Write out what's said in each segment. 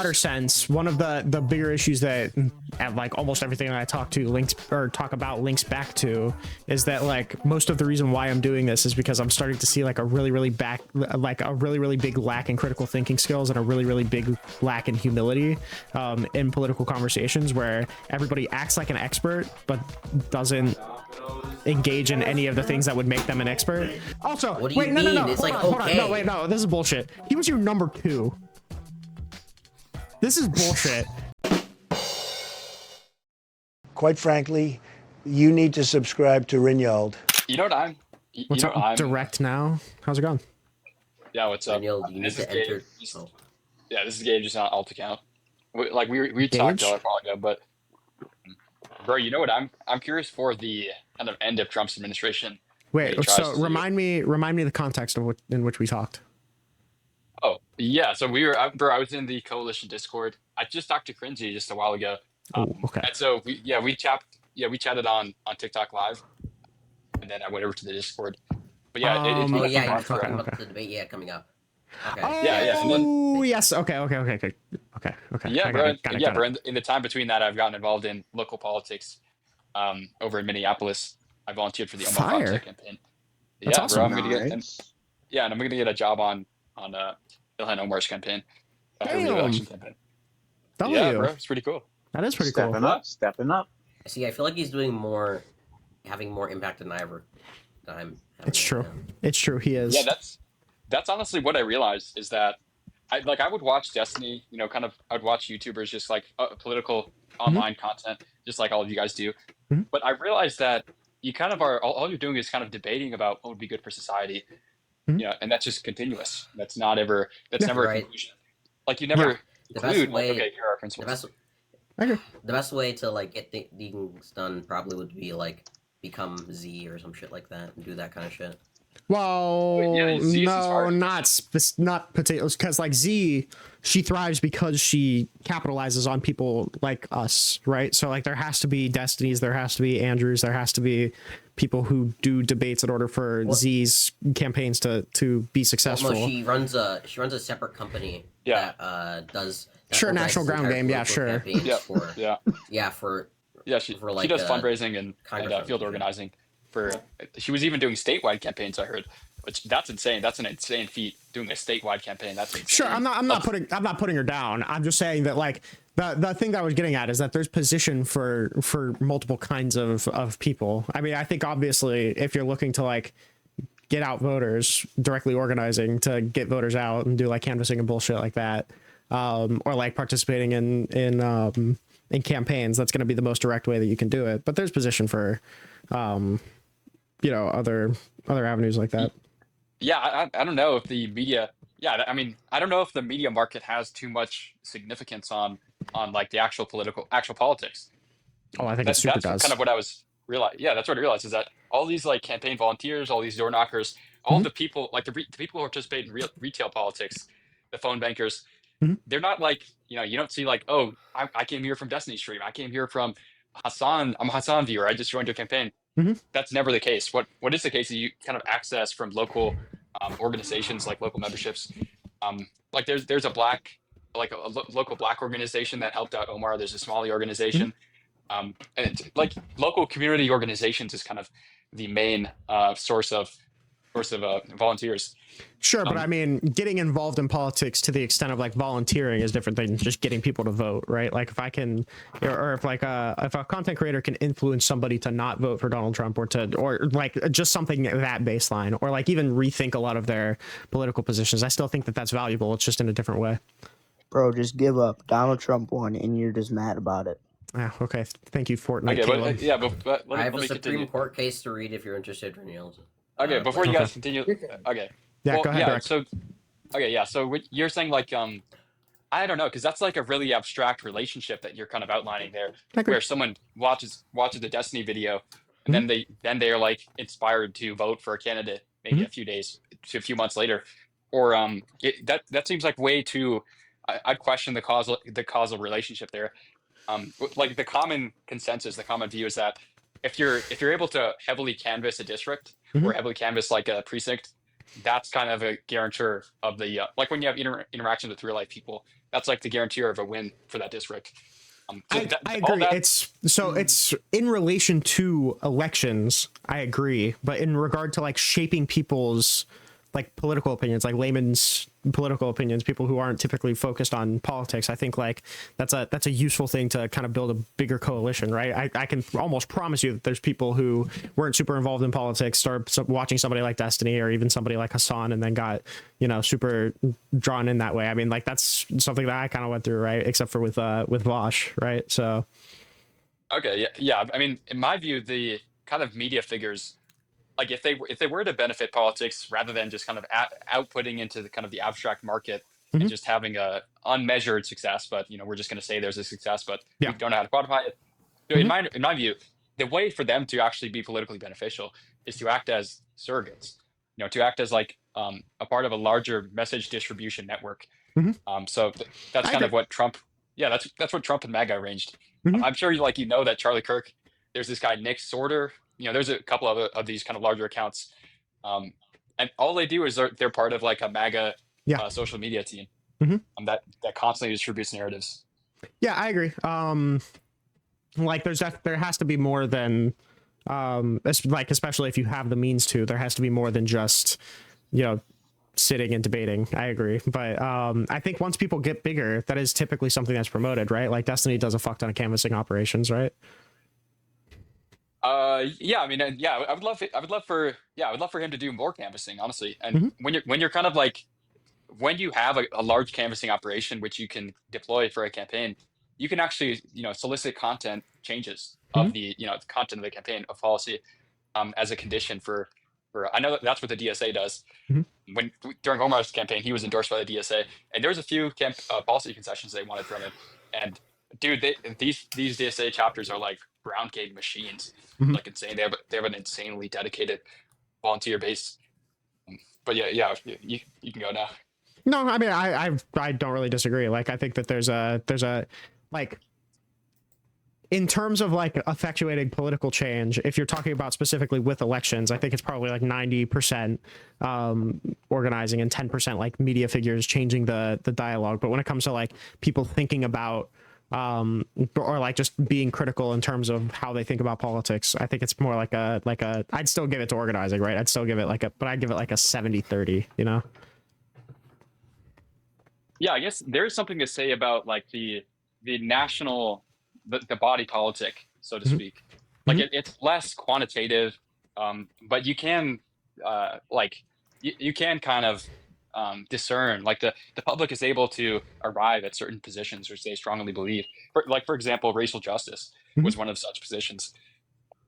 broader sense, one of the bigger issues that like almost everything that I talk about links back to is that like most of the reason why I'm doing this is because I'm starting to see like a really big lack in critical thinking skills and a really big lack in humility in political conversations where everybody acts like an expert but doesn't engage in any of the things that would make them an expert. Also, what do you mean? No, it's like hold okay. on. No, wait, no, this is bullshit. He was your number 2. This is bullshit. Quite frankly, you need to subscribe to Rinald. You know what I'm? What's up, Direct Now? How's it going? Yeah, what's up? Rinald, you need to enter. Yeah, this is Gabe, just on alt account. We talked a while ago, but bro, you know what I'm curious for the kind of end of Trump's administration. Wait, so remind me the context of in which we talked. Oh yeah, so I was in the coalition Discord. I just talked to Cringy just a while ago. Okay. And so we chatted on TikTok Live, and then I went over to the Discord. But yeah, you're talking about the debate, coming up. Okay. Oh, yeah. And then, yes. Okay. Yeah, bro. Bro. In the time between that, I've gotten involved in local politics. Over in Minneapolis, I volunteered for the Omar Fonseca campaign. That's awesome. Bro. I'm gonna get a job on Ilhan Omar's campaign. Her election campaign. Yeah, bro, it's pretty cool. That is pretty cool. Stepping up. See, I feel like he's doing having more impact than I ever. It's true. It's true. He is. Yeah, that's honestly what I realized is that I would watch Destiny. I'd watch YouTubers just like political online content, just like all of you guys do. Mm-hmm. But I realized that you kind of are all you're doing is kind of debating about what would be good for society. Mm-hmm. Yeah, and that's just continuous. That's never a conclusion. Like you never conclude. Okay, here are our principles. The best way to like get things done probably would be like become Z or some shit like that and do that kind of shit. Well, no, not potatoes, because like Z, she thrives because she capitalizes on people like us, right? So like there has to be Destinies, there has to be Andrews, there has to be people who do debates in order for Z's campaigns to be successful. Well, no, she runs a separate company that does National Ground Game, she does fundraising and field organizing she was even doing statewide campaigns, I heard, which that's insane. That's an insane feat, doing a statewide campaign. That's insane. Sure, I'm not putting her down. I'm just saying that like the thing that I was getting at is that there's position for multiple kinds of people. I mean, I think obviously if you're looking to like get out voters, directly organizing to get voters out and do like canvassing and bullshit like that, or like participating in campaigns, that's going to be the most direct way that you can do it. But there's position for other avenues like that. Yeah, I don't know if the media. Yeah, I mean, I don't know if the media market has too much significance on like the actual politics. Oh, I think that's kind of what I was realized. Yeah, that's what I realized is that all these like campaign volunteers, all these door knockers, all the people like the people who participate in retail politics, the phone bankers, they're not like you don't see like, oh, I came here from Destiny Stream, I came here from Hassan. I'm a Hassan viewer. I just joined your campaign. That's never the case. What is the case is you kind of access from local organizations, like local memberships. Like there's a local black organization that helped out Omar. There's a Somali organization, and like local community organizations is kind of the main source of volunteers. Sure, but I mean, getting involved in politics to the extent of like volunteering is different than just getting people to vote, right? Like if I can, or if like if a content creator can influence somebody to not vote for Donald Trump or like just something that baseline, or like even rethink a lot of their political positions, I still think that that's valuable. It's just in a different way. Bro, just give up. Donald Trump won, and you're just mad about it. Yeah. Okay. Thank you, Fortnite. Okay, but I have a Supreme Court case to read if you're interested, Reniel. Okay, before you guys continue. Okay. Yeah, go ahead. Yeah, so you're saying like I don't know, because that's like a really abstract relationship that you're kind of outlining there, where someone watches the Destiny video, and then they are like inspired to vote for a candidate maybe a few months later, or that seems like way too. I'd question the causal relationship there. Like the common consensus, the common view is that if you're able to heavily canvass a district or heavily canvass like a precinct, that's kind of a guarantor of the like when you have interactions with real life people, that's like the guarantor of a win for that district. So I all agree. that, It's in relation to elections. I agree, but in regard to like shaping people's like political opinions, like layman's political opinions, people who aren't typically focused on politics, I think like that's a useful thing to kind of build a bigger coalition, right? I can almost promise you that there's people who weren't super involved in politics, start watching somebody like Destiny or even somebody like Hassan, and then got, you know, super drawn in that way. I mean, like that's something that I kind of went through, right? Except for with Vosh, right? So okay, yeah. I mean, in my view, the kind of media figures, like if they were to benefit politics rather than just kind of outputting into the kind of the abstract market and just having a unmeasured success, but you know, we're just going to say there's a success, but we don't know how to quantify it. So in my view, the way for them to actually be politically beneficial is to act as surrogates, you know, to act as like a part of a larger message distribution network. So that's kind of what Trump, yeah, that's what Trump and MAGA arranged. I'm sure you know that Charlie Kirk, there's this guy Nick Sorter, you know, there's a couple of these kind of larger accounts, and all they do is they're part of like a MAGA social media team that constantly distributes narratives. Yeah, I agree. Like there has to be more than like, especially if you have the means to, there has to be more than just, you know, sitting and debating. I agree, but I think once people get bigger, that is typically something that's promoted, right? Like Destiny does a fuck ton of canvassing operations, right? Yeah, I mean, yeah, I would love for him to do more canvassing, honestly. And when you're kind of like, when you have a large canvassing operation which you can deploy for a campaign, you can actually, you know, solicit content changes of the, you know, the content of the campaign of policy, as a condition for I know that's what the DSA does. When during Omar's campaign, he was endorsed by the DSA, and there was a few policy concessions they wanted from him. And dude, these DSA chapters are like ground game machines, like insane. They have an insanely dedicated volunteer base. But yeah, you can go now. No, I mean, I don't really disagree. Like, I think that there's a like, in terms of like effectuating political change, if you're talking about specifically with elections, I think it's probably like 90% organizing and 10% like media figures changing the dialogue. But when it comes to like people thinking about or like just being critical in terms of how they think about politics, I think it's more like a I'd still give it to organizing, right? I'd still give it like but I'd give it like a 70-30, you know? Yeah, I guess there's something to say about like the national, the body politic, so to speak. Like it's less quantitative, but you can like you can kind of discern, like the public is able to arrive at certain positions which they strongly believe. For example, racial justice was one of such positions,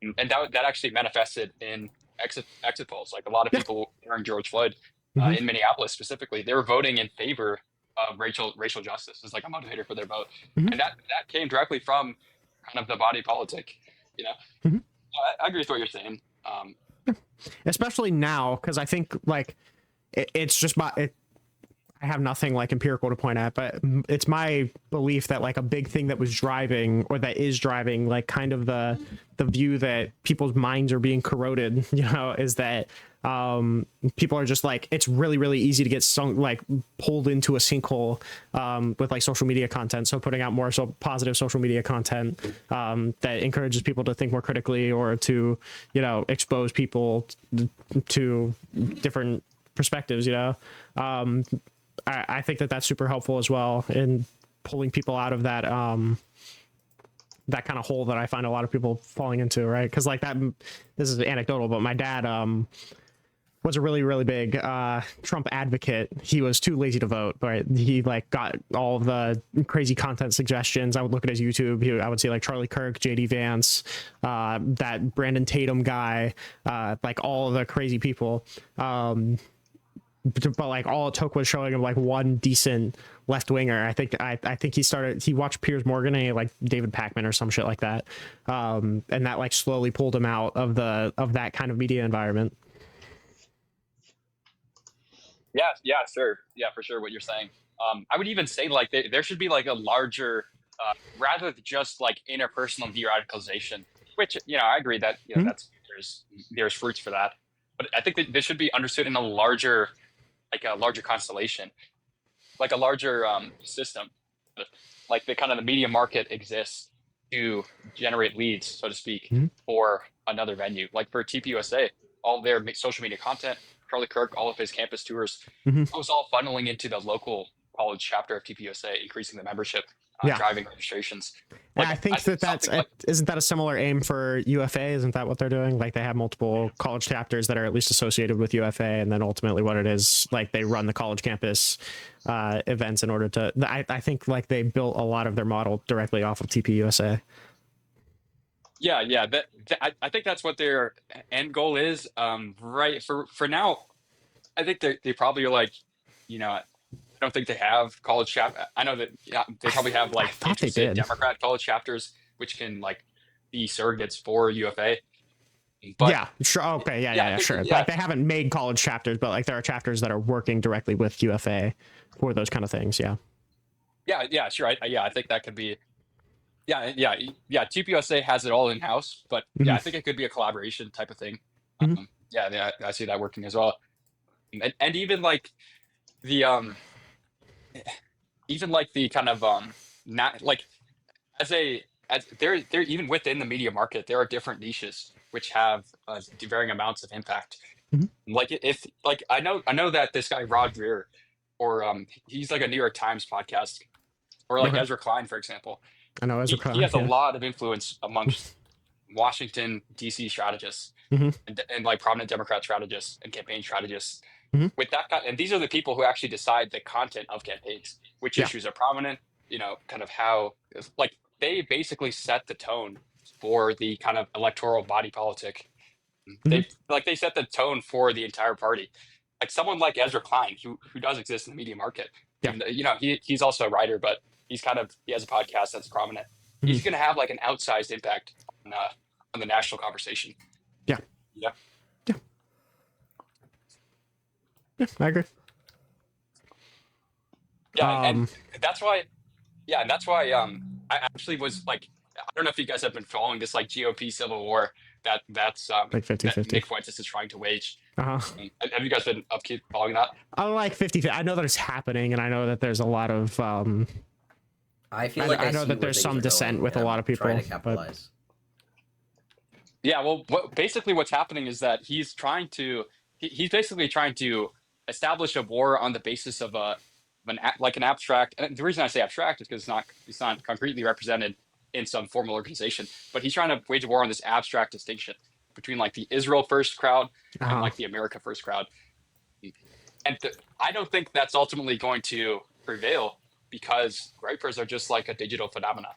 and that actually manifested in exit polls. Like a lot of people during George Floyd in Minneapolis specifically, they were voting in favor of racial justice. It's like a motivator for their vote, and that came directly from kind of the body politic, you know. I agree with what you're saying, especially now, because I think like it's just I have nothing like empirical to point at, but it's my belief that like a big thing that was driving, or that is driving, like kind of the view that people's minds are being corroded, you know, is that people are just like, it's really, really easy to get pulled into a sinkhole with like social media content. So putting out more positive social media content that encourages people to think more critically, or to, you know, expose people to different perspectives, you know. I think that that's super helpful as well in pulling people out of that that kind of hole that I find a lot of people falling into, right? Because like that, this is anecdotal, but my dad was a really, really big Trump advocate. He was too lazy to vote, but he like got all of the crazy content suggestions. I would look at his YouTube. I would see like Charlie Kirk, JD Vance, that Brandon Tatum guy, like all of the crazy people. But like all it took was showing him like one decent left winger. I think he watched Piers Morgan and like David Pakman or some shit like that, and that like slowly pulled him out of that kind of media environment. Yeah, sure. Yeah, for sure what you're saying. I would even say like there should be like a larger, rather than just like interpersonal de-radicalization, which, you know, I agree that, you know, there's fruits for that. but I think that this should be understood in a larger constellation, like a larger system. Like the kind of the media market exists to generate leads, so to speak, Mhm. for another venue. Like for TPUSA, all their social media content, Charlie Kirk, all of his campus tours, Mhm. it was all funneling into the local college chapter of TPUSA, increasing the membership, Yeah. driving registrations. And Like I think that's something like isn't that a similar aim for UFA? Isn't that what they're doing? Like they have multiple college chapters that are at least associated with UFA, and then ultimately what it is, like they run the college campus events in order to. I think like they built a lot of their model directly off of TPUSA. yeah. I think that's what their end goal is. Right for now, I think they probably are like, I don't think they have college chapter. I know that they probably have I like thought they interested did. Democrat college chapters, which can like be surrogates for UFA. But Yeah, sure. Okay, I think sure. yeah, Like they haven't made college chapters, but like there are chapters that are working directly with UFA for those kind of things. Yeah. sure. I think that could be. Yeah. TPUSA has it all in house, but Mhm. I think it could be a collaboration type of thing. Mhm. I see that working as well. And even like the kind of not like as they're even within the media market, there are different niches which have varying amounts of impact. Mhm. Like if like I know that this guy Rod Greer, or he's like a New York Times podcast, or like Okay. Ezra Klein, for example. I know Ezra He Klein. has a Yeah. lot of influence amongst Washington D.C. strategists Mhm. and like prominent Democrat strategists and campaign strategists. Mhm. With that kind, and these are the people who actually decide the content of campaigns, which Yeah. issues are prominent. Kind of how like they basically set the tone for the kind of electoral body politic. Mhm. They set the tone for the entire party. Like someone like Ezra Klein, who does exist in the media market. Yeah. Even though, he's also a writer, but he has a podcast that's prominent. Mhm. He's going to have like an outsized impact on the national conversation. Yeah. Yeah. Yeah, I agree. Yeah, and that's why. Yeah, and that's why. I actually was like, I don't know if you guys have been following this like GOP civil war that's Like 50-50. that Nick Fuentes is trying to wage. Uh-huh. Have you guys been keep following that? I like 50. I know that it's happening, and I know that there's a lot of I feel like I know see that where there's things some are dissent going, with and a lot I'm of people, trying to but- capitalize. Yeah, well, basically what's happening is that he's basically trying to establish a war on the basis of an abstract. And the reason I say abstract is because it's not concretely represented in some formal organization. But he's trying to wage a war on this abstract distinction between like the Israel first crowd and Uh-huh. like the America first crowd. And I don't think that's ultimately going to prevail because gripers are just like a digital phenomena.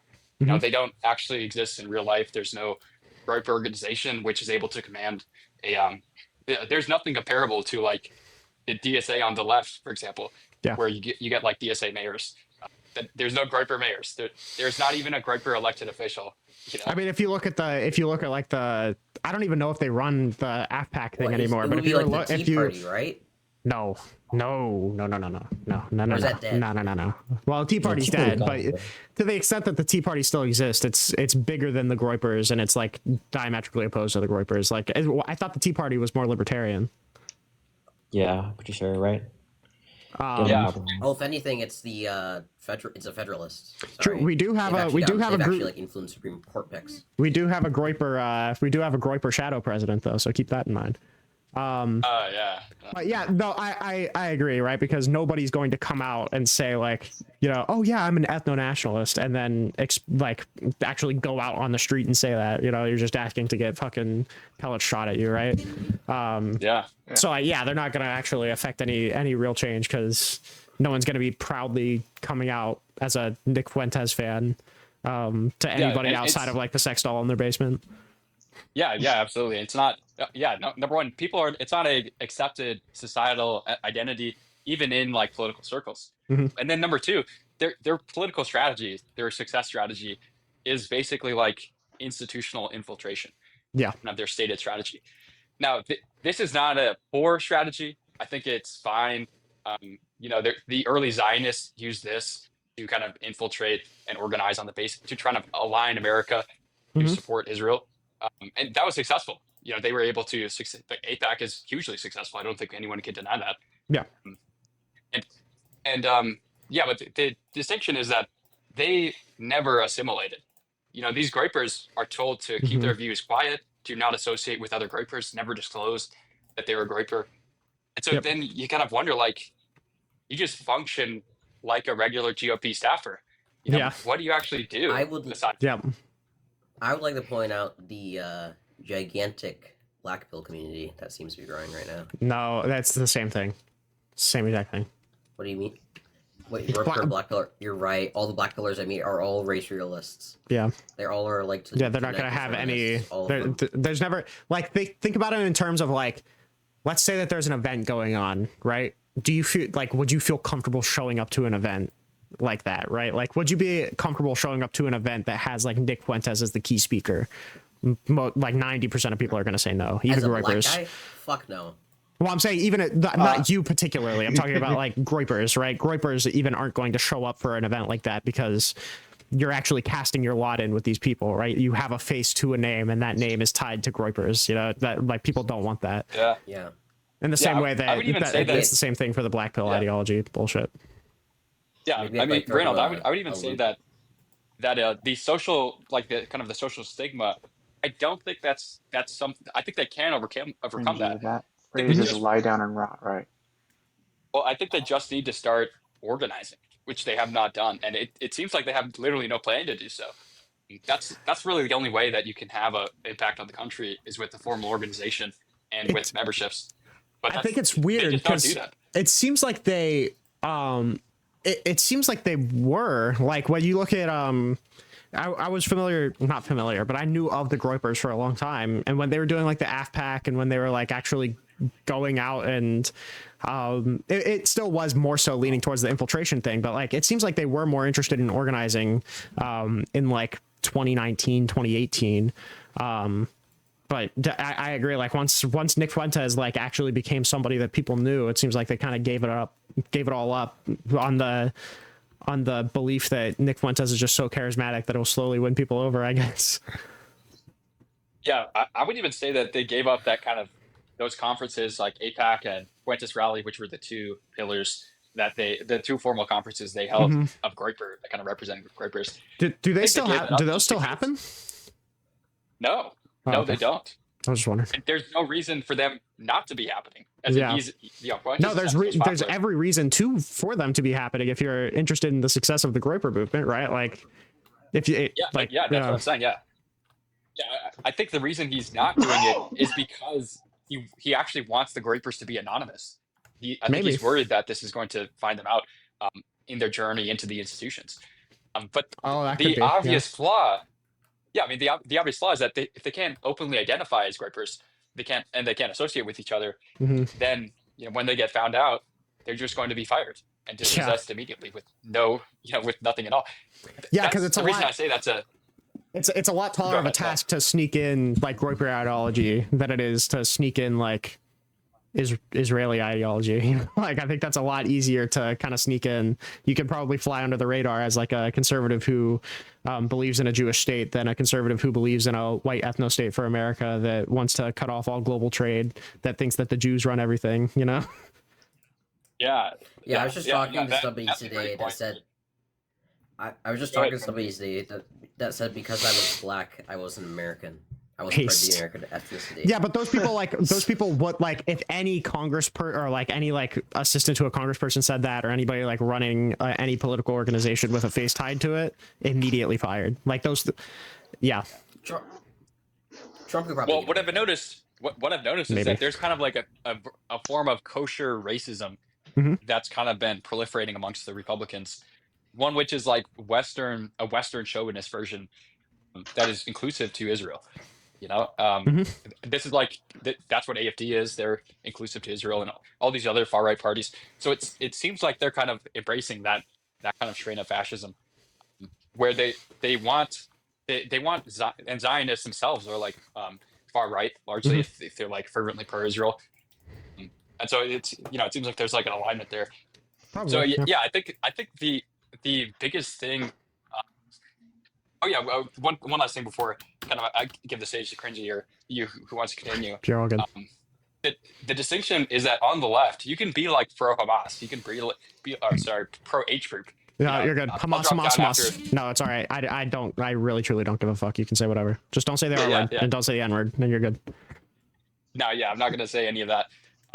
Mhm. They don't actually exist in real life. There's no gripe organization which is able to command there's nothing comparable to like the DSA on the left, for example, Yeah. where you get like DSA mayors. There's no griper mayors. There's not even a griper elected official. I mean, if you look at like the, I don't even know if they run the AFPAC thing Well, anymore. it But would if be you like look, the if Tea you Party, right? no. Or is that dead? No. Well, the Tea Party's Tea Party dead, gone. but to the extent that the Tea Party still exists, it's bigger than the Groypers, and it's like diametrically opposed to the Groypers. Like I thought the Tea Party was more libertarian. Yeah, pretty sure, right? Yeah. Oh, if anything, it's the it's a Federalist. True, Sorry. we do have They've a actually group. actually like influenced Supreme Court picks. We do have a Groyper. We do have a Groyper shadow president, though, so keep that in mind. Yeah. But yeah, no, I agree, right? Because nobody's going to come out and say like, oh yeah, I'm an ethno-nationalist, and then like actually go out on the street and say that. You're just asking to get fucking pellets shot at you, right? Yeah. So they're not going to actually affect any real change because no one's going to be proudly coming out as a Nick Fuentes fan to anybody and outside of like the sex doll in their basement. Yeah, absolutely. It's not. No, number one, it's not a accepted societal identity, even in like political circles. Mhm. And then number two, their political strategy, their success strategy, is basically like institutional infiltration. Yeah. Of their stated strategy. Now, this is not a poor strategy. I think it's fine. The early Zionists used this to kind of infiltrate and organize on the base to try to align America to Mhm. support Israel. And that was successful. they were able to succeed. Like AIPAC is hugely successful. I don't think anyone can deny that. Yeah. And yeah, but the distinction is that they never assimilated. These Groypers are told to keep their views quiet, do not associate with other Groypers, never disclose that they were a Groyper. And so then you kind of wonder, like, you just function like a regular GOP staffer. What do you actually do? I would like to point out the gigantic black pill community that seems to be growing right now. No, that's the same thing. Same exact thing. What do you mean? Wait, you're for black pillar. You're right. All the black pillars I meet are all race realists. Yeah. They all are like. Yeah, they're not going to have any. There's never like they think about it in terms of like, let's say that there's an event going on, right? Do you feel like would you feel comfortable showing up to an event like that, right? Like, would you be comfortable showing up to an event that has like Nick Fuentes as the key speaker? Like 90% of people are going to say no. Even as a black Groypers. guy? Fuck no. Well, I'm saying even not you particularly. I'm talking about like Groypers, right? Groypers even aren't going to show up for an event like that because you're actually casting your lot in with these people, right? You have a face to a name, and that name is tied to Groypers. That like people don't want that. Yeah. In the same way that, I would even say that it's the same thing for the black pill ideology bullshit. Yeah, I mean, Reynold, I would even say that the social, like the kind of the social stigma, I don't think that's something. I think they can overcome that. That phrase is lie down and rot, right? Well, I think they just need to start organizing, which they have not done, and it seems like they have literally no plan to do so. That's really the only way that you can have an impact on the country is with the formal organization and with memberships. But I think it's weird because it seems like they it seems like they were like when you look at I was not familiar, but I knew of the Groypers for a long time, and when they were doing like the AFPAC and when they were like actually going out and it still was more so leaning towards the infiltration thing, but like it seems like they were more interested in organizing in like 2019 2018. But I agree. Like once Nick Fuentes like actually became somebody that people knew, it seems like they kind of gave it all up on the belief that Nick Fuentes is just so charismatic that it'll slowly win people over, I guess. Yeah, I would even say that they gave up that kind of those conferences like AIPAC and Fuentes Rally, which were the two pillars that the two formal conferences they held of Groyper that kind of represented Groypers. Do they still have? Do those still happen? No. Oh, no, okay. They don't. I was just wondering. And there's no reason for them not to be happening. No, there's every reason for them to be happening if you're interested in the success of the Groyper movement, right? Like, if you that's what I'm saying. Yeah, I think the reason he's not doing it is because he actually wants the Groypers to be anonymous. I think he's worried that this is going to find them out in their journey into the institutions. But the obvious flaw. Yeah, I mean the obvious flaw is that if they can't openly identify as Groypers, they can't associate with each other. Then when they get found out, they're just going to be fired and dispossessed immediately with with nothing at all. Yeah, because it's the reason I say it's a lot taller of a task to sneak in like Groyper ideology than it is to sneak in like Israeli ideology. Like I think that's a lot easier to kind of sneak in. You can probably fly under the radar as like a conservative who believes in a Jewish state than a conservative who believes in a white ethno state for America that wants to cut off all global trade, that thinks that the Jews run everything, Yeah, I was just talking to somebody today that said I was just talking to somebody today that said because I was black, I wasn't American. I wasn't part of the American ethnicity. Yeah, but those people, what like if any or like any like assistant to a congressperson said that, or anybody like running any political organization with a face tied to it, immediately fired. Like those, yeah. Trump could probably. Well, what I've noticed is that there's kind of like a form of kosher racism that's kind of been proliferating amongst the Republicans. One which is like a Western chauvinist version that is inclusive to Israel. This is like that's what AFD is. They're inclusive to Israel and all these other far right parties. So it seems like they're kind of embracing that kind of strain of fascism, where they want and Zionists themselves are like far right largely if they're like fervently pro Israel, and so it seems like there's like an alignment there. Probably, so yeah, I think the biggest thing. One last thing before kind of I give the stage to Cringy here. You who wants to continue? You're all good. The distinction is that on the left, you can be like pro Hamas. You can be pro H group. Yeah, you're good. I'll Hamas, drop Hamas, down Hamas. after. No, it's all right. I really truly don't give a fuck. You can say whatever. Just don't say the R Yeah, word yeah. and don't say the N word. Then you're good. No, yeah, I'm not gonna say any of that.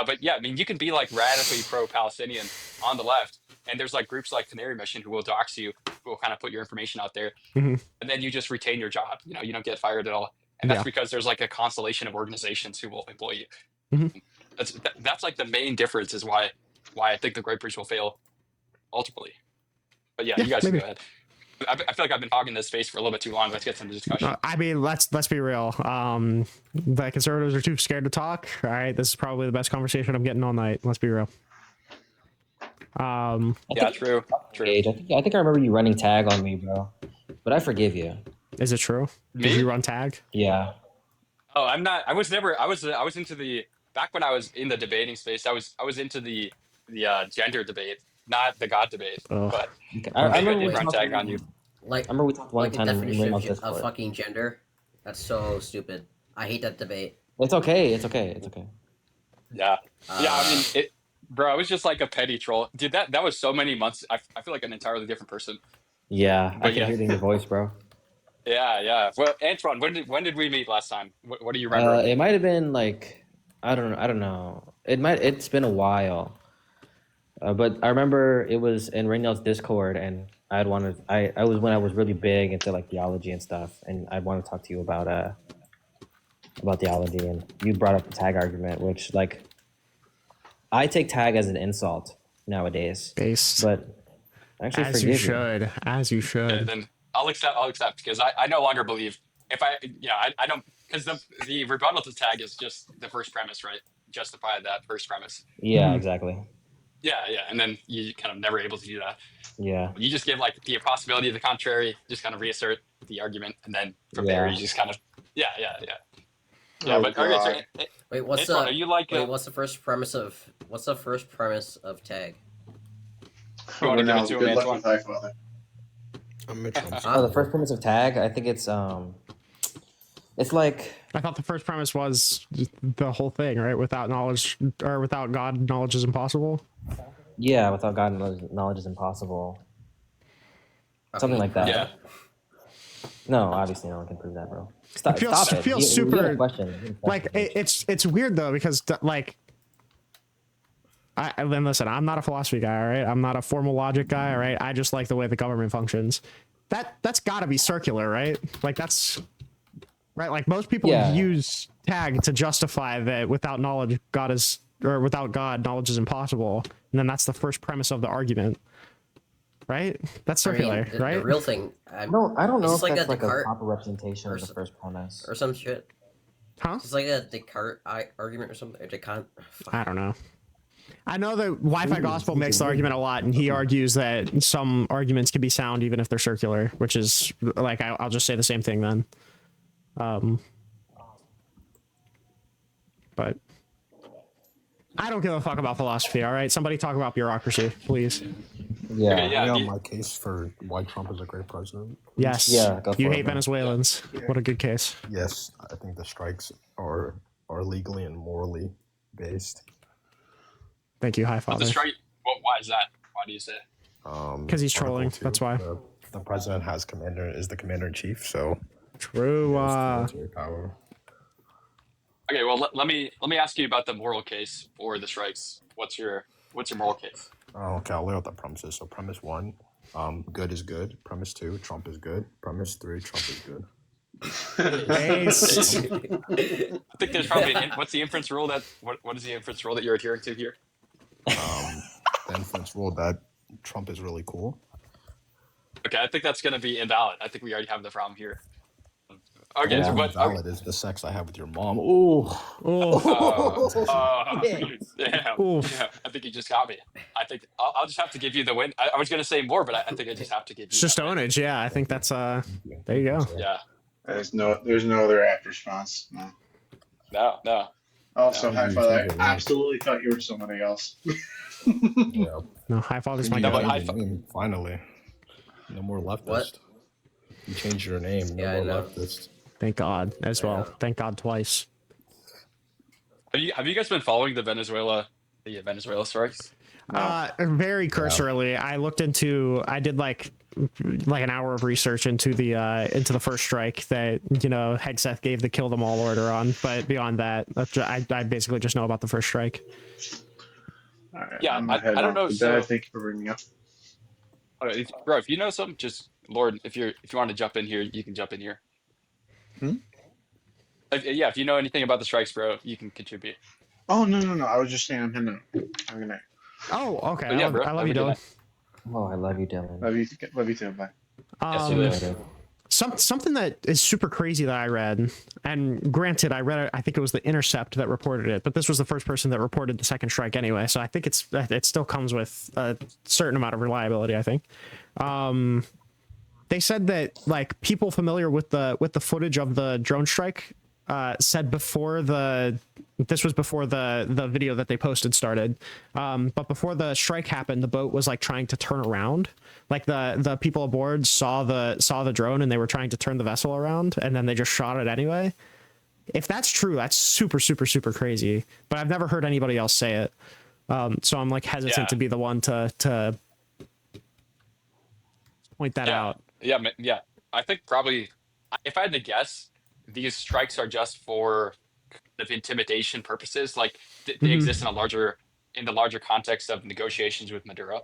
But yeah, I mean, you can be like radically pro-Palestinian on the left, and there's like groups like Canary Mission who will dox you, who will kind of put your information out there, Mhm. and then you just retain your job. You don't get fired at all, and that's Yeah. because there's like a constellation of organizations who will employ you. Mhm. That's like the main difference is why I think the Great Bridge will fail ultimately. But yeah, Yeah, you guys maybe. can go ahead. I feel like I've been hogging this space for a little bit too long. Let's get some discussion. I mean, let's be real. The conservatives are too scared to talk. All right, this is probably the best conversation I'm getting all night. Let's be real. Yeah, true. Gage, I think I remember you running tag on me, bro. But I forgive you. Is it true? Did Me? you run tag? Yeah. Oh, I'm not. I was never. I was into the back when I was in the debating space. I was into the gender debate, not the God debate. Ugh. But Okay. I remember did we run talked, tag on you. Like, I remember we talked one like the time in definition Rainbow's of Discord. fucking gender. That's so stupid. I hate that debate. It's okay. It's okay. It's okay. Yeah, yeah. I mean, Uh, it, bro. I was just like a petty troll, dude. That was so many months. I feel like an entirely different person. Yeah, I But can yeah. hear it in your voice, bro. Yeah, yeah. Well, Antoine, when did we meet last time? What do you remember? It might have been like I don't know. It's been a while. But I remember it was in Rainel's Discord, and I was when I was really big into like theology and stuff, and I wanted to talk to you about theology, and you brought up the tag argument, which like I take tag as an insult nowadays, Based. but I actually As you forgive should. As you Okay, should. then I'll accept because I no longer believe if I don't because the rebuttal to tag is just the first premise, right? Justify that first premise. Yeah, Mhm. exactly. Yeah, and then you kind of never able to do that. Yeah, You just give like the possibility of the contrary, just kind of reassert the argument, and then from there Yeah. you just kind of yeah. Oh, But okay, God. so, wait, what's Antoine, the are you like what's the first premise of tag? you want to give it to him, Good luck Antoine? with Highfather. I'm Mitchell. Oh, the first premise of tag, I think it's like I thought the first premise was the whole thing, right? Without knowledge or without God, knowledge is impossible. yeah, without God, knowledge is impossible. Something like that. Yeah. No, obviously no one can prove that, bro. Stop, It feels- stop it. it feels You had a super- question. Like it's weird though because like then listen, I'm not a philosophy guy, all right? I'm not a formal logic guy, all right? I just like the way the government functions. That's got to be circular, right? Like that's right. Like most people Yeah. use tag to justify that without knowledge, without God, knowledge is impossible, and then that's the first premise of the argument, right? That's circular, the right? real thing. I don't know It's if like that's a like a Descartes proper representation or of the s- first premise. or some shit. Huh? It's like a Descartes argument or something. Or Descartes. I don't know. I know that Wi-Fi Gospel makes the argument a lot, and he argues that some arguments can be sound even if they're circular, which is like I'll just say the same thing then. But I don't give a fuck about philosophy. All right, somebody talk about bureaucracy, please. Yeah. Okay, yeah. Yeah, do you- my case for why Trump is a great president. Yes. Yeah, go for You it, hate man. Venezuelans. What a good case. Yes, I think the strikes are legally and morally based. Thank you, High the Father. strike. Why is that? Why do you say? Because he's Article trolling. 2, That's why. The president is the commander in chief, so True. he has military power. Okay, well let me ask you about the moral case for the strikes. What's your moral case? Okay, I'll lay out the premises. So premise 1, good is good. Premise 2, Trump is good. Premise 3, Trump is good. Based. I think there's probably what's the inference rule that what is the inference rule that you're adhering to here? The inference rule that Trump is really cool. Okay, I think that's going to be invalid. I think we already have the problem here. Okay, Yeah. so what? Valid is the sex I have with your mom. Ooh. Oh. Yeah, Oof. yeah, I think you just got me. I think I'll just have to give you the win. I was going to say more, but I think I just have to give you. It's just that win. ownage. Yeah, I think that's there you go. Yeah. There's no other apt response. No. No. Also, Yeah, Highfather, you I absolutely thought you were somebody else. Yeah. No, High Father's my You No, guy. but changed your name, finally. No more leftist. What? You changed your name. No Yeah, I more know. leftist. Thank God as well. Yeah. Thank God twice. Have you guys been following the Venezuela strikes? Very cursorily. I did like an hour of research into the first strike that, you know, Hegseth gave the kill them all order on, but beyond that, I basically just know about the first strike. All right, Yeah, I'm gonna head I don't off know. to So, bed. Thank you for bringing me up. bro, if you know something, just Lord, if you want to jump in here, you can jump in here. Hmm? Yeah, if you know anything about the strikes, bro, you can contribute. Oh no! I was just saying I'm heading out. Have a good night. Oh, okay. But yeah, bro, I love have you, a good Dylan. night. Oh, I love you, Dylan. Love you too. Bye. Yeah, see you later. Something that is super crazy that I read, and granted, I read it, I think it was the Intercept that reported it, but this was the first person that reported the second strike anyway, so I think it still comes with a certain amount of reliability, I think. They said that like people familiar with the footage of the drone strike said before this was before the video that they posted started, but before the strike happened, the boat was like trying to turn around. Like the people aboard saw the drone and they were trying to turn the vessel around, and then they just shot it anyway. If that's true, that's super crazy. But I've never heard anybody else say it, so I'm like hesitant to be the one to point that out. Yeah. I think probably, if I had to guess, these strikes are just for kind of intimidation purposes. Like they exist in the larger context of negotiations with Maduro.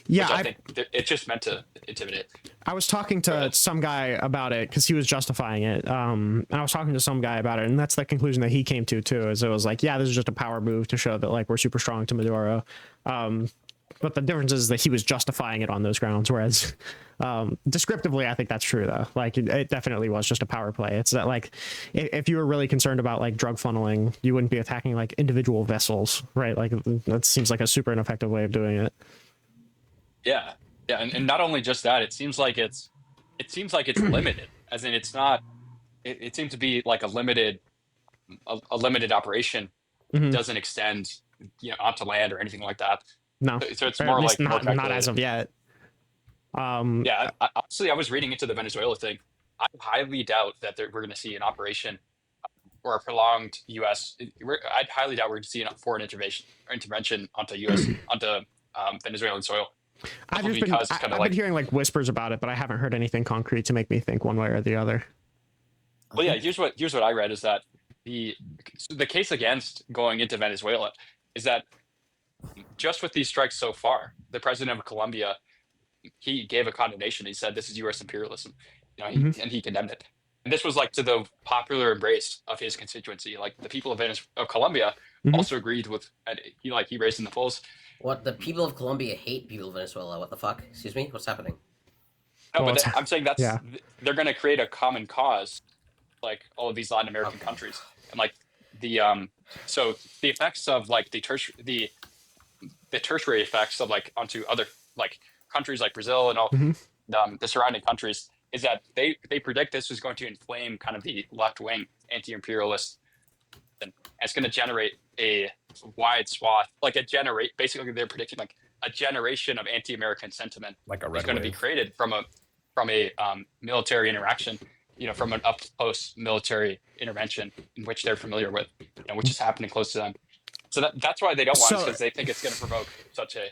Yeah, which I think it's just meant to intimidate. I was talking to some guy about it because he was justifying it. And I was talking to some guy about it, and that's the conclusion that he came to too. Is it was like, yeah, this is just a power move to show that like we're super strong to Maduro. But the difference is that he was justifying it on those grounds, whereas descriptively, I think that's true though. Like it definitely was just a power play. It's that like if you were really concerned about like drug funneling, you wouldn't be attacking like individual vessels, right? Like that seems like a super ineffective way of doing it. Yeah, and not only just that, it seems like it's limited. As in, it's not. It seems to be like a limited operation. Mm-hmm. It doesn't extend, onto land or anything like that. No, so it's or more at least like not as of yet. Yeah, honestly, I was reading into the Venezuela thing. I highly doubt that we're going to see an operation or a prolonged U.S. I'd highly doubt we're going to see a foreign intervention onto U.S. onto Venezuelan soil. I've been hearing like whispers about it, but I haven't heard anything concrete to make me think one way or the other. Well, yeah, here's what I read is that the case against going into Venezuela is that just with these strikes so far, the president of Colombia, he gave a condemnation. He said this is U.S. imperialism, and he condemned it. And this was like to the popular embrace of his constituency. Like the people of Colombia also agreed with. And he raised in the polls. What, the people of Colombia hate people of Venezuela? What the fuck? Excuse me? What's happening? No, but I'm saying they're going to create a common cause, like all of these Latin American countries, and like so the effects of like the tertiary effects of like onto other like countries like Brazil and all the surrounding countries is that they predict this is going to inflame kind of the left wing anti-imperialist, and it's going to generate a wide swath, basically they're predicting like a generation of anti-American sentiment like a red is going to be wave. created from a military interaction, from an up close military intervention in which they're familiar with, which is happening close to them. So that's why they don't want it, because they think it's going to provoke such a.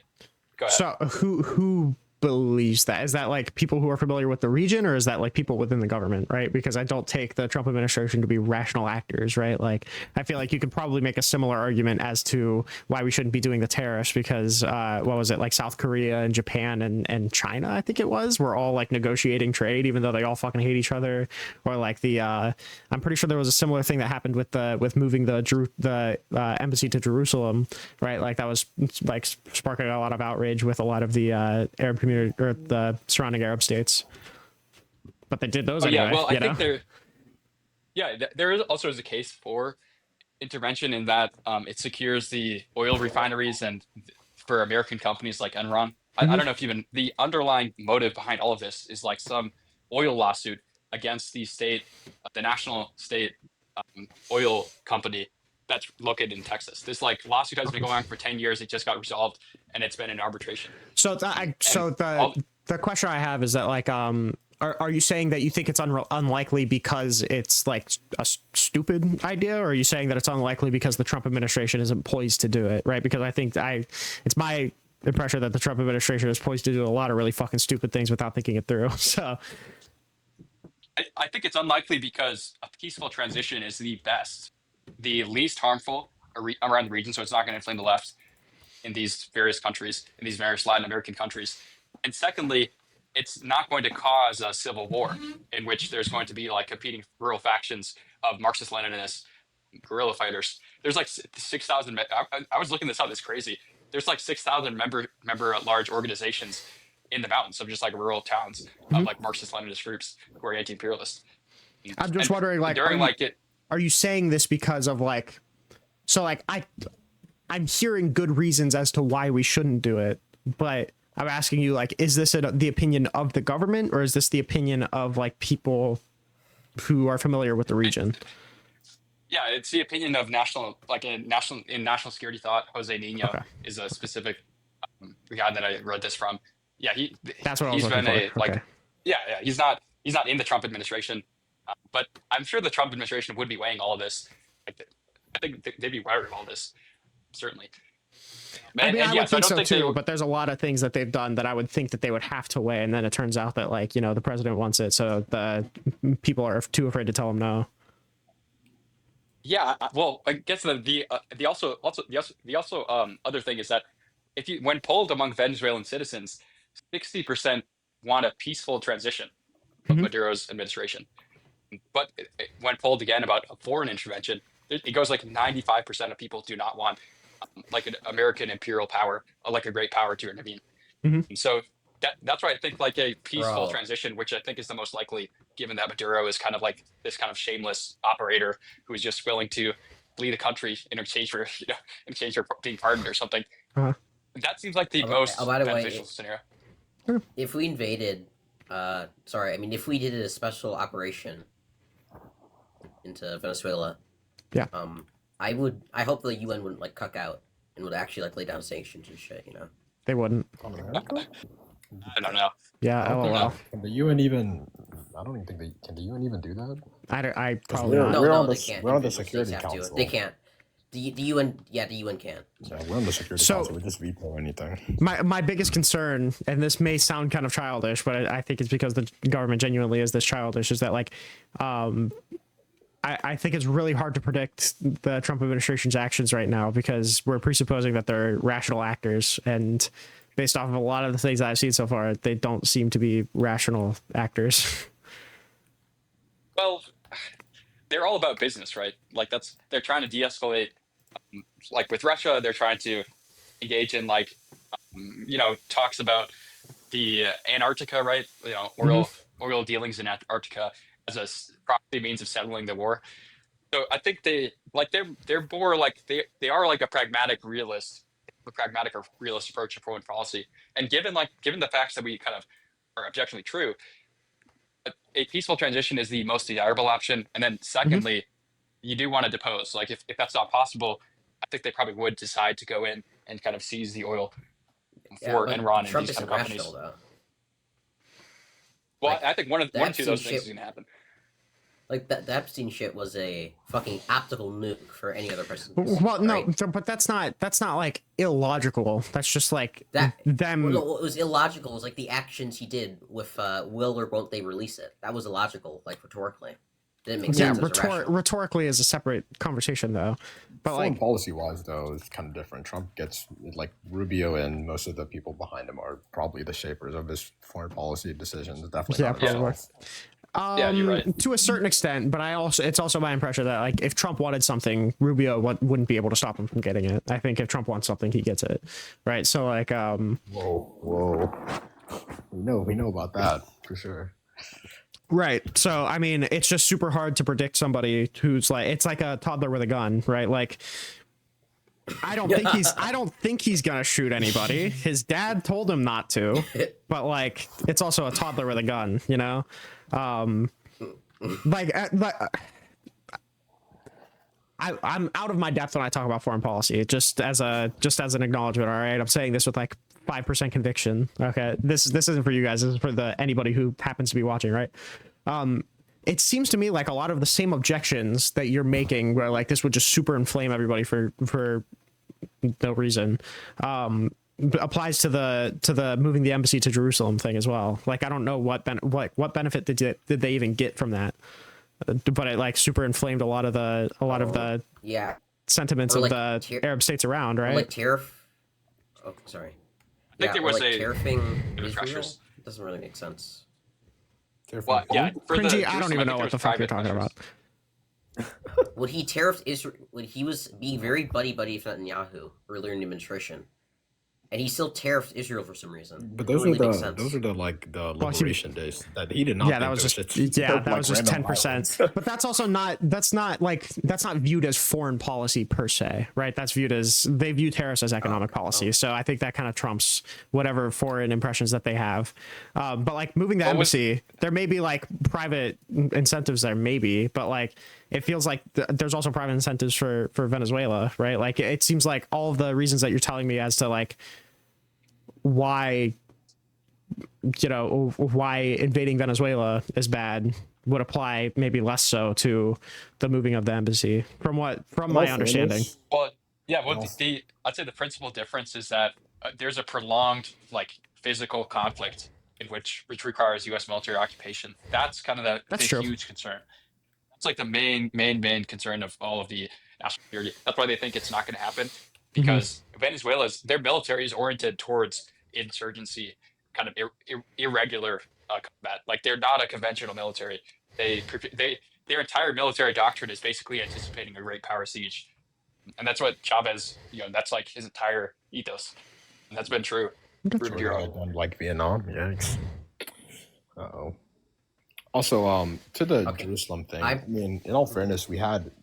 Go ahead. So who believes that? Is that like people who are familiar with the region, or is that like people within the government, right? Because I don't take the Trump administration to be rational actors, right? Like I feel like you could probably make a similar argument as to why we shouldn't be doing the tariffs, because what was it, like South Korea and Japan and China, I think it was, were all like negotiating trade even though they all fucking hate each other. Or like I'm pretty sure there was a similar thing that happened with moving the embassy to Jerusalem, right? Like that was like sparking a lot of outrage with a lot of the Arab community or the surrounding Arab states, but they did those anyway. Yeah, well, I think there is also a case for intervention in that it secures the oil refineries and for American companies like Enron. I don't know if even the underlying motive behind all of this is like some oil lawsuit against the national state oil company that's located in Texas. This like lawsuit has been going on for 10 years. It just got resolved, and it's been in arbitration. So the question I have is that like Are you saying that you think it's unlikely because it's like a stupid idea, or are you saying that it's unlikely because the Trump administration isn't poised to do it, right? Because I think it's my impression that the Trump administration is poised to do a lot of really fucking stupid things without thinking it through. So I think it's unlikely because a peaceful transition is the best, the least harmful around the region, so it's not going to inflame the left in these various countries, in these various Latin American countries. And secondly, it's not going to cause a civil war in which there's going to be like competing rural factions of Marxist-Leninists, guerrilla fighters. There's like 6,000. I was looking this up. It's crazy. There's like 6,000 member large organizations in the mountains of just like rural towns of like Marxist-Leninist groups who are anti-imperialist. I'm just wondering, like, are you saying this because of like, so like I'm hearing good reasons as to why we shouldn't do it, but I'm asking you, like, is this the opinion of the government, or is this the opinion of like people who are familiar with the region? Yeah, it's the opinion of national security thought. Jose Nino is a specific guy that I read this from. Yeah, that's what I was looking for. Like, yeah, he's not in the Trump administration, but I'm sure the Trump administration would be weighing all of this. Like, I think they'd be wary of all this, certainly. I mean, I would think so too, but there's a lot of things that they've done that I would think that they would have to weigh, and then it turns out that, like, you know, the president wants it, so the people are too afraid to tell him no. Yeah, well, I guess the other thing is that when polled among Venezuelan citizens, 60% want a peaceful transition of Maduro's administration, but when polled again about a foreign intervention, it goes like 95% of people do not want like an American imperial power, like a great power to intervene. So that's why I think like a peaceful transition, which I think is the most likely, given that Maduro is kind of like this kind of shameless operator who is just willing to flee the country in exchange for being pardoned or something. That seems like the most beneficial scenario. If we invaded, if we did a special operation into Venezuela, I hope the UN wouldn't like cuck out and would actually like lay down sanctions and shit, you know? They wouldn't. I don't know. Yeah, LOL. Can the UN even? I don't even think can the UN even do that? I probably not. We're on the Security Security Council. They can't. The UN can. Yeah, we're on the Security Council. We just veto anything. My biggest concern, and this may sound kind of childish, but I think it's because the government genuinely is this childish, is that like, I think it's really hard to predict the Trump administration's actions right now because we're presupposing that they're rational actors, and based off of a lot of the things that I've seen so far, they don't seem to be rational actors. Well, they're all about business, right? Like they're trying to de-escalate. Like with Russia, they're trying to engage in like, talks about the Antarctica, right? You know, oil dealings in Antarctica as a proxy means of settling the war. So I think they're more like they are like a pragmatic or realist approach to foreign policy. And given the facts that we kind of are objectively true, a peaceful transition is the most desirable option. And then secondly, you do want to depose. Like if that's not possible, I think they probably would decide to go in and kind of seize the oil for Enron and these kind of companies. Though. Well, like, I think one or two of those things is gonna happen. Like the Epstein shit was a fucking optical nuke for any other person. Well, no, right? but that's not like illogical. That's just like them. Well, no, what was illogical was like the actions he did with will or won't they release it. That was illogical, like rhetorically. Didn't make sense. Rhetorically is a separate conversation though. But foreign like policy wise though, it's kind of different. Trump gets like Rubio and most of the people behind him are probably the shapers of his foreign policy decisions. Definitely. Yeah, probably. Yeah, you're right. To a certain extent, but it's also my impression that like if Trump wanted something, Rubio wouldn't be able to stop him from getting it. I think if Trump wants something, he gets it, right? So like, whoa, we know about that for sure. Right. So I mean, it's just super hard to predict somebody who's like, it's like a toddler with a gun, right? Like, I don't think he's gonna shoot anybody. His dad told him not to, but like, it's also a toddler with a gun, you know. I'm out of my depth when I talk about foreign policy, just as an acknowledgement. All right, I'm saying this with like 5% conviction. Okay, this isn't for you guys. This is for anybody who happens to be watching, right? It seems to me like a lot of the same objections that you're making, where like this would just super inflame everybody for no reason, applies to the moving the embassy to Jerusalem thing as well. Like I don't know what benefit did they even get from that, but it like super inflamed a lot of the Yeah. sentiments Or, of like, the Arab states around, Or, right? like tariff. Oh, sorry. I think there or, was like, a tariffing there was Israel pressures. doesn't really make sense. Well, yeah, for the Cringy, I don't Jerusalem, even know think what there the was fuck you're private talking about. pressures. When he tariffed Israel, when he was being very buddy with Netanyahu earlier in the administration, and he still tariffed Israel for some reason. But It those really are makes the sense. those are the like the Well, liberation days that he did not. Yeah, that think was those just shits- that like, was just random 10%. violence. But that's also not that's not viewed as foreign policy per se, right? That's viewed as they view tariffs as economic policy. So I think that kind of trumps whatever foreign impressions that they have. But like moving the embassy, there may be like private incentives there, maybe, but like it feels like there's also private incentives for Venezuela, right? Like it seems like all of the reasons that you're telling me as to like why invading Venezuela is bad would apply maybe less so to the moving of the embassy from my understanding. Well, yeah. Well, I'd say the principal difference is that there's a prolonged like physical conflict which requires U.S. military occupation. That's kind of the huge concern. That's like the main concern of all of the national security. That's why they think it's not going to happen, because their military is oriented towards insurgency, kind of irregular combat. Like they're not a conventional military. Their entire military doctrine is basically anticipating a great power siege, and that's what Chavez, that's like his entire ethos, and that's been true. Like Vietnam, yeah. Uh-oh. Also, to the Jerusalem thing, I mean, in all fairness,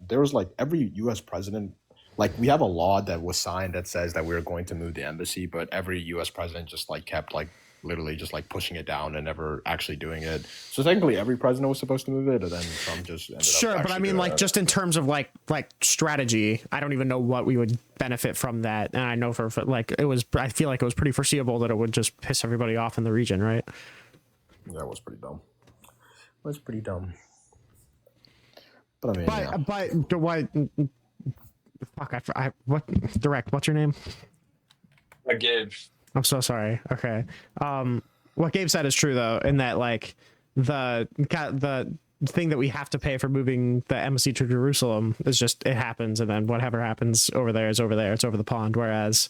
there was like every U.S. president, like we have a law that was signed that says that we were going to move the embassy, but every U.S. president just like kept like literally just like pushing it down and never actually doing it. So technically, every president was supposed to move it, and then Trump just ended up but I mean, like just in terms of like strategy, I don't even know what we would benefit from that. And I know for like I feel like it was pretty foreseeable that it would just piss everybody off in the region, right? That was pretty dumb. Was pretty dumb. But I mean, but why? Fuck! What? Direct. What's your name? Gabe. I'm so sorry. Okay. What Gabe said is true though, in that like the thing that we have to pay for moving the embassy to Jerusalem is just it happens, and then whatever happens over there is over there. It's over the pond. Whereas,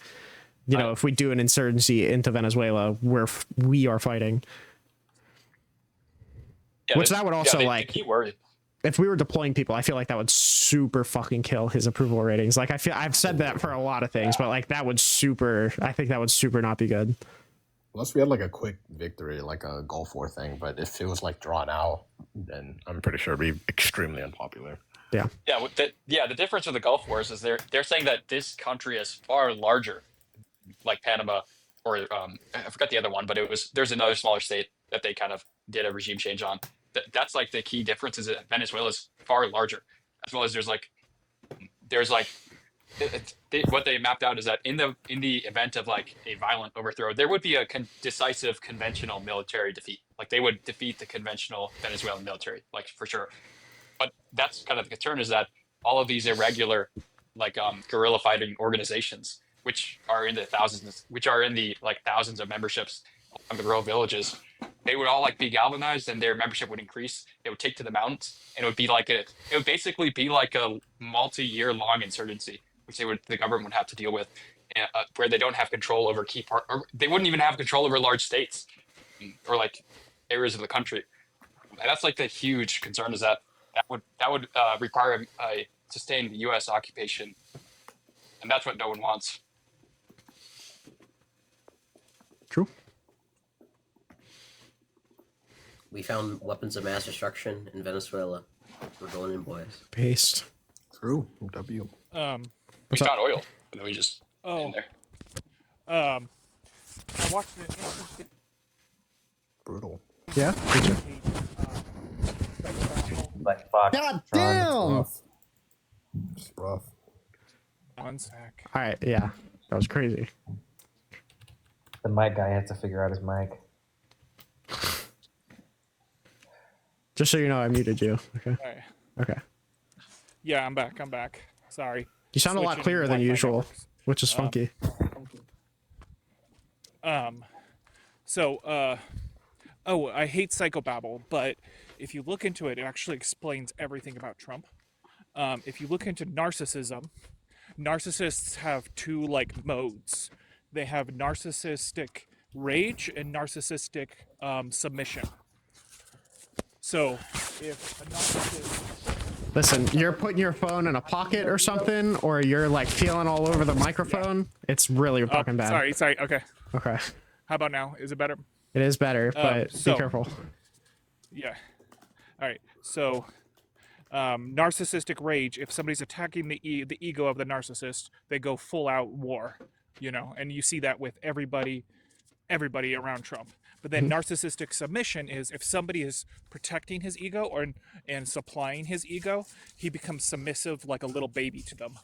if we do an insurgency into Venezuela, we are fighting. Yeah, which that would also the key word. If we were deploying people, I feel like that would super fucking kill his approval ratings. Like I've said that for a lot of things, but like I think that would super not be good. Unless we had like a quick victory, like a Gulf War thing, but if it was like drawn out, then I'm pretty sure it'd be extremely unpopular. Yeah. Yeah. The difference with the Gulf Wars is they're saying that this country is far larger, like Panama, or I forgot the other one, but there's another smaller state that they kind of did a regime change on. That's like the key difference is that Venezuela is far larger, as well as what they mapped out is that in the event of like a violent overthrow, there would be a decisive conventional military defeat. Like they would defeat the conventional Venezuelan military, like for sure. But that's kind of the concern, is that all of these irregular, like guerrilla fighting organizations, which are in the thousands of memberships of the rural villages, they would all like be galvanized and their membership would increase. They would take to the mountains, and it would basically be like a multi-year long insurgency, which the government would have to deal with, where they don't have control over or they wouldn't even have control over large states or like areas of the country. And that's like the huge concern, is that would require a sustained U.S. occupation, and that's what no one wants. True. We found weapons of mass destruction in Venezuela. We're going in, boys. Paste. True. W. We found oil, and then we just in there. I watched an interesting. Brutal. Yeah. Like fuck. God damn. It's rough. One sec. All right. Yeah. That was crazy. The mic guy has to figure out his mic. Just so you know, I muted you. Okay. All right. Okay. Yeah, I'm back. Sorry. You sound a lot Switching clearer than Wi-Fi usual, networks. which is funky. Oh, I hate psychobabble, but if you look into it, it actually explains everything about Trump. If you look into narcissism, narcissists have two like modes. They have narcissistic rage and narcissistic submission. So if a narcissist... Listen, you're putting your phone in a pocket or something, or you're like feeling all over the microphone. It's really fucking bad. Sorry. Okay. Okay. How about now? Is it better? It is better, but be careful. Yeah. All right. So, narcissistic rage. If somebody's attacking the ego of the narcissist, they go full out war. And you see that with everybody around Trump. But then narcissistic submission is if somebody is protecting his ego and supplying his ego, he becomes submissive like a little baby to them.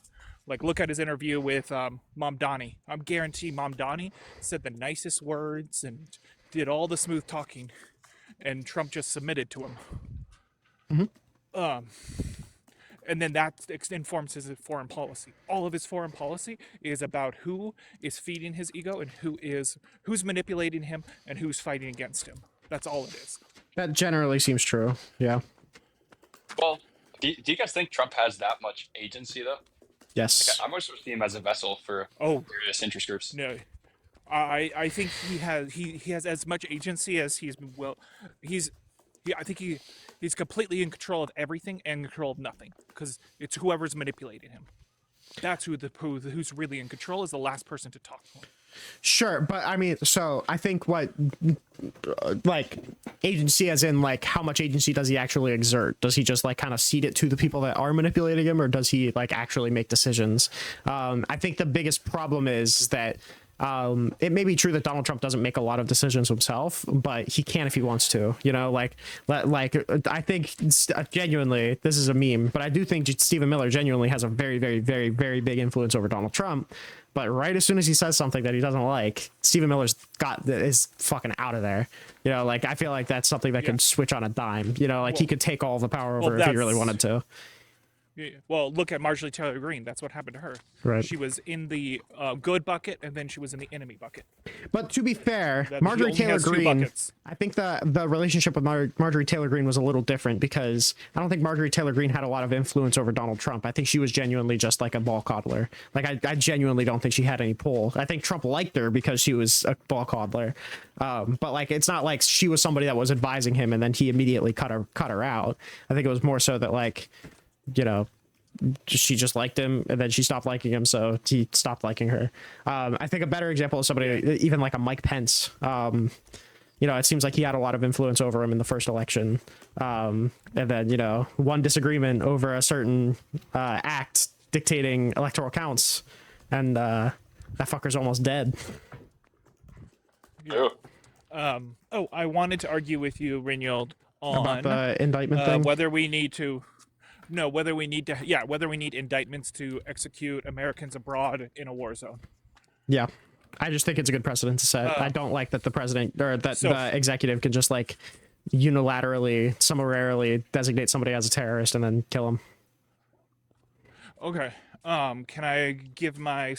Like, look at his interview with Mamdani. I'm guaranteed Mamdani said the nicest words and did all the smooth talking, and Trump just submitted to him. And then that informs his foreign policy. All of his foreign policy is about who is feeding his ego and who's manipulating him and who's fighting against him. That's all it is. That generally seems true. Yeah. Well, do you guys think Trump has that much agency though? Yes. Like, I'm always sort of see him as a vessel for various interest groups. No. I think he has as much agency as I think he's completely in control of everything and in control of nothing, because it's whoever's manipulating him. That's who's really in control is the last person to talk to him. Sure, but I mean, so I think what, like, agency as in, like, how much agency does he actually exert? Does he just, like, kind of cede it to the people that are manipulating him, or does he, like, actually make decisions? I think the biggest problem is that it may be true that Donald Trump doesn't make a lot of decisions himself, but he can if he wants to, like I think genuinely, this is a meme, but I do think Stephen Miller genuinely has a very, very, very, very big influence over Donald Trump. But right as soon as he says something that he doesn't like, Stephen Miller's is fucking out of there. Like, I feel like that's something that can switch on a dime, he could take all the power over if he really wanted to. Well, look at Marjorie Taylor Greene. That's what happened to her. Right. She was in the good bucket, and then she was in the enemy bucket. But to be fair, Marjorie Taylor Greene, I think the relationship with Marjorie Taylor Greene was a little different, because I don't think Marjorie Taylor Greene had a lot of influence over Donald Trump. I think she was genuinely just like a ball coddler. Like, I genuinely don't think she had any pull. I think Trump liked her because she was a ball coddler. But like, it's not like she was somebody that was advising him and then he immediately cut her out. I think it was more so that, like, she just liked him and then she stopped liking him, so he stopped liking her. I think a better example is somebody even like a Mike Pence. It seems like he had a lot of influence over him in the first election, and then one disagreement over a certain act dictating electoral counts, and that fucker's almost dead. I wanted to argue with you, Ringold, on about the indictment thing, whether we need indictments to execute Americans abroad in a war zone. Yeah, I just think it's a good precedent to set. I don't like that the president or that the executive can just like unilaterally, summarily designate somebody as a terrorist and then kill him. Okay. Can I give my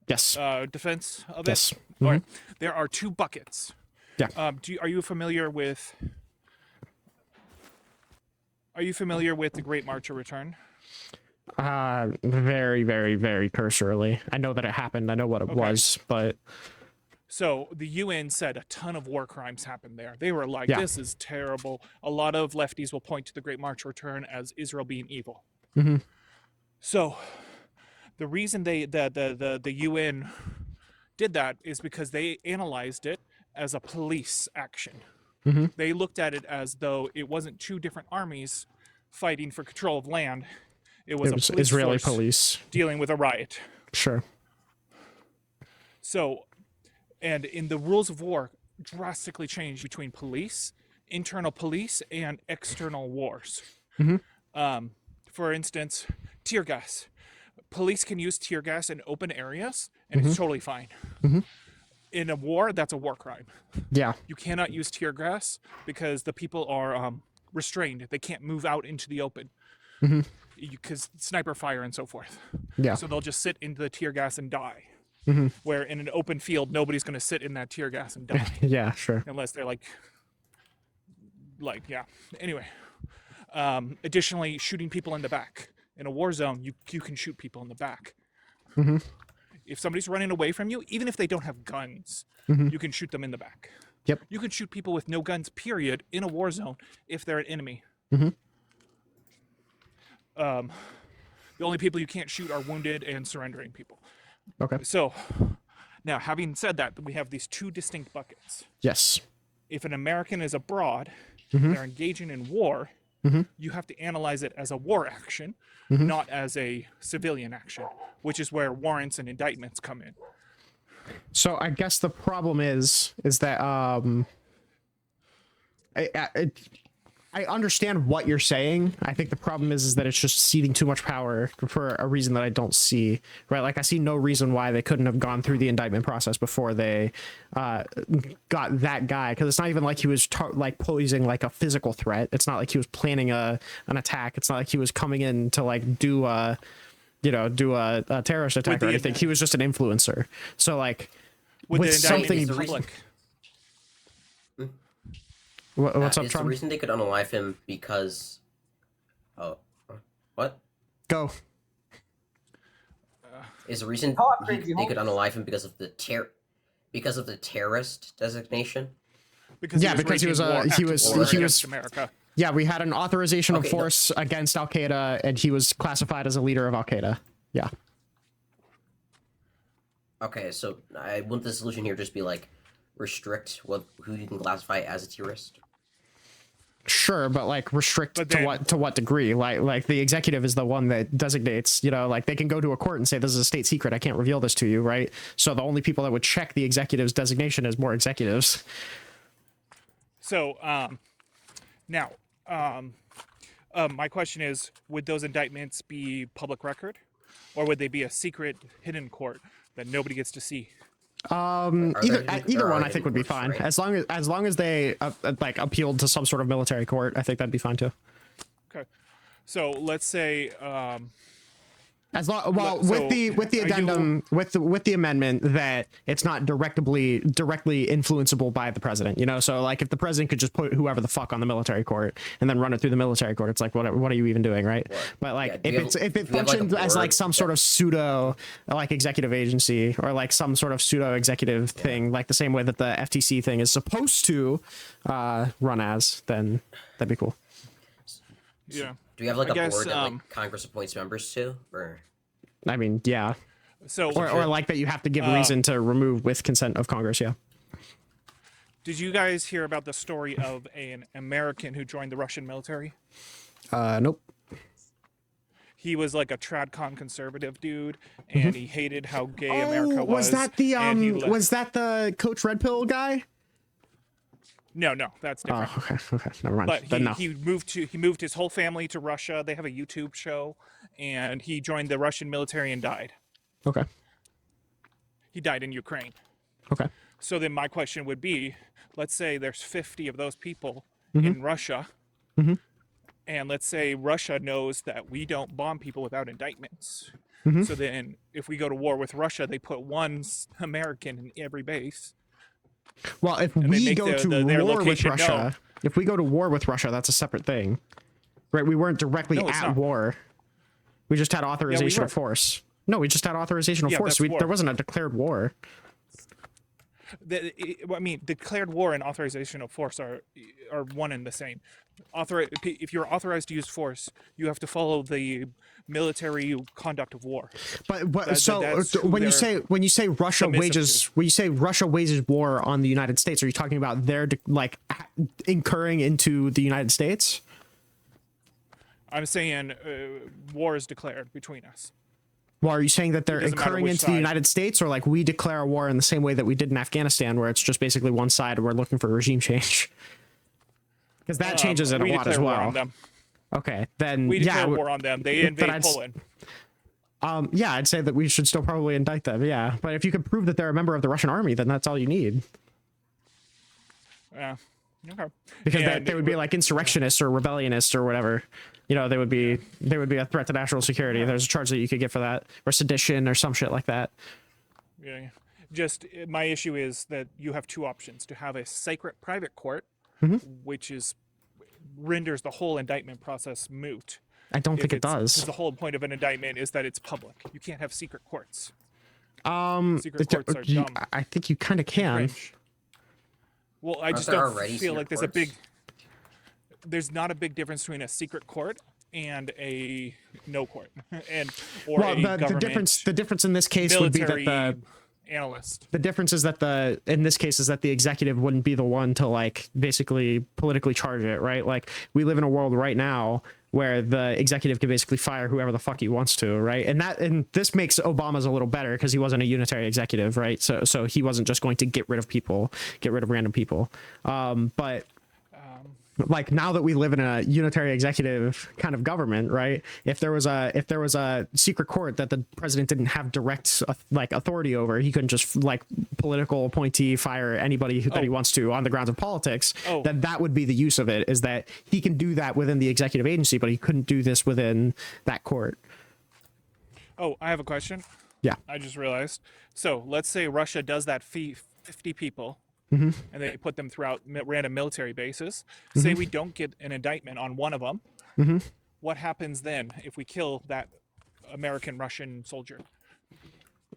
yes defense of yes. it? Mm-hmm. All right. There are two buckets. Yeah. Are you familiar with the Great March of Return? Very, very, very cursorily. I know that it happened. I know what it was, but so the UN said a ton of war crimes happened there. They were like, this is terrible. A lot of lefties will point to the Great March of Return as Israel being evil. Mm-hmm. So the reason the UN did that is because they analyzed it as a police action. Mm-hmm. They looked at it as though it wasn't two different armies fighting for control of land. It was a police Israeli force police dealing with a riot. Sure. So, and in the rules of war drastically changed between police, internal police, and external wars. Mm-hmm. For instance, tear gas. police can use tear gas in open areas, and it's totally fine. In a war, that's a war crime. Yeah. You cannot use tear gas because the people are restrained. They can't move out into the open because sniper fire and so forth. Yeah. So they'll just sit into the tear gas and die. Where in an open field, nobody's going to sit in that tear gas and die. Yeah, sure. Unless they're like, yeah. Anyway, additionally, shooting people in the back. In a war zone, you can shoot people in the back. If somebody's running away from you, even if they don't have guns, you can shoot them in the back. Yep. You can shoot people with no guns, period, in a war zone if they're an enemy. The only people you can't shoot are wounded and surrendering people. Okay. So, now, having said that, we have these two distinct buckets. Yes. If an American is abroad, they're engaging in war, you have to analyze it as a war action, not as a civilian action, which is where warrants and indictments come in. So I guess the problem is that I understand what you're saying. I think the problem is that it's just ceding too much power for a reason that I don't see, right? Like I see no reason why they couldn't have gone through the indictment process before they got that guy, because it's not even like he was like posing like a physical threat. It's not like he was planning an attack. It's not like he was coming in to like do a terrorist attack or anything. He was just an influencer. So like with something what's up, Is Trump? the reason they could unalive him because... Oh. What? Go. Is the reason they could unalive him because of the terrorist designation? Because he was America. Yeah, we had an authorization of force against Al Qaeda, and he was classified as a leader of Al Qaeda. Yeah. Okay, so wouldn't the solution here just be like restrict who you can classify as a terrorist? Sure, but like restrict to what degree? Like the executive is the one that designates, like they can go to a court and say this is a state secret, I can't reveal this to you, right? So the only people that would check the executive's designation is more executives. So now my question is, would those indictments be public record, or would they be a secret hidden court that nobody gets to see? Either one I think would be fine, right? as long as they like appealed to some sort of military court. I think that'd be fine too. Okay, so let's say with the addendum, with the amendment that it's not directly influenceable by the president, so like if the president could just put whoever the fuck on the military court and then run it through the military court, it's like what are you even doing, right? But like if it functions as like some sort of pseudo like executive agency or like some sort of pseudo executive thing, like the same way that the FTC thing is supposed to run as, then that'd be cool. Yeah. Do we have like a board that like Congress appoints members to, or? I mean, yeah. So or like that you have to give reason to remove with consent of Congress. Yeah. Did you guys hear about the story of an American who joined the Russian military? Nope. He was like a tradcon conservative dude, and he hated how gay America was. Was that the Coach Red Pill guy? No, that's different. Oh, okay, never mind. But he moved his whole family to Russia. They have a YouTube show, and he joined the Russian military and died. Okay. He died in Ukraine. Okay. So then my question would be, let's say there's 50 of those people in Russia, and let's say Russia knows that we don't bomb people without indictments. So then if we go to war with Russia, they put one American in every base. Well, if we go to war with Russia, that's a separate thing, right? We weren't directly at war. We just had authorization of force. No, we just had authorization of force. There wasn't a declared war. I mean, declared war and authorization of force are one and the same. If you're authorized to use force, you have to follow the military conduct of war. But when you say Russia wages war on the United States, are you talking about their like incurring into the United States? I'm saying war is declared between us. Well, are you saying that they're incurring into the United States, or like we declare a war in the same way that we did in Afghanistan, where it's just basically one side and we're looking for regime change? Because that changes it a lot as well. War on them. Okay, then we declare war on them. They invade Poland. Yeah, I'd say that we should still probably indict them. Yeah, but if you could prove that they're a member of the Russian army, then that's all you need. Yeah. Okay. Because they would be like insurrectionists or rebellionists or whatever. You know, they would be a threat to national security. Yeah. There's a charge that you could get for that, or sedition or some shit like that. Yeah. Just my issue is that you have two options: to have a secret private court, which renders the whole indictment process moot. I don't think it does. 'Cause the whole point of an indictment is that it's public. You can't have secret courts. Secret courts are dumb. I think you kind of can. Cringe. Well, I just there don't already feel secret like there's not a big difference between a secret court and a no court, the difference in this case would be that analyst. the difference is that in this case is that the executive wouldn't be the one to like basically politically charge it, right? Like we live in a world right now where the executive can basically fire whoever the fuck he wants to, right? And this makes Obama's a little better because he wasn't a unitary executive, right? So he wasn't just going to get rid of random people. But like now that we live in a unitary executive kind of government, right? If there was a secret court that the president didn't have direct like authority over, he couldn't just like political appointee fire anybody that he wants to on the grounds of politics. Then that would be the use of it, is that he can do that within the executive agency, but he couldn't do this within that court. Oh, I have a question. Yeah. I just realized. So let's say Russia does that 50 people. Mm-hmm. And they put them throughout random military bases. Say we don't get an indictment on one of them. Mm-hmm. What happens then if we kill that American-Russian soldier?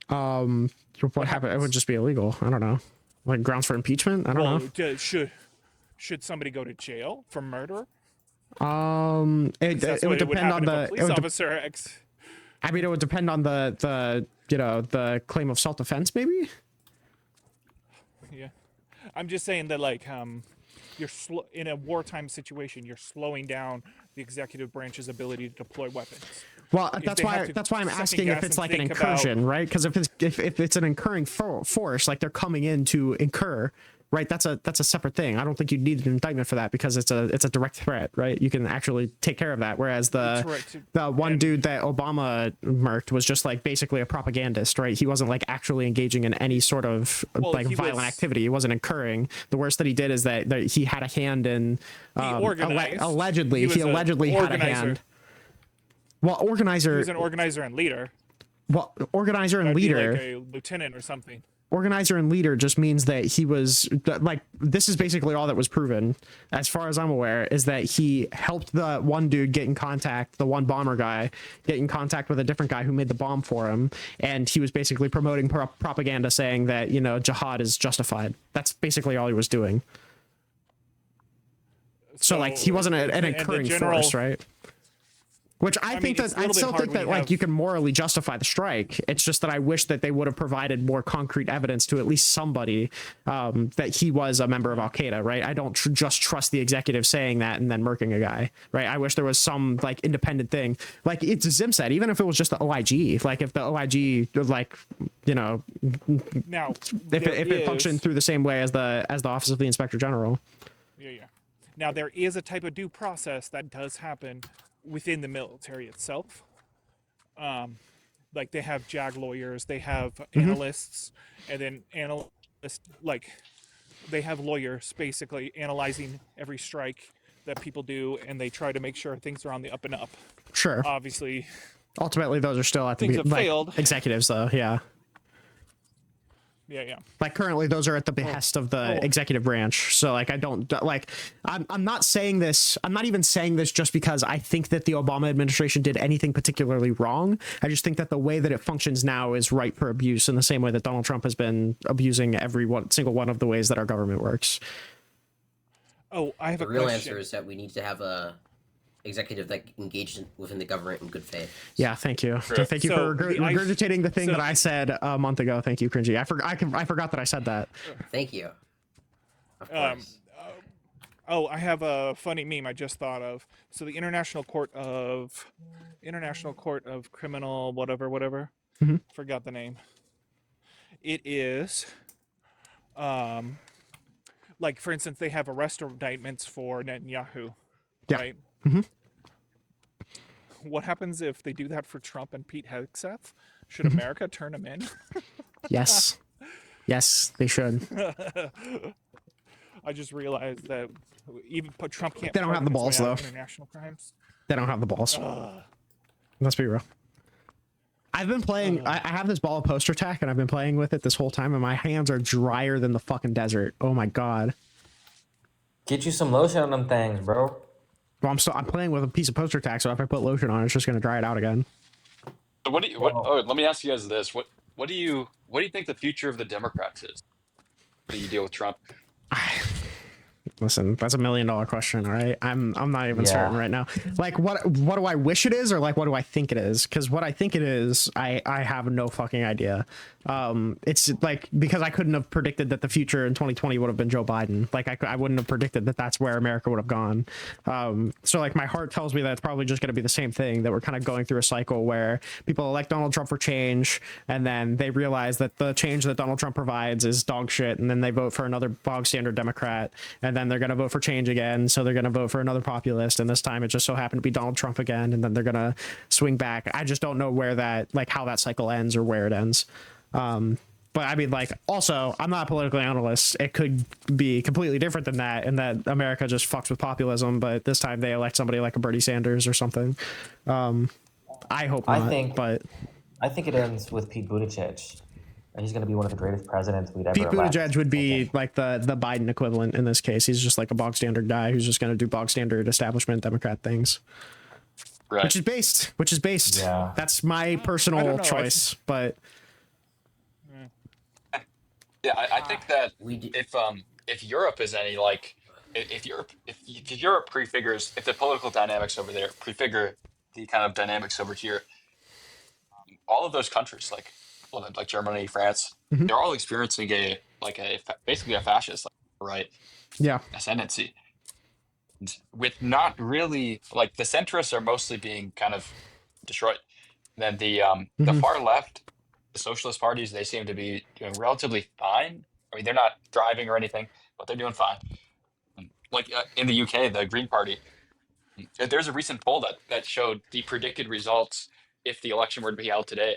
What happened? It would just be illegal. I don't know. Like grounds for impeachment? I don't know. Should somebody go to jail for murder? It would depend on the police officer. I mean, it would depend on the claim of self-defense, maybe. Yeah. I'm just saying that, like, you're in a wartime situation, you're slowing down the executive branch's ability to deploy weapons. Well, that's why I'm asking if it's like an incursion, right? Because if it's an incurring force, like they're coming in to incur, right? That's a separate thing. I don't think you need an indictment for that because it's a direct threat, right? You can actually take care of that. Whereas the one dude that Obama murked was just like basically a propagandist, right? He wasn't like actually engaging in any sort of violent activity. He wasn't incurring. The worst that he did is that he had a hand in allegedly he allegedly had a hand. Well, organizer. He was an organizer and leader. Well, organizer and leader. Like a lieutenant or something. Organizer and leader just means that he was like, this is basically all that was proven as far as I'm aware, is that he helped the one dude get in contact, the one bomber guy get in contact with a different guy who made the bomb for him, and he was basically promoting propaganda saying that, you know, jihad is justified. That's basically all he was doing. So like he wasn't an incurring force, right? Which I still think that like you can morally justify the strike. It's just that I wish that they would have provided more concrete evidence to at least somebody that he was a member of Al Qaeda, right? I don't just trust the executive saying that and then murking a guy, right? I wish there was some like independent thing, like it's Zim said, even if it was just the OIG, like if the OIG, like, you know, now if it functioned through the same way as the Office of the Inspector General. Yeah. Now there is a type of due process that does happen within the military itself. Like they have JAG lawyers, they have analysts, and then they have lawyers basically analyzing every strike that people do, and they try to make sure things are on the up and up. Sure. Obviously. Ultimately, those are still at the failed. Executives, though. Yeah. Yeah. Like currently those are at the behest of the executive branch. So like I don't like I'm not saying this. I'm not even saying this just because I think that the Obama administration did anything particularly wrong. I just think that the way that it functions now is ripe for abuse in the same way that Donald Trump has been abusing single one of the ways that our government works. Oh, I have the real answer is that we need to have a executive that engaged within the government in good faith. Yeah, thank you. Thank you for regurgitating the thing that I said a month ago. Thank you, Cringy. I forgot that I said that. Thank you. Of course. I have a funny meme I just thought of. So the International Court of Criminal whatever. Forgot the name. It is like for instance they have arrest indictments for Netanyahu. Yeah. Right? what happens if they do that for Trump and Pete Hegseth? Should America turn him in? Yes. Yes, they should. I just realized that even Trump can't. They don't have the balls, though. International crimes. They don't have the balls. Let's be real. I've been playing. I have this ball of poster tack, and I've been playing with it this whole time, and my hands are drier than the fucking desert. Oh my god. Get you some lotion on them things, bro. Well, I'm playing with a piece of poster tack, so if I put lotion on, it's just gonna dry it out again. So let me ask you guys this: what do you think the future of the Democrats is? How do you deal with Trump? Listen, that's $1 million question. All right, I'm not even certain right now. Like, what do I wish it is, or like what do I think it is? Because what I think it is, I have no fucking idea. It's like, because I couldn't have predicted that the future in 2020 would have been Joe Biden. Like I wouldn't have predicted that that's where America would have gone. So like my heart tells me that it's probably just going to be the same thing, that we're kind of going through a cycle where people elect Donald Trump for change, and then they realize that the change that Donald Trump provides is dog shit, and then they vote for another bog standard Democrat, and then they're going to vote for change again, so they're going to vote for another populist, and this time it just so happened to be Donald Trump again, and then they're going to swing back. I just don't know where that, like, how that cycle ends or where it ends. But I mean, like, also, I'm not a political analyst. It could be completely different than that, and that America just fucks with populism, but this time they elect somebody like a Bernie Sanders or something. I hope not, I think it ends with Pete Buttigieg. He's going to be one of the greatest presidents we'd ever Pete Buttigieg elect. would be like the Biden equivalent in this case. He's just like a bog standard guy who's just going to do bog standard establishment Democrat things. Right. Which is based. Yeah. That's my personal choice, but yeah, I think that if Europe is any like, if Europe prefigures, if the political dynamics over there prefigure the kind of dynamics over here, all of those countries like Germany, France, they're all experiencing basically a fascist ascendancy, with not really, like, the centrists are mostly being kind of destroyed. Then the far left, the socialist parties, they seem to be doing relatively fine. I mean, they're not thriving or anything, but they're doing fine. Like in the UK, the Green Party, there's a recent poll that showed the predicted results if the election were to be held today.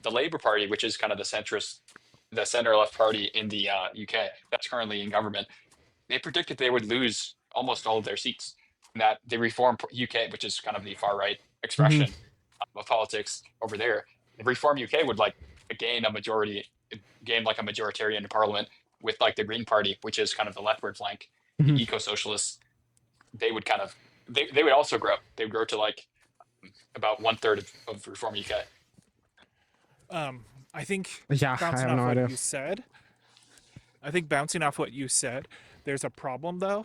The Labour Party, which is kind of the center-left party in the UK that's currently in government, they predicted they would lose almost all of their seats. And that the Reform UK, which is kind of the far-right expression of politics over there, the Reform UK would gain like a majoritarian in parliament, with like the Green Party, which is kind of the leftward flank, the eco-socialists. They would they would also grow. They would grow to like about 1/3 of Reform UK. I think bouncing off what you said, there's a problem though,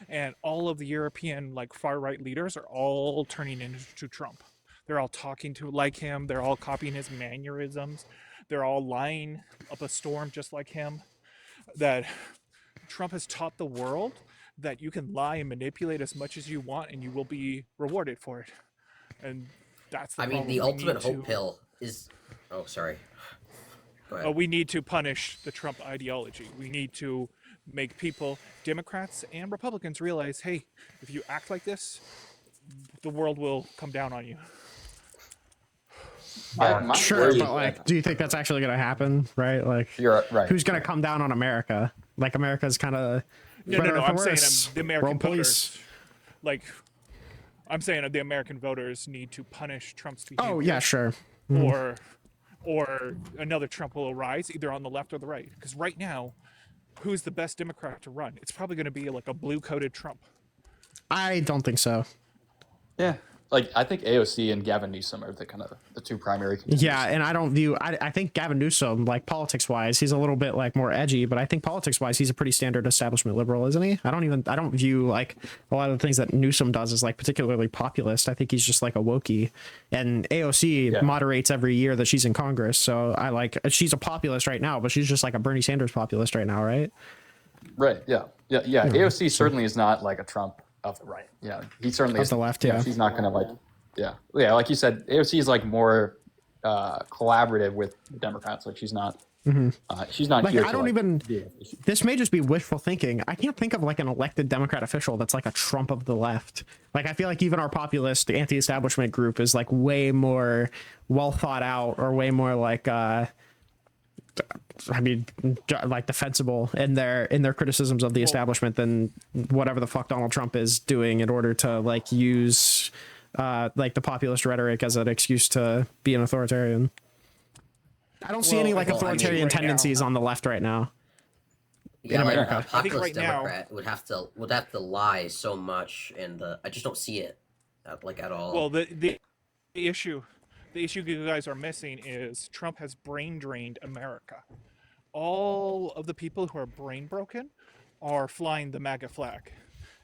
and all of the European far right leaders are all turning into Trump. They're all talking like him. They're all copying his mannerisms. They're all lying up a storm just like him. That Trump has taught the world that you can lie and manipulate as much as you want, and you will be rewarded for it. And that's the problem. The ultimate hope pill is. Oh, sorry. Go ahead. We need to punish the Trump ideology. We need to make people, Democrats and Republicans, realize, hey, if you act like this, the world will come down on you. Sure, but do you think that's actually going to happen? Right? Like, you're right. Who's going to come down on America? Like, America's kind of no. I'm saying the American voters. I'm saying the American voters need to punish Trump's behavior. Oh yeah, sure. Or another Trump will arise, either on the left or the right. Because right now, who's the best Democrat to run? It's probably going to be like a blue-coated Trump. I don't think so. Yeah. I think AOC and Gavin Newsom are the two primary contenders. Yeah, and I think Gavin Newsom, politics-wise, he's a little bit more edgy, but I think politics-wise, he's a pretty standard establishment liberal, isn't he? I don't view a lot of the things that Newsom does as particularly populist. I think he's just a wokey. And AOC moderates every year that she's in Congress, so she's a populist right now, but she's just a Bernie Sanders populist right now, right? Right. Yeah. AOC certainly is not a Trump of the right. Yeah, he certainly is the left. She's not gonna like you said, AOC is more collaborative with Democrats. She's not She's not like here. I don't even. This may just be wishful thinking. I can't think of like an elected Democrat official that's like a Trump of the left. Like I feel like even our populist anti-establishment group is like way more well thought out, or way more like I mean, like defensible in their criticisms of the establishment than whatever the fuck Donald Trump is doing in order to like use like the populist rhetoric as an excuse to be an authoritarian. I don't see any like authoritarian tendencies on the left right now. Yeah, in like America. a populist Democrat would have to lie so much, and I just don't see it like at all. Well, the issue you guys are missing is Trump has brain drained America. All of the people who are brain broken are flying the MAGA flag.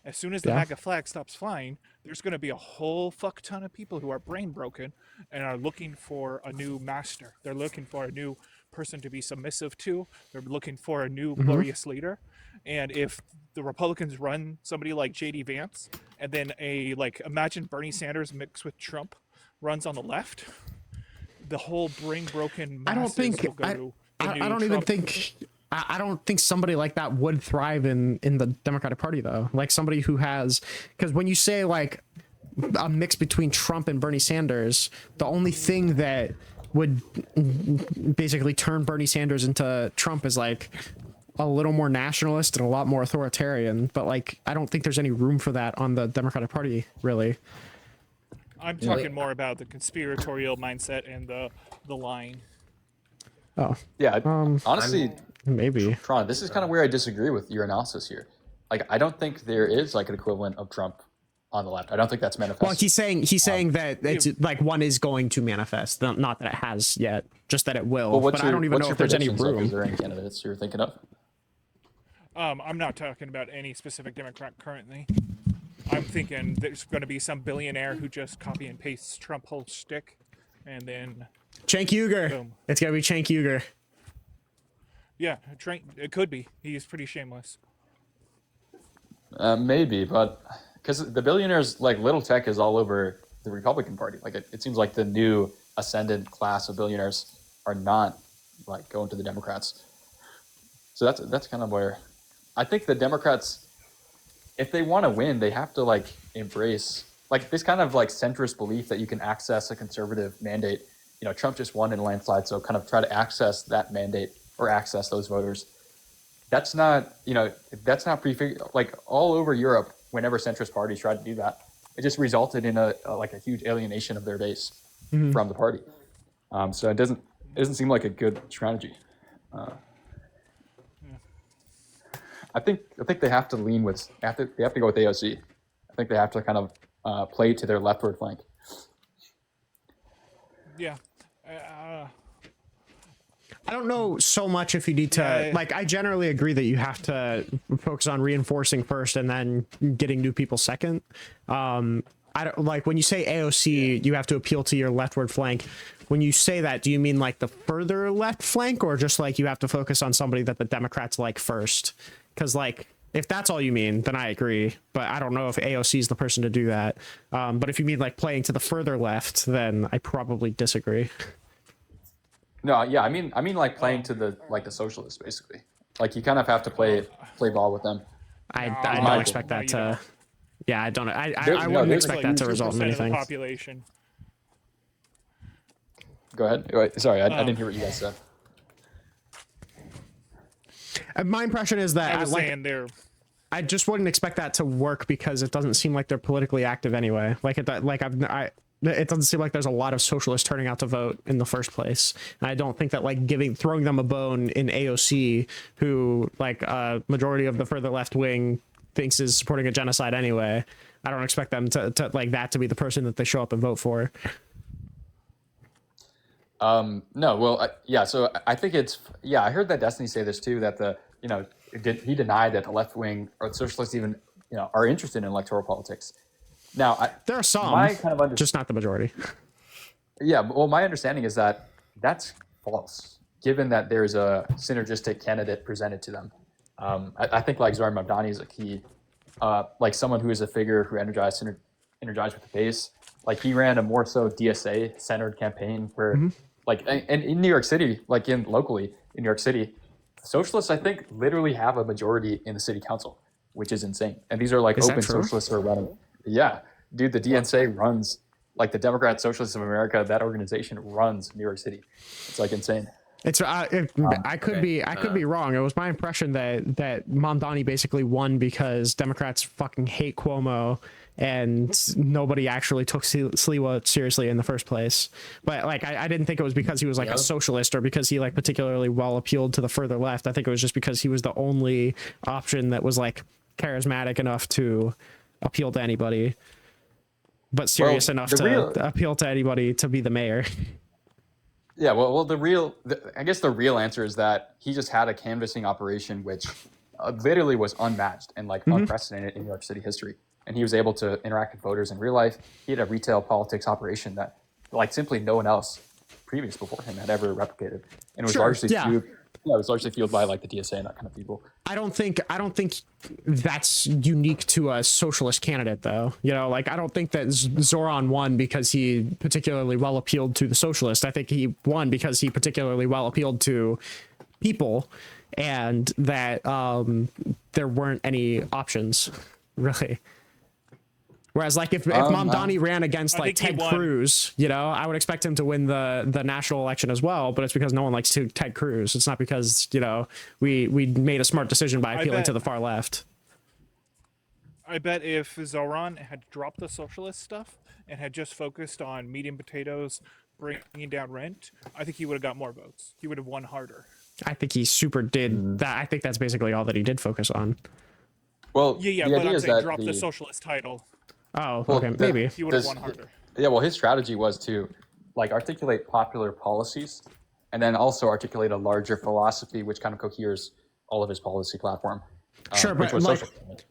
As soon as the MAGA flag stops flying, there's going to be a whole fuck ton of people who are brain broken and are looking for a new master. They're looking for a new person to be submissive to. They're looking for a new glorious leader. And if the Republicans run somebody like J.D. Vance, and then imagine Bernie Sanders mixed with Trump runs on the left, the whole brain broken masses will go to I don't think somebody like that would thrive in the Democratic Party though. Like somebody who has, because when you say like a mix between Trump and Bernie Sanders, the only thing that would basically turn Bernie Sanders into Trump is like a little more nationalist and a lot more authoritarian. But like, I don't think there's any room for that on the Democratic Party, really. I'm talking more about the conspiratorial mindset and the lying. Oh. Yeah, honestly, maybe. Tron, this is kind of where I disagree with your analysis here. Like, I don't think there is like an equivalent of Trump on the left. I don't think that's manifest. Well, he's saying that it's like one is going to manifest, not that it has yet, just that it will. Well, but I don't even know if there's any room. Is there any candidates you're thinking of? I'm not talking about any specific Democrat currently. I'm thinking there's going to be some billionaire who just copy and pastes Trump whole shtick, and then Cenk Uygur. Boom. It's gonna be Cenk Uygur. Yeah, it could be. He's pretty shameless. Maybe, but because the billionaires, like little tech, is all over the Republican Party. Like it seems like the new ascendant class of billionaires are not like going to the Democrats. So that's kind of where I think the Democrats, if they want to win, they have to like embrace like this kind of like centrist belief that you can access a conservative mandate. You know, Trump just won in a landslide, so kind of try to access that mandate or access those voters. That's not, that's not prefigured. Like all over Europe, whenever centrist parties tried to do that, it just resulted in a huge alienation of their base from the party. So it doesn't seem like a good strategy. I think they have to lean with. They have to go with AOC. I think they have to kind of play to their leftward flank. Yeah. I don't know so much if you need to like. I generally agree that you have to focus on reinforcing first and then getting new people second. I don't like when you say AOC, you have to appeal to your leftward flank. When you say that, do you mean like the further left flank, or just like you have to focus on somebody that the Democrats like first? Because like if that's all you mean, then I agree. But I don't know if AOC is the person to do that. But if you mean like playing to the further left, then I probably disagree. No, yeah, I mean like playing to the socialists basically. Like you kind of have to play ball with them. I don't expect that to. Yeah, I don't. I wouldn't expect that to result in anything. Population. Go ahead. Wait, sorry, I didn't hear what you guys said. My impression is that I just wouldn't expect that to work because it doesn't seem like they're politically active anyway. It doesn't seem like there's a lot of socialists turning out to vote in the first place. And I don't think that like throwing them a bone in AOC, who like a majority of the further left wing thinks is supporting a genocide anyway. I don't expect them to like that to be the person that they show up and vote for. No, well, yeah. So I think I heard that Destiny say this too, that he denied that the left wing or the socialists even, are interested in electoral politics. Now, there are some, just not the majority. Yeah, well, my understanding is that that's false, given that there's a synergistic candidate presented to them. I think like Zohar Mamdani is a key, like someone who is a figure who energized with the base. Like he ran a more so DSA centered campaign where, like, and in New York City, like locally, in New York City, socialists, I think, literally have a majority in the city council, which is insane. And these are like open socialists who are running. Yeah, dude, the DNC runs, like the Democrat Socialists of America, that organization runs New York City. It's like insane. It's I could be wrong. It was my impression that Mamdani basically won because Democrats fucking hate Cuomo and nobody actually took Sliwa seriously in the first place. But like I didn't think it was because he was like a socialist or because he like particularly well appealed to the further left. I think it was just because he was the only option that was like charismatic enough to appeal to anybody, but serious enough to appeal to anybody to be the mayor. Yeah, well, I guess the real answer is that he just had a canvassing operation which literally was unmatched and like unprecedented in New York City history. And he was able to interact with voters in real life. He had a retail politics operation that like simply no one else previous before him had ever replicated. And it was largely fueled by like the DSA and that kind of people. I don't think that's unique to a socialist candidate, though. You know, like I don't think that Zoran won because he particularly well appealed to the socialists. I think he won because he particularly well appealed to people, and that there weren't any options really. Whereas, like, if Mamdani ran against like Ted Cruz, you know, I would expect him to win the national election as well. But it's because no one likes Ted Cruz. It's not because, you know, we made a smart decision by appealing to the far left. I bet if Zoran had dropped the socialist stuff and had just focused on meat and potatoes, bringing down rent, I think he would have got more votes. He would have won harder. I think he super did that. I think that's basically all that he did focus on. Well, yeah, but I'm saying drop the socialist title. Oh, okay, maybe. He would have won harder. Yeah, well, his strategy was to like articulate popular policies and then also articulate a larger philosophy which kind of coheres all of his policy platform. Sure, but like,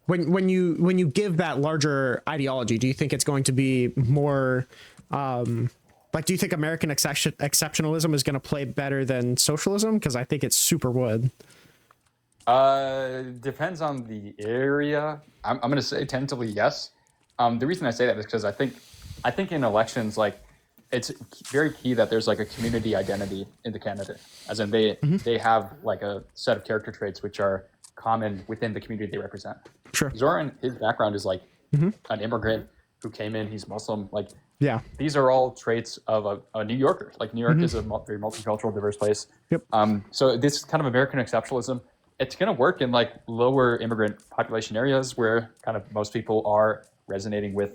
when you give that larger ideology, do you think it's going to be more like, do you think American exceptionalism is going to play better than socialism? Because I think it super would. Depends on the area. I'm going to say tentatively yes. The reason I say that is because I think in elections, like, it's very key that there's like a community identity in the candidate, as in they have like a set of character traits which are common within the community they represent. Sure. Zoran, his background is like an immigrant who came in. He's Muslim. Like, yeah, these are all traits of a New Yorker. Like, New York is a very multicultural, diverse place. Yep. So this kind of American exceptionalism, it's going to work in like lower immigrant population areas where kind of most people are resonating with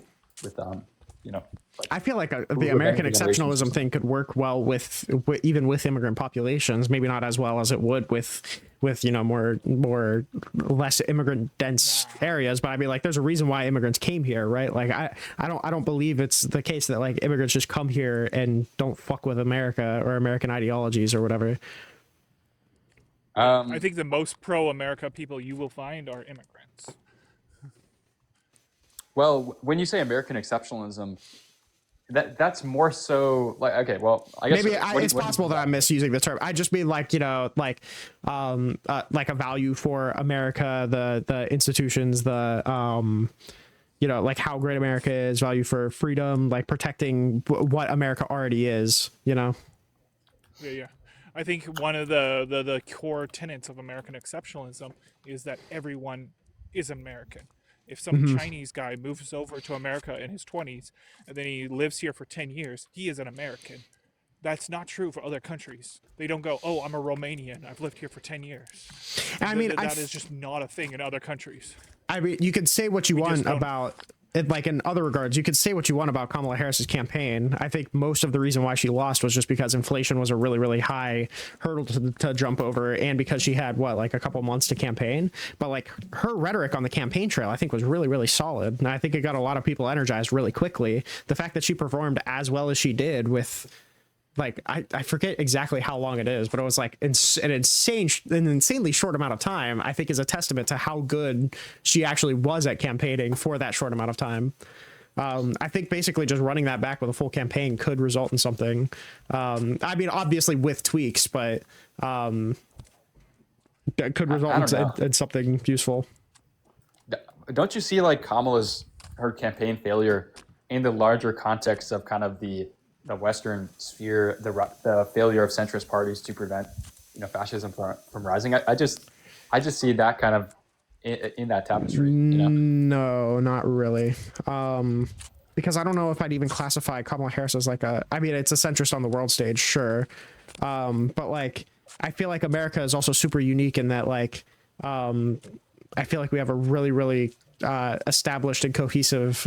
you know. Like, I feel like the American exceptionalism thing could work well with even with immigrant populations. Maybe not as well as it would with you know more less immigrant dense areas. But I mean, like, there's a reason why immigrants came here, right? Like I don't believe it's the case that like immigrants just come here and don't fuck with America or American ideologies or whatever. I think the most pro-America people you will find are immigrants. Well, when you say American exceptionalism, that's more so like, okay, well, I guess maybe it's possible that I'm misusing the term. I just mean like, you know, like a value for America, the institutions, you know, like how great America is, value for freedom, like protecting what America already is, you know. Yeah. I think one of the core tenets of American exceptionalism is that everyone is American. If some Chinese guy moves over to America in his 20s and then he lives here for 10 years, he is an American. That's not true for other countries. They don't go, oh, I'm a Romanian. I've lived here for 10 years. I mean, that is just not a thing in other countries. I mean, you could say what you want about it, like in other regards, you could say what you want about Kamala Harris's campaign. I think most of the reason why she lost was just because inflation was a really, really high hurdle to jump over, and because she had like a couple months to campaign. But like her rhetoric on the campaign trail, I think was really, really solid, and I think it got a lot of people energized really quickly. The fact that she performed as well as she did with, like, I forget exactly how long it is, but it was like an insanely short amount of time, I think is a testament to how good she actually was at campaigning for that short amount of time. I think basically just running that back with a full campaign could result in something. I mean, obviously with tweaks, but that could result in something useful. Don't you see like her campaign failure in the larger context of kind of the Western sphere, the failure of centrist parties to prevent fascism from rising. I just see that kind of in that tapestry. No, not really. Because I don't know if I'd even classify Kamala Harris as like I mean, it's a centrist on the world stage, sure. But like, I feel like America is also super unique in that like, I feel like we have a really, really established and cohesive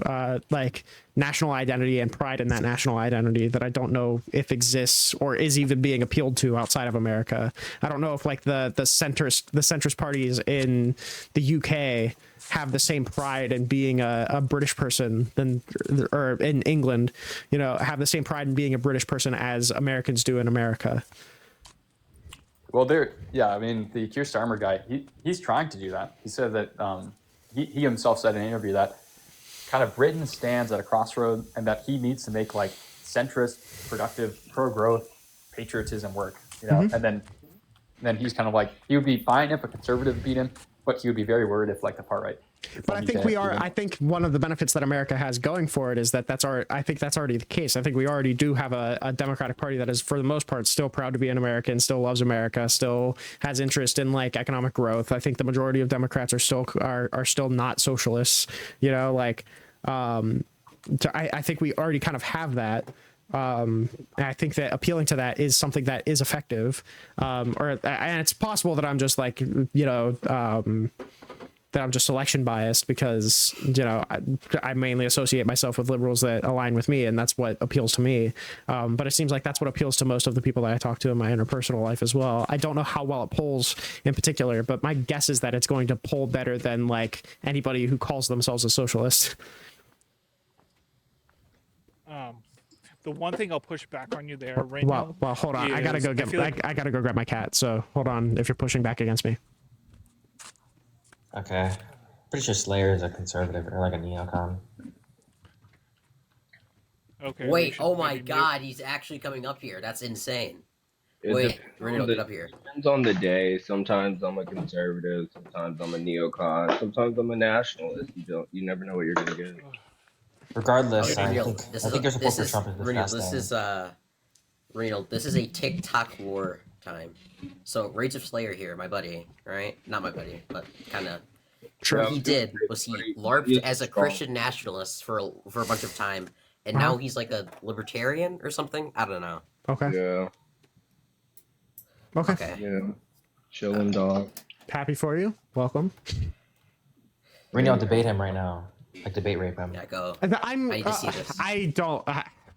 like national identity and pride in that national identity that I don't know if exists or is even being appealed to outside of America. I don't know if like the centrist parties in the UK have the same pride in being a British person or in England, have the same pride in being a British person as Americans do in America. Well, I mean, the Keir Starmer guy, he's trying to do that. He said that he himself said in an interview that kind of Britain stands at a crossroad and that he needs to make like centrist, productive, pro-growth patriotism work, and then he's kind of like, he would be fine if a conservative beat him, but he would be very worried if like the far right. But I think one of the benefits that America has going for it is that I think that's already the case. I think we already do have a Democratic Party that is, for the most part, still proud to be an American, still loves America, still has interest in like economic growth. I think the majority of Democrats are still not socialists, I think we already kind of have that. And I think that appealing to that is something that is effective. And it's possible that I'm just like, that I'm just selection biased because, I mainly associate myself with liberals that align with me, and that's what appeals to me. But it seems like that's what appeals to most of the people that I talk to in my interpersonal life as well. I don't know how well it polls in particular, but my guess is that it's going to poll better than like anybody who calls themselves a socialist. The one thing I'll push back on you there right now. Well, hold on. I gotta go I gotta go grab my cat. So hold on if you're pushing back against me. Okay. Pretty sure Slayer is a conservative or like a neocon. Okay. Wait, oh my god, he's actually coming up here. That's insane. Wait, we're gonna get up here. Depends on the day. Sometimes I'm a conservative, sometimes I'm a neocon, sometimes I'm a nationalist. You never know what you're gonna get. Regardless, okay, I think there's a support for Trump is this is a TikTok war time. So Rage of Slayer here, my buddy, right? Not my buddy, but kind of. True. What he did was he LARPed as a Christian nationalist for a bunch of time, and now he's like a libertarian or something. I don't know. Okay. Yeah. Okay. Yeah. Chilling dog. Happy for you. Welcome. We're gonna debate him right now. Like debate rape him. Yeah, go. I need to see this. I don't.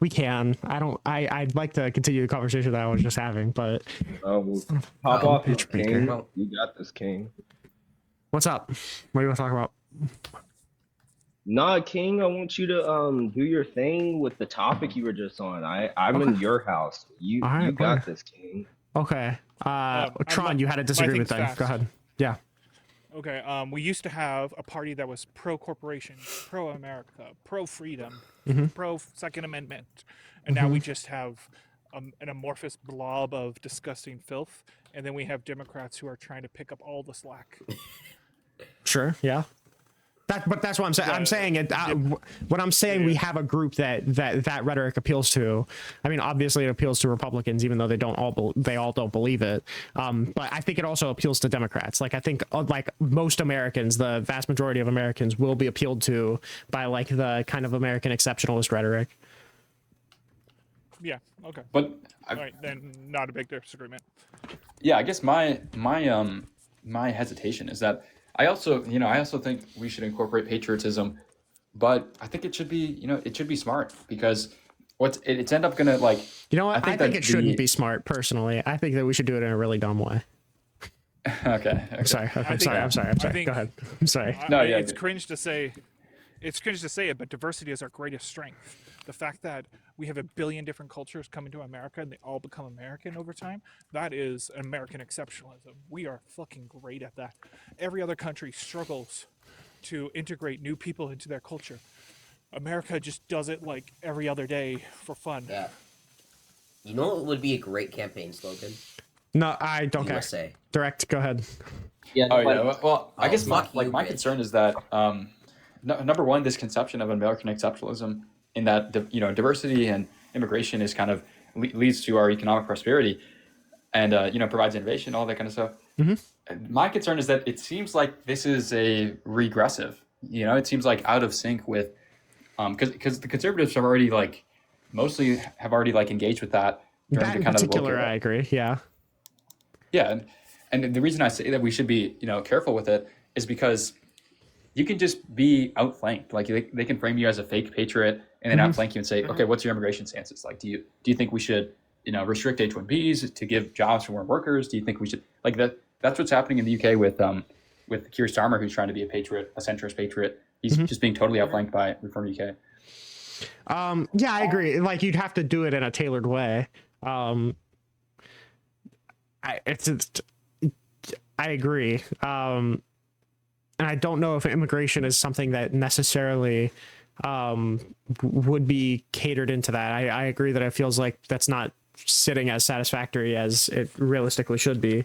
We can. I'd like to continue the conversation that I was just having, but. Pop off your King. You got this, King. What's up? What do you want to talk about? Nah, King, I want you to do your thing with the topic you were just on. I'm in your house. You got this, King. Okay. Tron, you had a disagreement then. Go ahead. Yeah. Okay, we used to have a party that was pro-corporation, pro-America, pro-freedom, pro-Second Amendment, and now we just have an amorphous blob of disgusting filth, and then we have Democrats who are trying to pick up all the slack. Sure, yeah. But that's what I'm saying. I'm saying it. When I'm saying we have a group that rhetoric appeals to, I mean, obviously it appeals to Republicans, even though they all don't believe it. But I think it also appeals to Democrats. Like I think like most Americans, the vast majority of Americans will be appealed to by like the kind of American exceptionalist rhetoric. Yeah. Okay. But all right, then not a big disagreement. Yeah, I guess my hesitation is that I also think we should incorporate patriotism, but I think it should be, it should be smart because it's end up gonna like. You know what? I think it shouldn't be smart personally. I think that we should do it in a really dumb way. Okay. I'm sorry. I'm sorry. Go ahead. I'm sorry. It's cringe to say it, but diversity is our greatest strength. The fact that we have 1 billion different cultures coming to America and they all become American over time, that is American exceptionalism. We are fucking great at that. Every other country struggles to integrate new people into their culture. America just does it like every other day for fun. Yeah. You know what would be a great campaign slogan? No, I don't USA. care. Direct, go ahead. Yeah. Well, I guess my concern is that number one, this conception of American exceptionalism in that diversity and immigration is kind of leads to our economic prosperity. and provides innovation, all that kind of stuff. My concern is that it seems like this is a regressive. It seems like out of sync with, because the conservatives have already mostly engaged with that. That in particular, I agree. Yeah. Yeah, and the reason I say that we should be careful with it is because you can just be outflanked. Like they can frame you as a fake patriot and then outflank you and say, okay, what's your immigration stances? Like, do you think we should restrict H-1Bs to give jobs for more workers? Do you think we should that? That's what's happening in the UK with Keir Starmer, who's trying to be a patriot, a centrist patriot. He's just being totally outflanked by Reform UK. Yeah, I agree. Like, you'd have to do it in a tailored way. I agree. And I don't know if immigration is something that necessarily would be catered into that. I agree that it feels like that's not sitting as satisfactory as it realistically should be.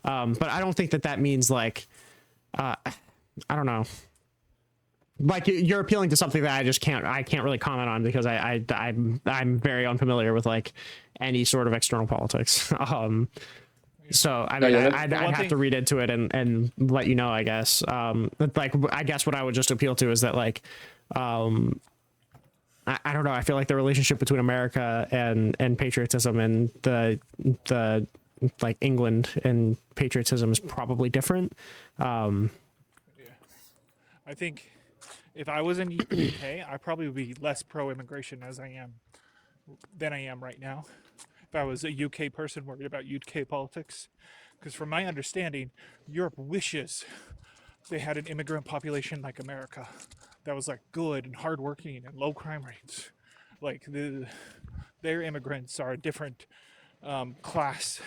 But I don't think that means I don't know. Like, you're appealing to something that I can't really comment on because I'm very unfamiliar with any sort of external politics. So I mean, I'd have to read into it and let you know, I guess. I guess what I would just appeal to is that I don't know. I feel like the relationship between America and patriotism and the England and patriotism is probably different. I think if I was in the UK, I probably would be less pro-immigration than I am right now. If I was a UK person worried about UK politics, because from my understanding, Europe wishes they had an immigrant population like America that was good and hardworking and low crime rates. Their immigrants are a different class.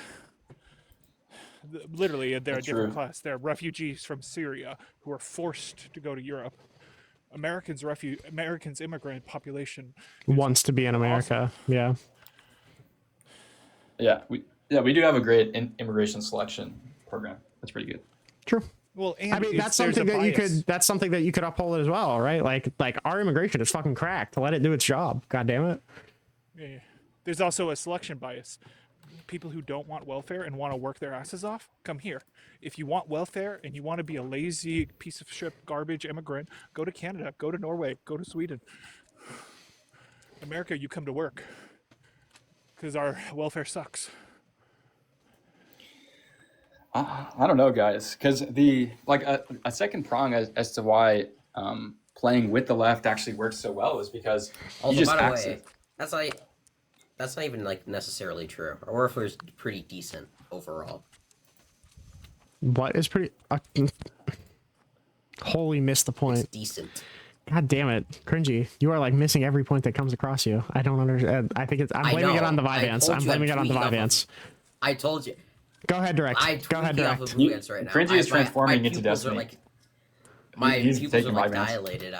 Literally, they're a different class. They're refugees from Syria who are forced to go to Europe. Americans immigrant population wants to be in America. Awesome. Yeah, we do have a great immigration selection program. That's pretty good. True. Well, and I mean, that's something that you could uphold as well, right? Like our immigration is fucking cracked. Let it do its job. God damn it. Yeah. There's also a selection bias. People who don't want welfare and want to work their asses off, come here. If you want welfare and you want to be a lazy piece of shit, garbage immigrant, go to Canada, go to Norway, go to Sweden. America, you come to work because our welfare sucks. I don't know, guys, because a second prong as to why playing with the left actually works so well is because also, you just by the way, that's not even necessarily true. Our warfare is pretty decent overall. What is pretty? Holy, missed the point. It's decent. God damn it, cringy! You are missing every point that comes across you. I don't understand. I think I'm blaming it on the Vyvanse. I'm blaming it on the Vyvanse. I told you. Go ahead, Direct. Go ahead, Direct. Right now. Cringy is transforming into Destiny. My pupils are dilated.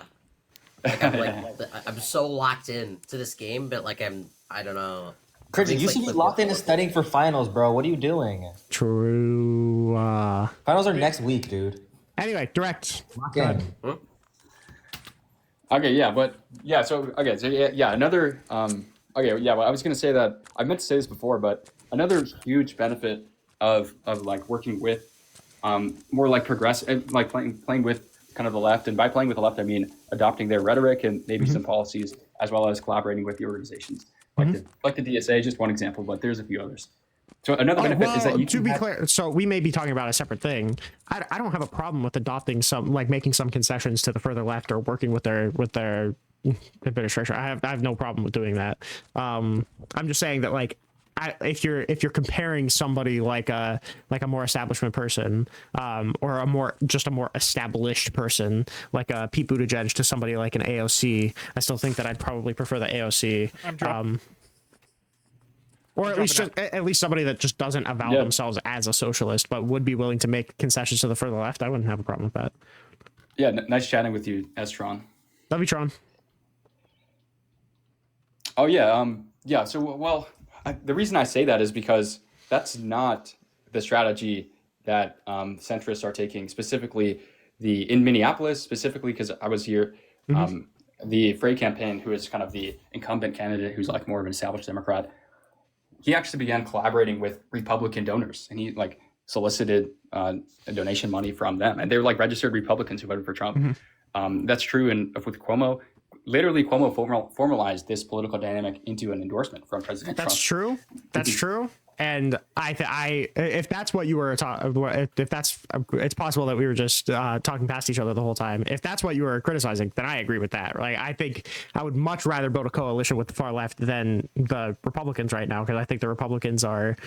I'm so locked in to this game, but I don't know. Cringy, you should be locked into studying for finals, bro. What are you doing? True. Finals are next week, dude. Anyway, Direct. Lock in. Okay, yeah, so another well, I was gonna say that I meant to say this before, but another huge benefit of working with more progressive, playing with kind of the left, and by playing with the left I mean adopting their rhetoric and maybe some policies, as well as collaborating with the organizations like the DSA, just one example, but there's a few others. So another benefit is that you to be clear, so we may be talking about a separate thing. I don't have a problem with adopting some, making some concessions to the further left or working with their administration. I have no problem with doing that. I'm just saying that if you're comparing somebody like a more establishment person, or a more established person like a Pete Buttigieg to somebody like an AOC, I still think that I'd probably prefer the AOC. Or at least somebody that just doesn't avow themselves as a socialist, but would be willing to make concessions to the further left. I wouldn't have a problem with that. Yeah, nice chatting with you, Tron. Love you, Tron. Oh yeah, So the reason I say that is because that's not the strategy that centrists are taking. Specifically, in Minneapolis, because I was here. The Frey campaign, who is kind of the incumbent candidate, who's more of an established Democrat. he actually began collaborating with Republican donors, and he like solicited donation money from them, and they were like registered Republicans who voted for Trump. That's true, and with Cuomo, literally Cuomo formalized this political dynamic into an endorsement from President Trump. That's true. That's true. And if that's what you were talking, if that's, it's possible that we were just talking past each other the whole time. If that's what you were criticizing, then I agree with that. Like, I think I would much rather build a coalition with the far left than the Republicans right now, because I think the Republicans are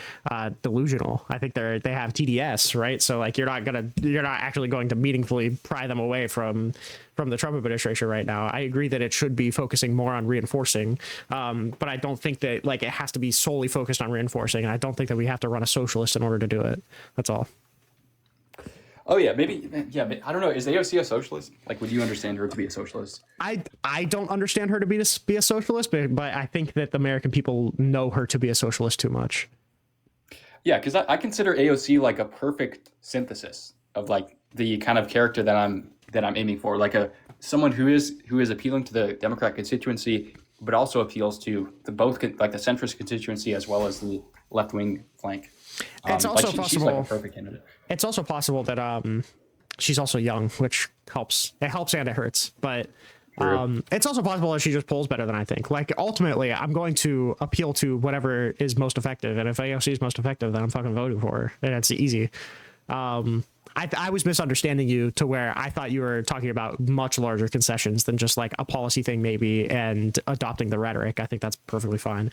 delusional. I think they have TDS, right? So like, you're not actually going to meaningfully pry them away from the Trump administration right now. I agree that it should be focusing more on reinforcing, but I don't think that like it has to be solely focused on reinforcing. And I don't think that we have to run a socialist in order to do it. That's all. Oh yeah, maybe. Yeah, I don't know. Is AOC a socialist? Like, would you understand her to be a socialist? I don't understand her to be a socialist, but I think that the American people know her to be a socialist too much. Yeah, because I consider AOC like a perfect synthesis of like the kind of character that I'm aiming for, like someone who is appealing to the Democrat constituency, but also appeals to both like the centrist constituency as well as the left-wing flank. It's also like possible. She's like a perfect candidate. It's also possible that she's also young, which helps. It helps and it hurts, but it's also possible that she just polls better than I think. Like, ultimately, I'm going to appeal to whatever is most effective, and if AOC is most effective, then I'm fucking voting for her, and it's easy. I was misunderstanding you to where I thought you were talking about much larger concessions than just like a policy thing maybe and adopting the rhetoric. I think that's perfectly fine.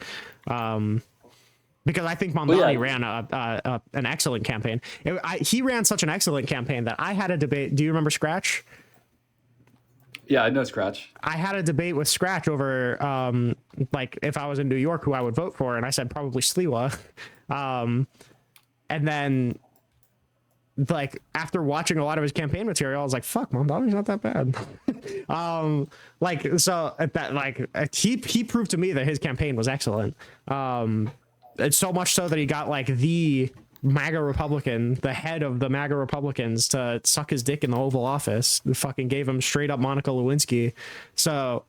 Because I think Mamdani ran an excellent campaign. He ran such an excellent campaign that I had a debate. Do you remember Scratch? Yeah, I know Scratch. I had a debate with Scratch over like if I was in New York, who I would vote for, and I said probably Sliwa. And then, like, after watching a lot of his campaign material, I was like, fuck, Mamdani's not that bad. Like, so that, like, he proved to me that his campaign was excellent. It's so much so that he got like the MAGA Republican, the head of the MAGA Republicans, to suck his dick in the Oval Office. They fucking gave him straight up Monica Lewinsky. So,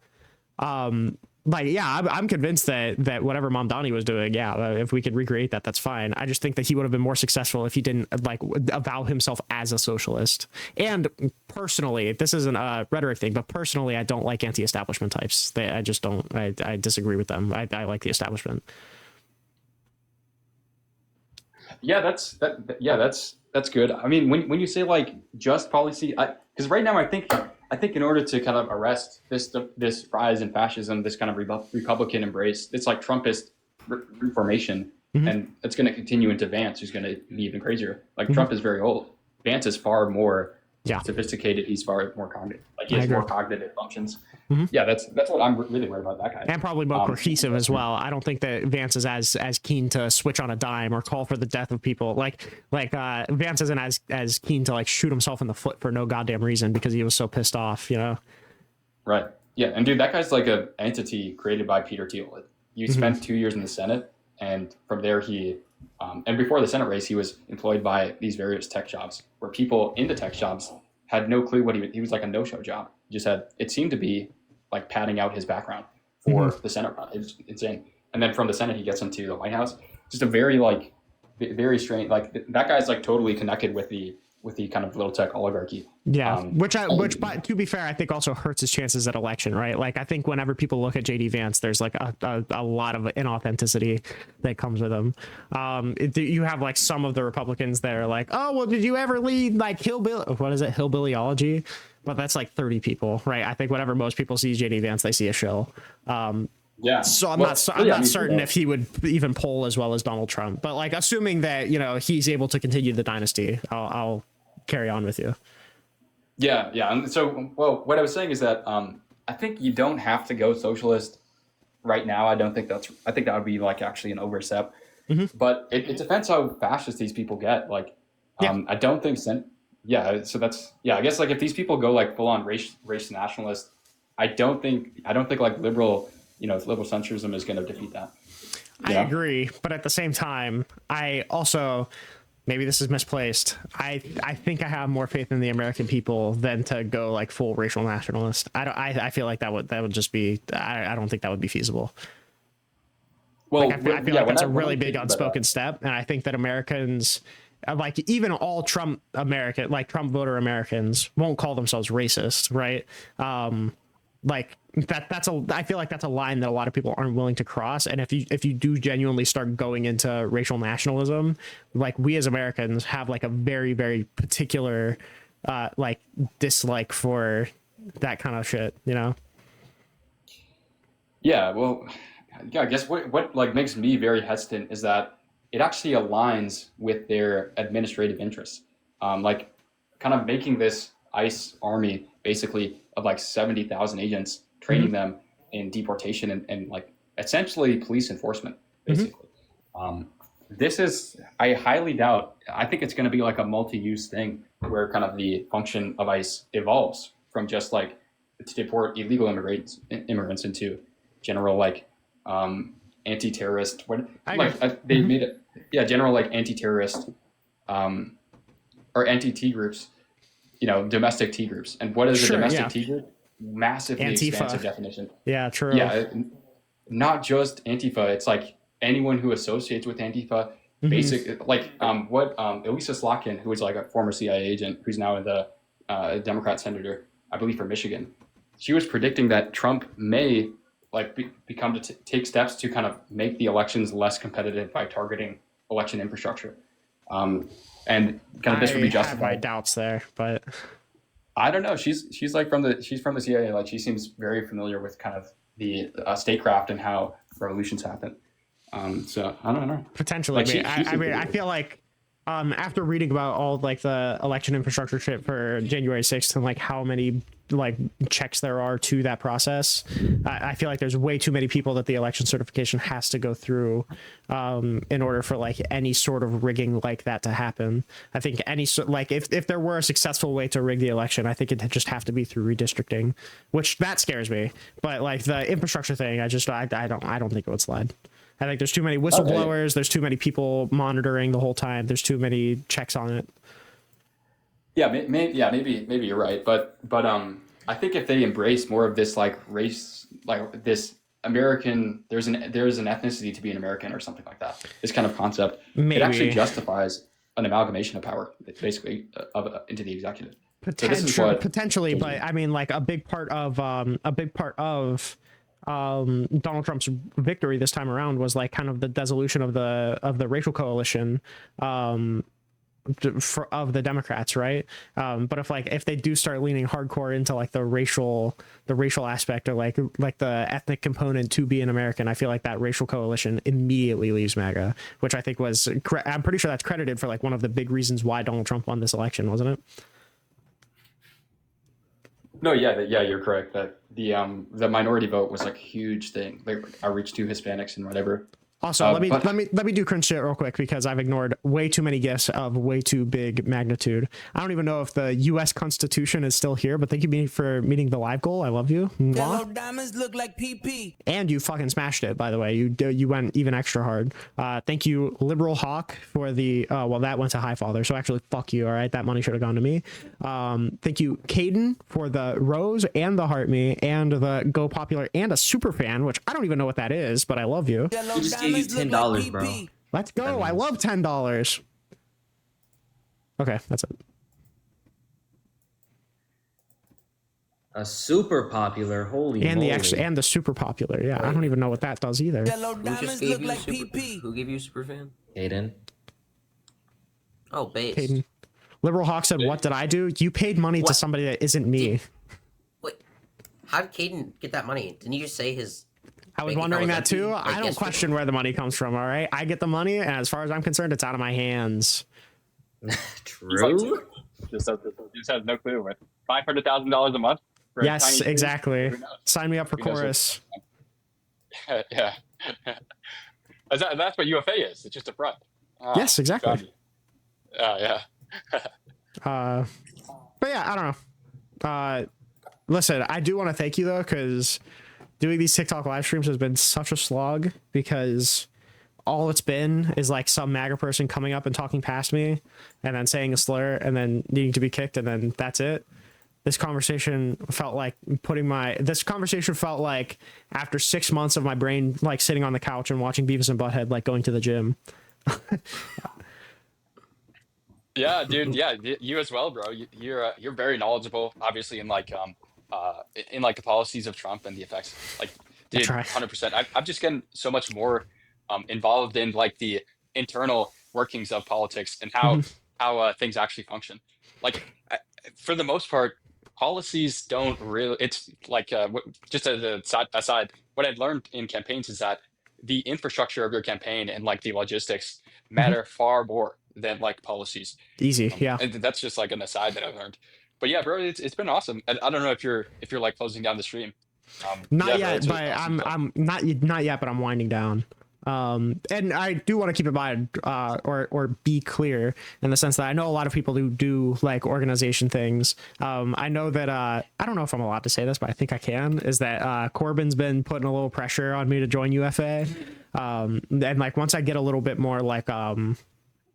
like, yeah, I'm convinced that whatever Mamdani was doing, yeah, if we could recreate that, that's fine. I just think that he would have been more successful if he didn't like avow himself as a socialist. And personally, this isn't a rhetoric thing, but personally, I don't like anti-establishment types. I just don't. I disagree with them. I like the establishment. Yeah, that's good. I mean, when you say like just policy, because right now I think in order to kind of arrest this rise in fascism, this kind of Republican embrace, it's like Trumpist reformation, and it's going to continue into Vance, who's going to be even crazier. Like Trump is very old. Vance is far more sophisticated. He's far more cognitive. Like he has more cognitive functions. Yeah, that's what I'm really worried about that guy. And probably more cohesive as well. I don't think that Vance is as keen to switch on a dime or call for the death of people. Like Vance isn't as keen to like shoot himself in the foot for no goddamn reason because he was so pissed off, you know? Right. Yeah, and dude, that guy's like an entity created by Peter Thiel. You spent 2 years in the Senate, and from there he, and before the Senate race, he was employed by these various tech jobs where people in the tech jobs had no clue what he was like a no-show job. He just had, it seemed to be like padding out his background for the Senate run. It's insane. And then from the Senate, he gets into the White House. Just a very like, very strange, like that guy's like totally connected with the kind of little tech oligarchy. Yeah, which but to be fair, I think also hurts his chances at election, right? Like I think whenever people look at JD Vance, there's like a lot of inauthenticity that comes with him. You have like some of the Republicans that are like, oh, well, did you ever lead like hillbillyology? But that's like 30 people, right? I think whenever most people see JD Vance, they see a shill. Yeah. So I'm not certain if he would even poll as well as Donald Trump. But like assuming that, you know, he's able to continue the dynasty, I'll carry on with you. Yeah. And so, well, what I was saying is that I think you don't have to go socialist right now. I think that would be like actually an overstep. But it depends how fascist these people get. Like, I don't think yeah. So that's, yeah, I guess like if these people go like full on race nationalist, I don't think like liberal centrism is going to defeat that. I agree. But at the same time, I also, maybe this is misplaced. I think I have more faith in the American people than to go like full racial nationalist. I feel like that would just be, I don't think that would be feasible. Well, like, I feel like that's a really big unspoken step, and I think that Americans, like even all Trump voter Americans, won't call themselves racist, right? Like I feel like that's a line that a lot of people aren't willing to cross. And if you do genuinely start going into racial nationalism, like we as Americans have like a very, very particular like dislike for that kind of shit, you know? Yeah, well, yeah, I guess what like makes me very hesitant is that it actually aligns with their administrative interests. Like kind of making this ICE army basically of like 70,000 agents, training them in deportation and like essentially police enforcement, basically. This is, I highly doubt, I think it's going to be like a multi-use thing where kind of the function of ICE evolves from just like to deport illegal immigrants into general like anti-terrorist, they made it, general like anti-terrorist or anti-T groups, you know, domestic T groups. And what is a domestic T group? Massively Antifa. Expansive definition. Yeah, true. Yeah, not just Antifa. It's like anyone who associates with Antifa. Basic, like what Elisa Slotkin, who was like a former CIA agent, who's now the Democrat senator, I believe for Michigan. She was predicting that Trump may like become to take steps to kind of make the elections less competitive by targeting election infrastructure. And kind of this would be justified. I have my doubts there, but I don't know. She's like from the CIA. Like she seems very familiar with kind of the statecraft and how revolutions happen. So I don't know. Potentially, like I feel like after reading about all like the election infrastructure shit for January 6th and like how many like checks there are to that process, I feel like there's way too many people that the election certification has to go through in order for like any sort of rigging like that to happen. I think if there were a successful way to rig the election, I think it'd just have to be through redistricting, which that scares me. But like the infrastructure thing, I don't think it would slide. I think there's too many whistleblowers. Okay. There's too many people monitoring the whole time. There's too many checks on it. Yeah, maybe you're right. But I think if they embrace more of this like race, like this American, there's an ethnicity to be an American or something like that. This kind of concept, it actually justifies an amalgamation of power, basically, into the executive. Potentially, but I mean, like a big part of Donald Trump's victory this time around was like kind of the dissolution of the racial coalition of the Democrats, right? But if they do start leaning hardcore into like the racial aspect or like the ethnic component to be an American, I feel like that racial coalition immediately leaves MAGA, which I think I'm pretty sure that's credited for like one of the big reasons why Donald Trump won this election, wasn't it? No, yeah, you're correct. That the minority vote was like a huge thing, like outreach to Hispanics and whatever. Also, let me do cringe shit real quick because I've ignored way too many gifts of way too big magnitude. I don't even know if the U.S. Constitution is still here, but thank you for meeting the live goal. I love you. Yellow diamonds look like PP. And you fucking smashed it, by the way. You went even extra hard. Thank you, Liberal Hawk, for the well, that went to Highfather, so actually fuck you. All right, that money should have gone to me. Thank you, Caden, for the rose and the heart me and the go popular and a super fan, which I don't even know what that is, but I love you. You $10, bro. Let's go. I love $10. Okay, that's it. A super popular, holy and moly. And the super popular. Yeah, I don't even know what that does either. Who gave you super fan? Aiden. Oh, base. Caden. Liberal Hawk said, "What did I do? You paid money to somebody that isn't me." Wait, how did Caden get that money? Didn't you just say his? I was wondering that too. I don't question where the money comes from. All right, I get the money, and as far as I'm concerned, it's out of my hands. True. Just has no clue. With $500,000 a month. Yes, exactly. Sign me up for chorus. Yeah. That's what UFA is. It's just a front. Yes, exactly. Yeah. But yeah, I don't know. Listen, I do want to thank you though, because doing these TikTok live streams has been such a slog, because all it's been is like some MAGA person coming up and talking past me and then saying a slur and then needing to be kicked, and then that's it. this conversation felt like after 6 months of my brain like sitting on the couch and watching Beavis and Butthead like going to the gym. Yeah, dude. Yeah, you as well, bro. You're very knowledgeable, obviously, in like the policies of Trump and the effects. Like, dude, 100%. I'm just getting so much more involved in like the internal workings of politics and how things actually function. Like, for the most part, policies don't really. It's like just as a aside, what I've learned in campaigns is that the infrastructure of your campaign and like the logistics matter far more than like policies. Easy, yeah. And that's just like an aside that I've learned. But yeah, bro, it's been awesome. And I don't know if you're like closing down the stream. Not yet, but I'm not yet, but I'm winding down. And I do want to keep in mind, or be clear in the sense that I know a lot of people who do like organization things. I know that I don't know if I'm allowed to say this, but I think I can. Is that Corbyn's been putting a little pressure on me to join UFA, and like once I get a little bit more like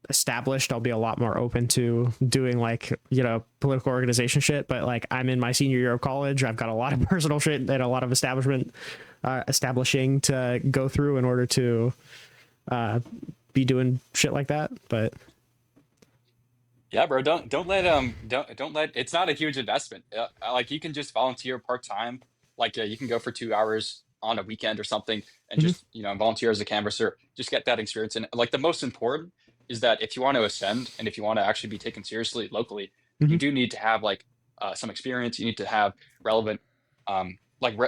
established, I'll be a lot more open to doing like, you know, political organization shit. But like I'm in my senior year of college, I've got a lot of personal shit and a lot of establishing to go through in order to be doing shit like that. But yeah, bro, don't let it's not a huge investment. Like you can just volunteer part-time. Like you can go for 2 hours on a weekend or something and just, you know, volunteer as a canvasser, just get that experience. And like the most important is that if you want to ascend and if you want to actually be taken seriously locally, you do need to have like some experience. You need to have relevant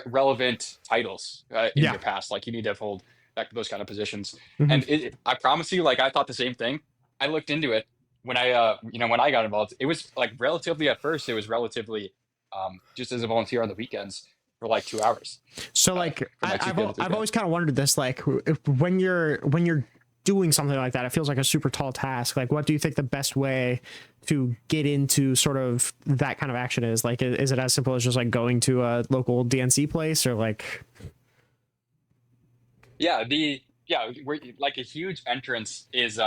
relevant titles in your past. Like you need to hold those kind of positions. And I promise you, like I thought the same thing. I looked into it when I when I got involved. It was like relatively at first. It was relatively just as a volunteer on the weekends for like 2 hours. So like I've always kind of wondered this, like when you're doing something like that, it feels like a super tall task. Like what do you think the best way to get into sort of that kind of action is? Like is it as simple as just like going to a local DNC place, or like where like a huge entrance is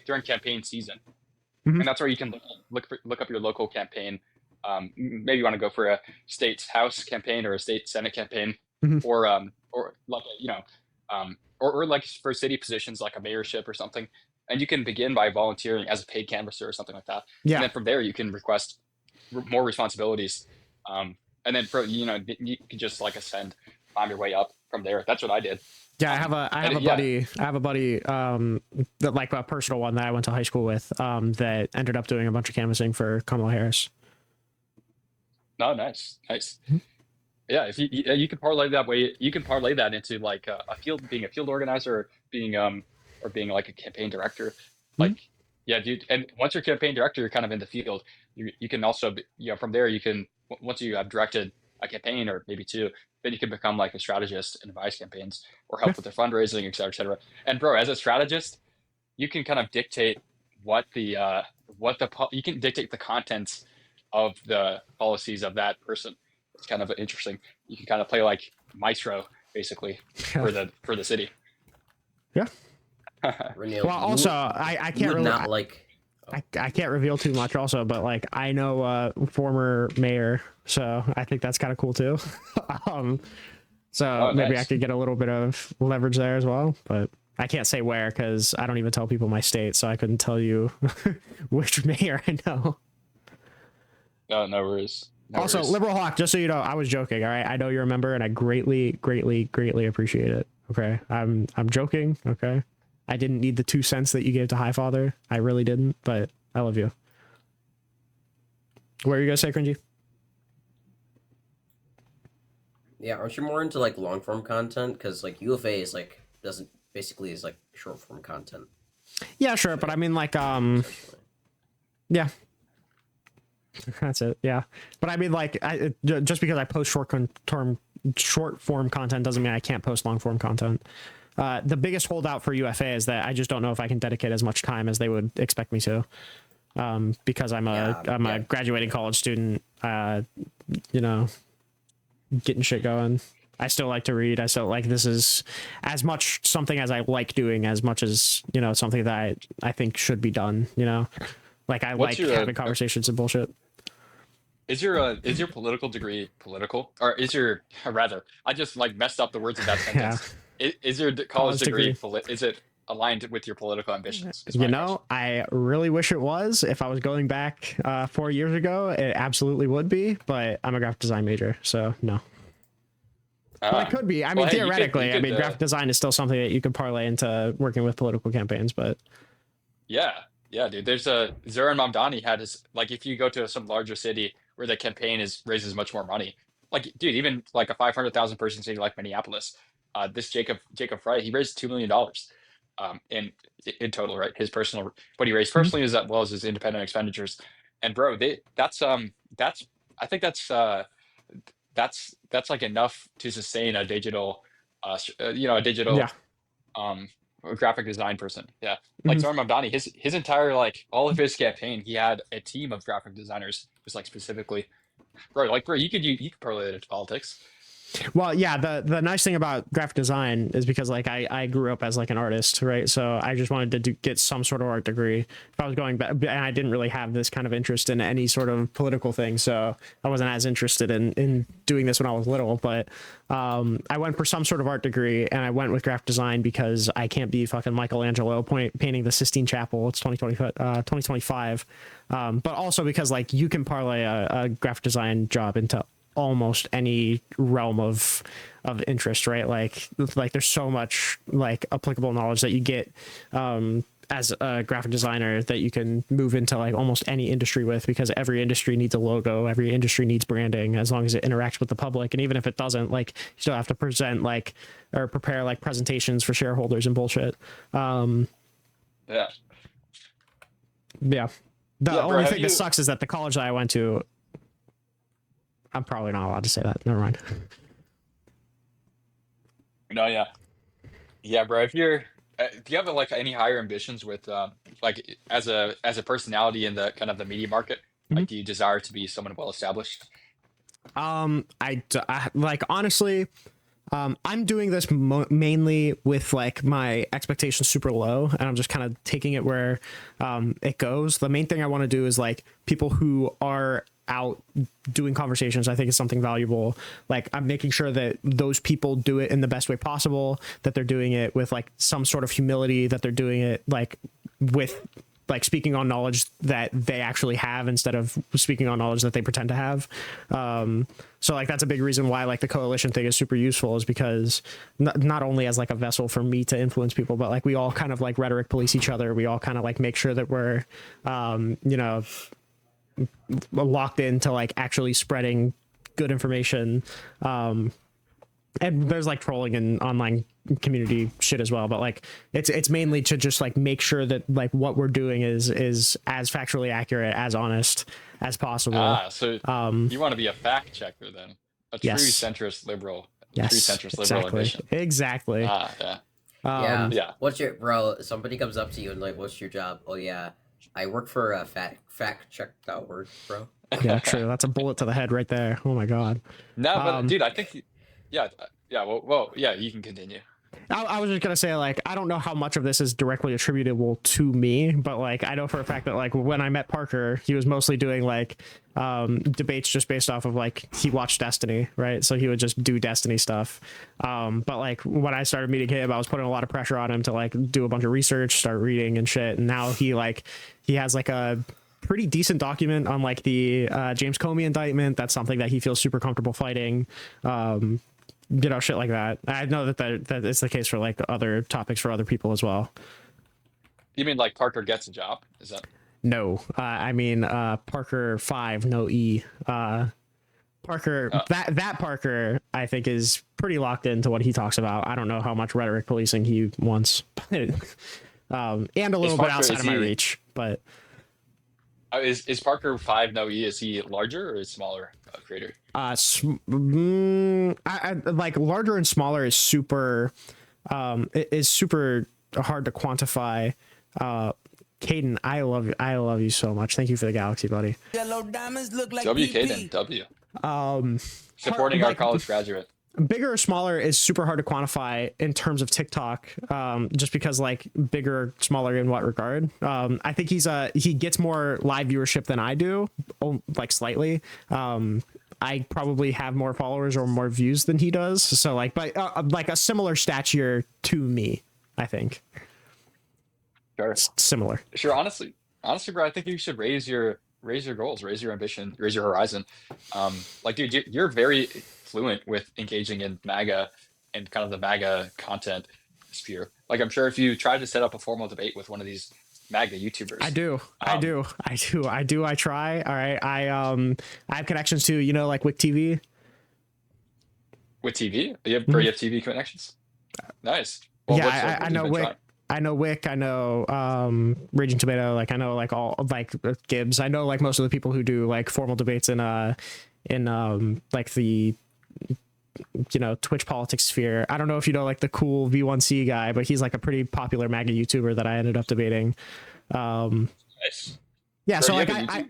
during campaign season, and that's where you can look up your local campaign. Maybe you want to go for a state house campaign or a state senate campaign, or like or like for city positions like a mayorship or something, and you can begin by volunteering as a paid canvasser or something like that. And then from there you can request more responsibilities, and then you can just like ascend, climb your way up from there. That's what I did. I have a buddy that like a personal one that I went to high school with that ended up doing a bunch of canvassing for Kamala Harris. Oh, nice. Yeah, if you can parlay that way, you can parlay that into like being a field organizer, or being like a campaign director. Like, yeah, dude. And once you're campaign director, you're kind of in the field. You can also, from there, you can, once you have directed a campaign or maybe two, then you can become like a strategist and advise campaigns or help with their fundraising, et cetera, et cetera. And bro, as a strategist, you can kind of dictate you can dictate the contents of the policies of that person. It's kind of interesting. You can kind of play like maestro basically for the city. Yeah. Renil, well, also I can't really not like. I can't reveal too much also, but like I know a former mayor, so I think that's kind of cool too. Maybe nice. I could get a little bit of leverage there as well, but I can't say where because I don't even tell people my state, so I couldn't tell you which mayor I know. No worries. No also, worries. Liberal Hawk, just so you know, I was joking. All right, I know you're a member, and I greatly appreciate it. Okay, I'm joking. Okay, I didn't need the 2 cents that you gave to Highfather. I really didn't, but I love you. What are you gonna say, Cringy? Yeah, aren't you more into like long form content? Because like UFA is like is like short form content. Yeah, sure, but I mean like yeah. That's it. Yeah, but I mean, like, just because I post short form content doesn't mean I can't post long form content. The biggest holdout for UFA is that I just don't know if I can dedicate as much time as they would expect me to, because I'm a graduating college student. Getting shit going. I still like to read. I still like, this is as much something as I like doing as much as something that I think should be done. Like I like having conversations and bullshit. Is your political degree political, or is your rather? I just like messed up the words of that Yeah. sentence. Is your college degree is it aligned with your political ambitions? Is my question. I really wish it was. If I was going back 4 years ago, it absolutely would be. But I'm a graphic design major, so no. Well, it could be. I mean, theoretically, I mean, graphic design is still something that you could parlay into working with political campaigns, but. Yeah, dude. There's a Zoran Mamdani had his like if you go to some larger city where the campaign raises much more money. Like, dude, even like a 500,000 person city like Minneapolis, this Jacob Frey, he raised $2 million, in total, right? His personal, what he raised personally as well as his independent expenditures. And bro, I think that's like enough to sustain a digital, graphic design person. Yeah. Like Zoran Mamdani, his entire, like all of his campaign, he had a team of graphic designers who's like specifically, bro, you could parlay it into politics. Well, yeah, the nice thing about graphic design is because like I grew up as like an artist, right? So I just wanted to get some sort of art degree. If I was going back, and I didn't really have this kind of interest in any sort of political thing, so I wasn't as interested in doing this when I was little. But I went for some sort of art degree, and I went with graphic design because I can't be fucking Michelangelo painting the Sistine Chapel. It's 2025, but also because like you can parlay a graphic design job into almost any realm of interest, right? Like there's so much like applicable knowledge that you get as a graphic designer that you can move into like almost any industry with, because every industry needs a logo, every industry needs branding, as long as it interacts with the public. And even if it doesn't, like you still have to present like or prepare like presentations for shareholders and bullshit. The only thing that sucks is that the college that I went to, I'm probably not allowed to say that. Never mind. No, yeah, bro. If you're, do you have like any higher ambitions with like as a personality in the kind of the media market? Like, do you desire to be someone well established? I like honestly, I'm doing this mainly with like my expectations super low, and I'm just kind of taking it where it goes. The main thing I want to do is like people who are out doing conversations, I think is something valuable. Like I'm making sure that those people do it in the best way possible, that they're doing it with like some sort of humility, that they're doing it like with like speaking on knowledge that they actually have instead of speaking on knowledge that they pretend to have. So like that's a big reason why like the coalition thing is super useful, is because not only as like a vessel for me to influence people, but like we all kind of like rhetoric police each other. We all kind of like make sure that we're locked into like actually spreading good information. And there's like trolling and online community shit as well, but like it's mainly to just like make sure that like what we're doing is as factually accurate, as honest as possible. So you want to be a fact checker then, a true centrist liberal. Exactly. Yeah. What's your bro? Somebody comes up to you and like, what's your job? Oh yeah, I work for factcheck.org, bro. Yeah, true. That's a bullet to the head right there. Oh my god. No, but dude, I think well, you can continue. I was just gonna say, like, I don't know how much of this is directly attributable to me, but like I know for a fact that like when I met Parker, he was mostly doing like debates just based off of like he watched Destiny, right? So he would just do Destiny stuff. But like when I started meeting him, I was putting a lot of pressure on him to like do a bunch of research, start reading and shit. And now he has like a pretty decent document on like the James Comey indictment. That's something that he feels super comfortable fighting. Shit like that. I know that is the case for like other topics for other people as well. You mean like Parker gets a job? Is that? No, I mean Parker 5, no E. Parker, that Parker, I think is pretty locked into what he talks about. I don't know how much rhetoric policing he wants, and a little bit outside of my reach. But is Parker 5 no E? Is he larger or is smaller creator? I like larger and smaller is super hard to quantify. Caden, I love you so much. Thank you for the galaxy, buddy. Yellow diamonds look like W Caden, W. Supporting our college graduate. bigger or smaller is super hard to quantify in terms of TikTok, just because like bigger, smaller in what regard. I think he gets more live viewership than I do, like slightly. I probably have more followers or more views than he does, so like, but like a similar stature to me, I think. Sure. Similar. Sure. Honestly, bro, I think you should raise your goals, raise your ambition, raise your horizon. Like, dude, you're very fluent with engaging in MAGA and kind of the MAGA content sphere. Like, I'm sure if you tried to set up a formal debate with one of these MAGA YouTubers, I try. All right, I have connections to, you know, like Wick TV. With TV, you have TV connections. Nice. Well, yeah, I know Wick. I know Wick, I know Raging Tomato, like I know like all like Gibbs. I know like most of the people who do like formal debates in like the, you know, Twitch politics sphere. I don't know if you know like the cool V1C guy, but he's like a pretty popular MAGA YouTuber that I ended up debating. Nice. Yeah, so like I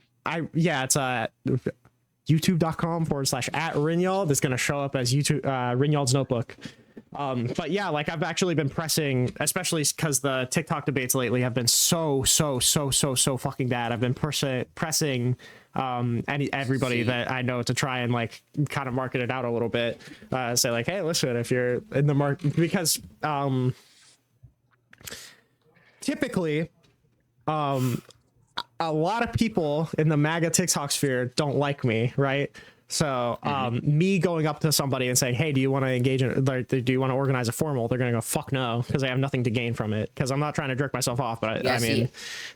yeah, it's youtube.com/@Rinyald. That's gonna show up as YouTube Rinyald's notebook. But yeah, like I've actually been pressing, especially because the TikTok debates lately have been so fucking bad. I've been pressing everybody that I know to try and like kind of market it out a little bit. Say like, hey, listen, if you're in the market, because typically a lot of people in the MAGA TikTok sphere don't like me, right? So me going up to somebody and saying, hey, do you want to engage in, like, do you want to organize a formal? They're gonna go, fuck no, because they have nothing to gain from it, because I'm not trying to jerk myself off, but Yeah, I mean,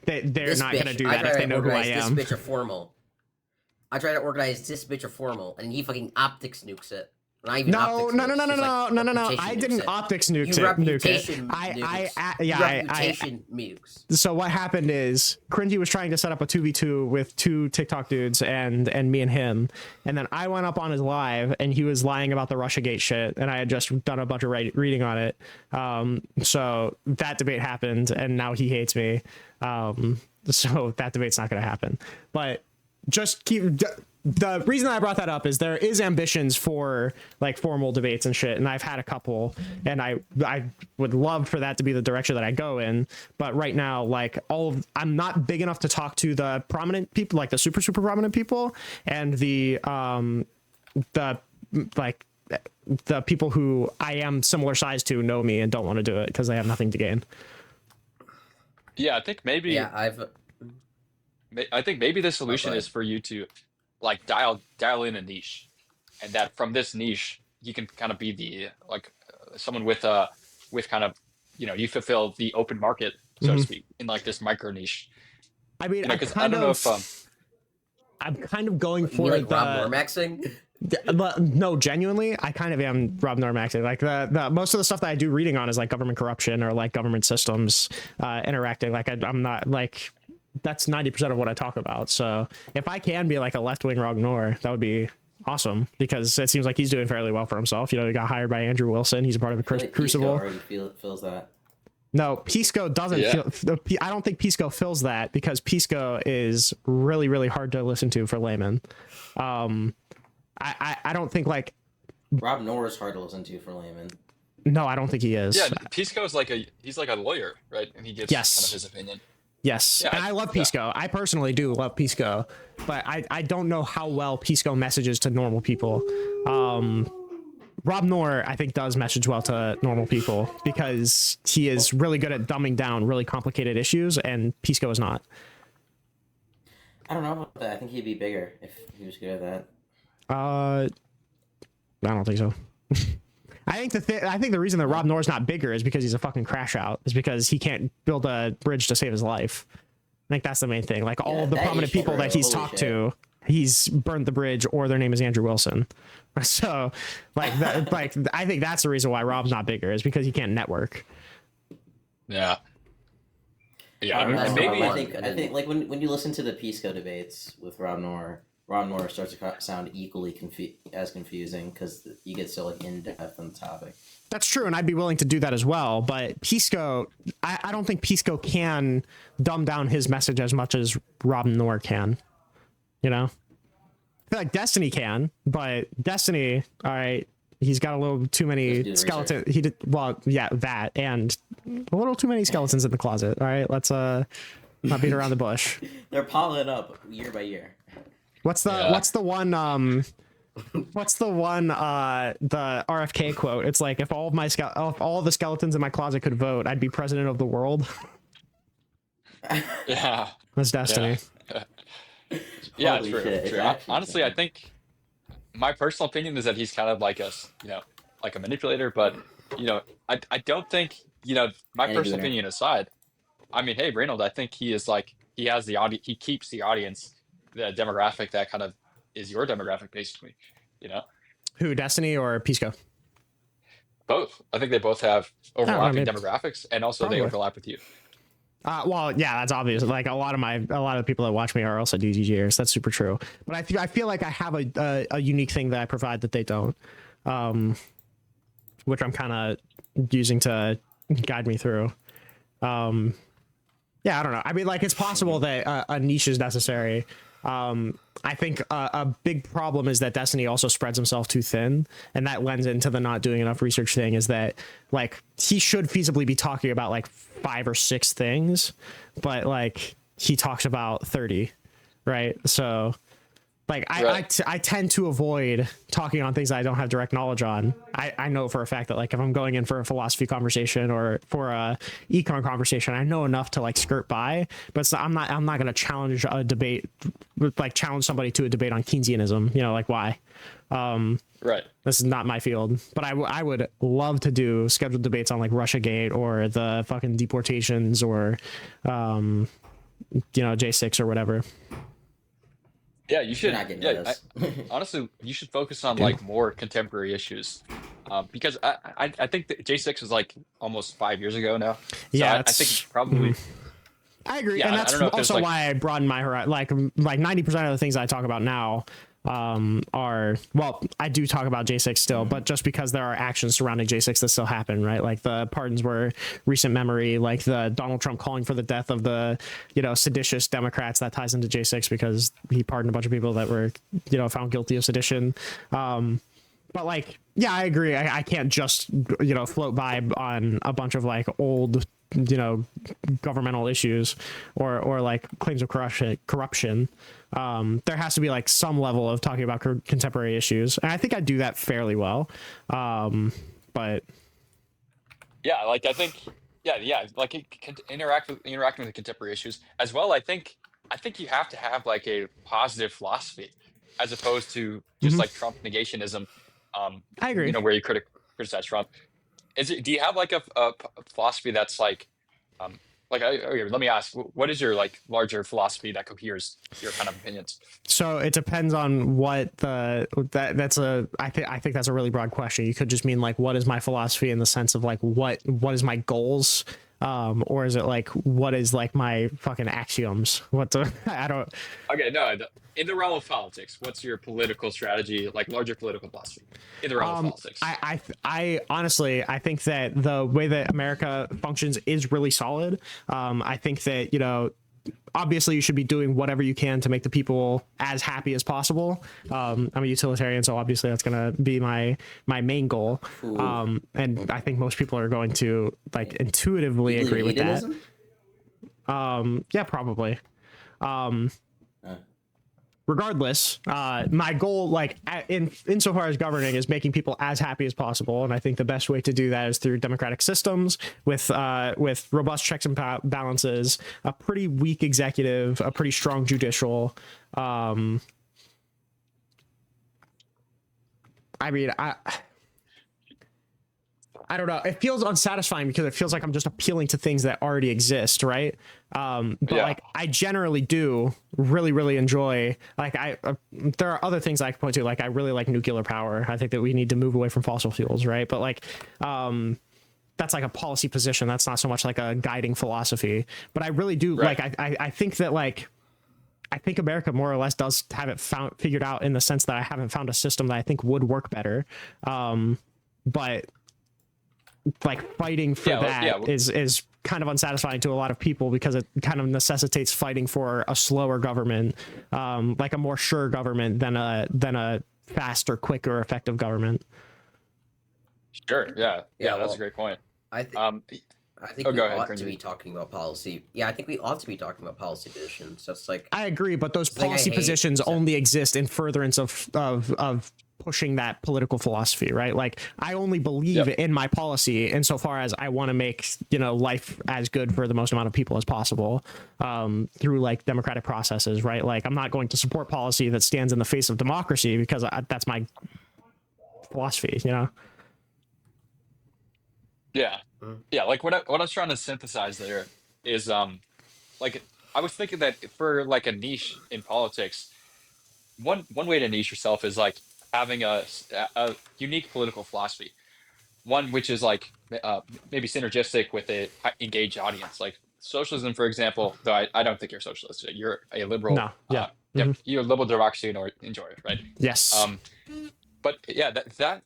they're not gonna do that if they know who I am. This bitch a formal. I try to organize this bitch a formal, and he fucking optics nukes it. No. I didn't optics nuke it. Reputation nukes. So what happened is Cringy was trying to set up a 2v2 with two TikTok dudes and me and him, and then I went up on his live and he was lying about the Russiagate shit, and I had just done a bunch of reading on it. So that debate happened, and now he hates me. So that debate's not going to happen. But just keep. The reason I brought that up is there is ambitions for like formal debates and shit, and I've had a couple, and I would love for that to be the direction that I go in. But right now, like I'm not big enough to talk to the prominent people, like the super prominent people, and the people who I am similar size to know me and don't want to do it because they have nothing to gain. Yeah, I think maybe. Yeah, I think maybe the solution is for you to like dial in a niche, and that from this niche you can kind of be the someone with kind of, you know, you fulfill the open market, so to speak, in like this micro niche. I mean, you know, I don't know if I'm kind of going for like Rob Normaxing. No, genuinely, I kind of am Rob Normaxing. Like the most of the stuff that I do reading on is like government corruption or like government systems interacting. Like I'm not like. That's 90% of what I talk about. So if I can be like a left-wing Ragnar, that would be awesome, because it seems like he's doing fairly well for himself. You know, he got hired by Andrew Wilson. He's a part of a Crucible. Feels that. No, Pisco doesn't feel. I don't think Pisco fills that, because Pisco is really, really hard to listen to for laymen. I don't think like Rob Noor is hard to listen to for laymen. No, I don't think he is. Yeah, Pisco is he's like a lawyer, right? And he gives kind of his opinion. Yes, and I love Pisco. I personally do love Pisco, but I don't know how well Pisco messages to normal people. Rob Noor, I think, does message well to normal people because he is really good at dumbing down really complicated issues, and Pisco is not. I don't know about that. I think he'd be bigger if he was good at that. I don't think so. I think the reason that Rob Noor's not bigger is because he's a fucking crash out. Is because he can't build a bridge to save his life. I think that's the main thing. Like all of the prominent people that he's talked to, he's burned the bridge, or their name is Andrew Wilson. So, like, I think that's the reason why Rob's not bigger, is because he can't network. Yeah. Yeah, I think like when you listen to the Pisco debates with Rob Noor starts to sound equally confusing because you get so like in depth on the topic. That's true, and I'd be willing to do that as well. But Pisco, I don't think Pisco can dumb down his message as much as Rob Noor can. You know, I feel like Destiny can, but Destiny, all right, he's got a little too many skeletons. He did well, yeah, that and a little too many skeletons in the closet. All right, let's not beat around the bush. They're piling up year by year. What's the one the RFK quote? It's like, if all the skeletons in my closet could vote, I'd be president of the world. Yeah, that's Destiny. Yeah, true. Honestly, I think my personal opinion is that he's kind of like like a manipulator, but I don't think, my personal opinion aside, I mean, hey, Reynolds, I think he is like, he has the audience, he keeps the audience, the demographic that kind of is your demographic, basically, Who, Destiny or Pisco? Both. I think they both have overlapping demographics, and also they overlap with you. Well, yeah, that's obvious. Like a lot of the people that watch me are also DGers. That's super true. But I feel like I have a unique thing that I provide that they don't, which I'm kind of using to guide me through. Yeah, I don't know. I mean, like, it's possible that a niche is necessary. I think a big problem is that Destiny also spreads himself too thin, and that lends into the not doing enough research thing. Is that, like, he should feasibly be talking about like 5 or 6 things, but like he talks about 30, right? So like I tend to avoid talking on things that I don't have direct knowledge on. I know for a fact that, like, if I'm going in for a philosophy conversation or for a econ conversation, I know enough to like skirt by, but I'm not going to challenge a debate, like challenge somebody to a debate on Keynesianism, like why? Right. This is not my field, but I would love to do scheduled debates on like Russiagate or the fucking deportations or, J6 or whatever. Yeah, you should. Honestly, you should focus on like more contemporary issues, because I think that J6 is like almost 5 years ago now. So yeah, I think probably. I agree, and that's also why I broaden my horizon. Like 90% of the things I talk about now are, well, I do talk about J6 still, but just because there are actions surrounding J6 that still happen, right? Like the pardons were recent memory, like the Donald Trump calling for the death of the seditious Democrats, that ties into J6 because he pardoned a bunch of people that were found guilty of sedition. But like, yeah, I agree. I can't just float by on a bunch of like old governmental issues or like claims of corruption. There has to be like some level of talking about contemporary issues, and I think I do that fairly well. But yeah, like I think, like interacting with the contemporary issues as well. I think you have to have like a positive philosophy as opposed to just like Trump negationism. I agree. Where you criticize Trump. Do you have like a philosophy that's like, okay, let me ask, what is your like larger philosophy that coheres your kind of opinions? So it depends on what I think that's a really broad question. You could just mean like, what is my philosophy in the sense of like, what is my goals? Or is it like, what is like my fucking axioms? I don't. Okay, no, in the realm of politics, what's your political strategy, like larger political philosophy in the realm of politics? I honestly, I think that the way that America functions is really solid. I think that, obviously you should be doing whatever you can to make the people as happy as possible. I'm a utilitarian, so obviously that's going to be my main goal. And I think most people are going to like intuitively agree with that. Yeah, probably. Regardless, my goal, like insofar as governing, is making people as happy as possible, and I think the best way to do that is through democratic systems with robust checks and balances, a pretty weak executive, a pretty strong judicial. I mean, I don't know. It feels unsatisfying because it feels like I'm just appealing to things that already exist, right? But like, I generally do really, really enjoy, like, there are other things I can point to. Like, I really like nuclear power. I think that we need to move away from fossil fuels, right? But like, that's like a policy position. That's not so much like a guiding philosophy. But I really do like, I think that like, I think America more or less does have it figured out in the sense that I haven't found a system that I think would work better. But like fighting for is kind of unsatisfying to a lot of people because it kind of necessitates fighting for a slower government, like a more sure government than a faster, quicker, effective government. Sure. Yeah. Yeah, That's well, a great point. I think I think Oh, we go ahead, ought to Cringy. be talking about policy. Yeah, I think we ought to be talking about policy positions. That's like I agree, but those the thing I policy hate positions is that- only exist in furtherance of pushing that political philosophy, right? Like I only believe in my policy insofar as I want to make, you know, life as good for the most amount of people as possible through like democratic processes, right? Like I'm not going to support policy that stands in the face of democracy because that's my philosophy, you know? Yeah. Yeah. Like what I was trying to synthesize there is like I was thinking that for like a niche in politics, one way to niche yourself is like having a unique political philosophy, one which is like maybe synergistic with a engaged audience. Like socialism, for example, though I don't think you're a socialist. You're a liberal. No. Yeah. You're a liberal democracy enjoyer, right? Yes. But yeah,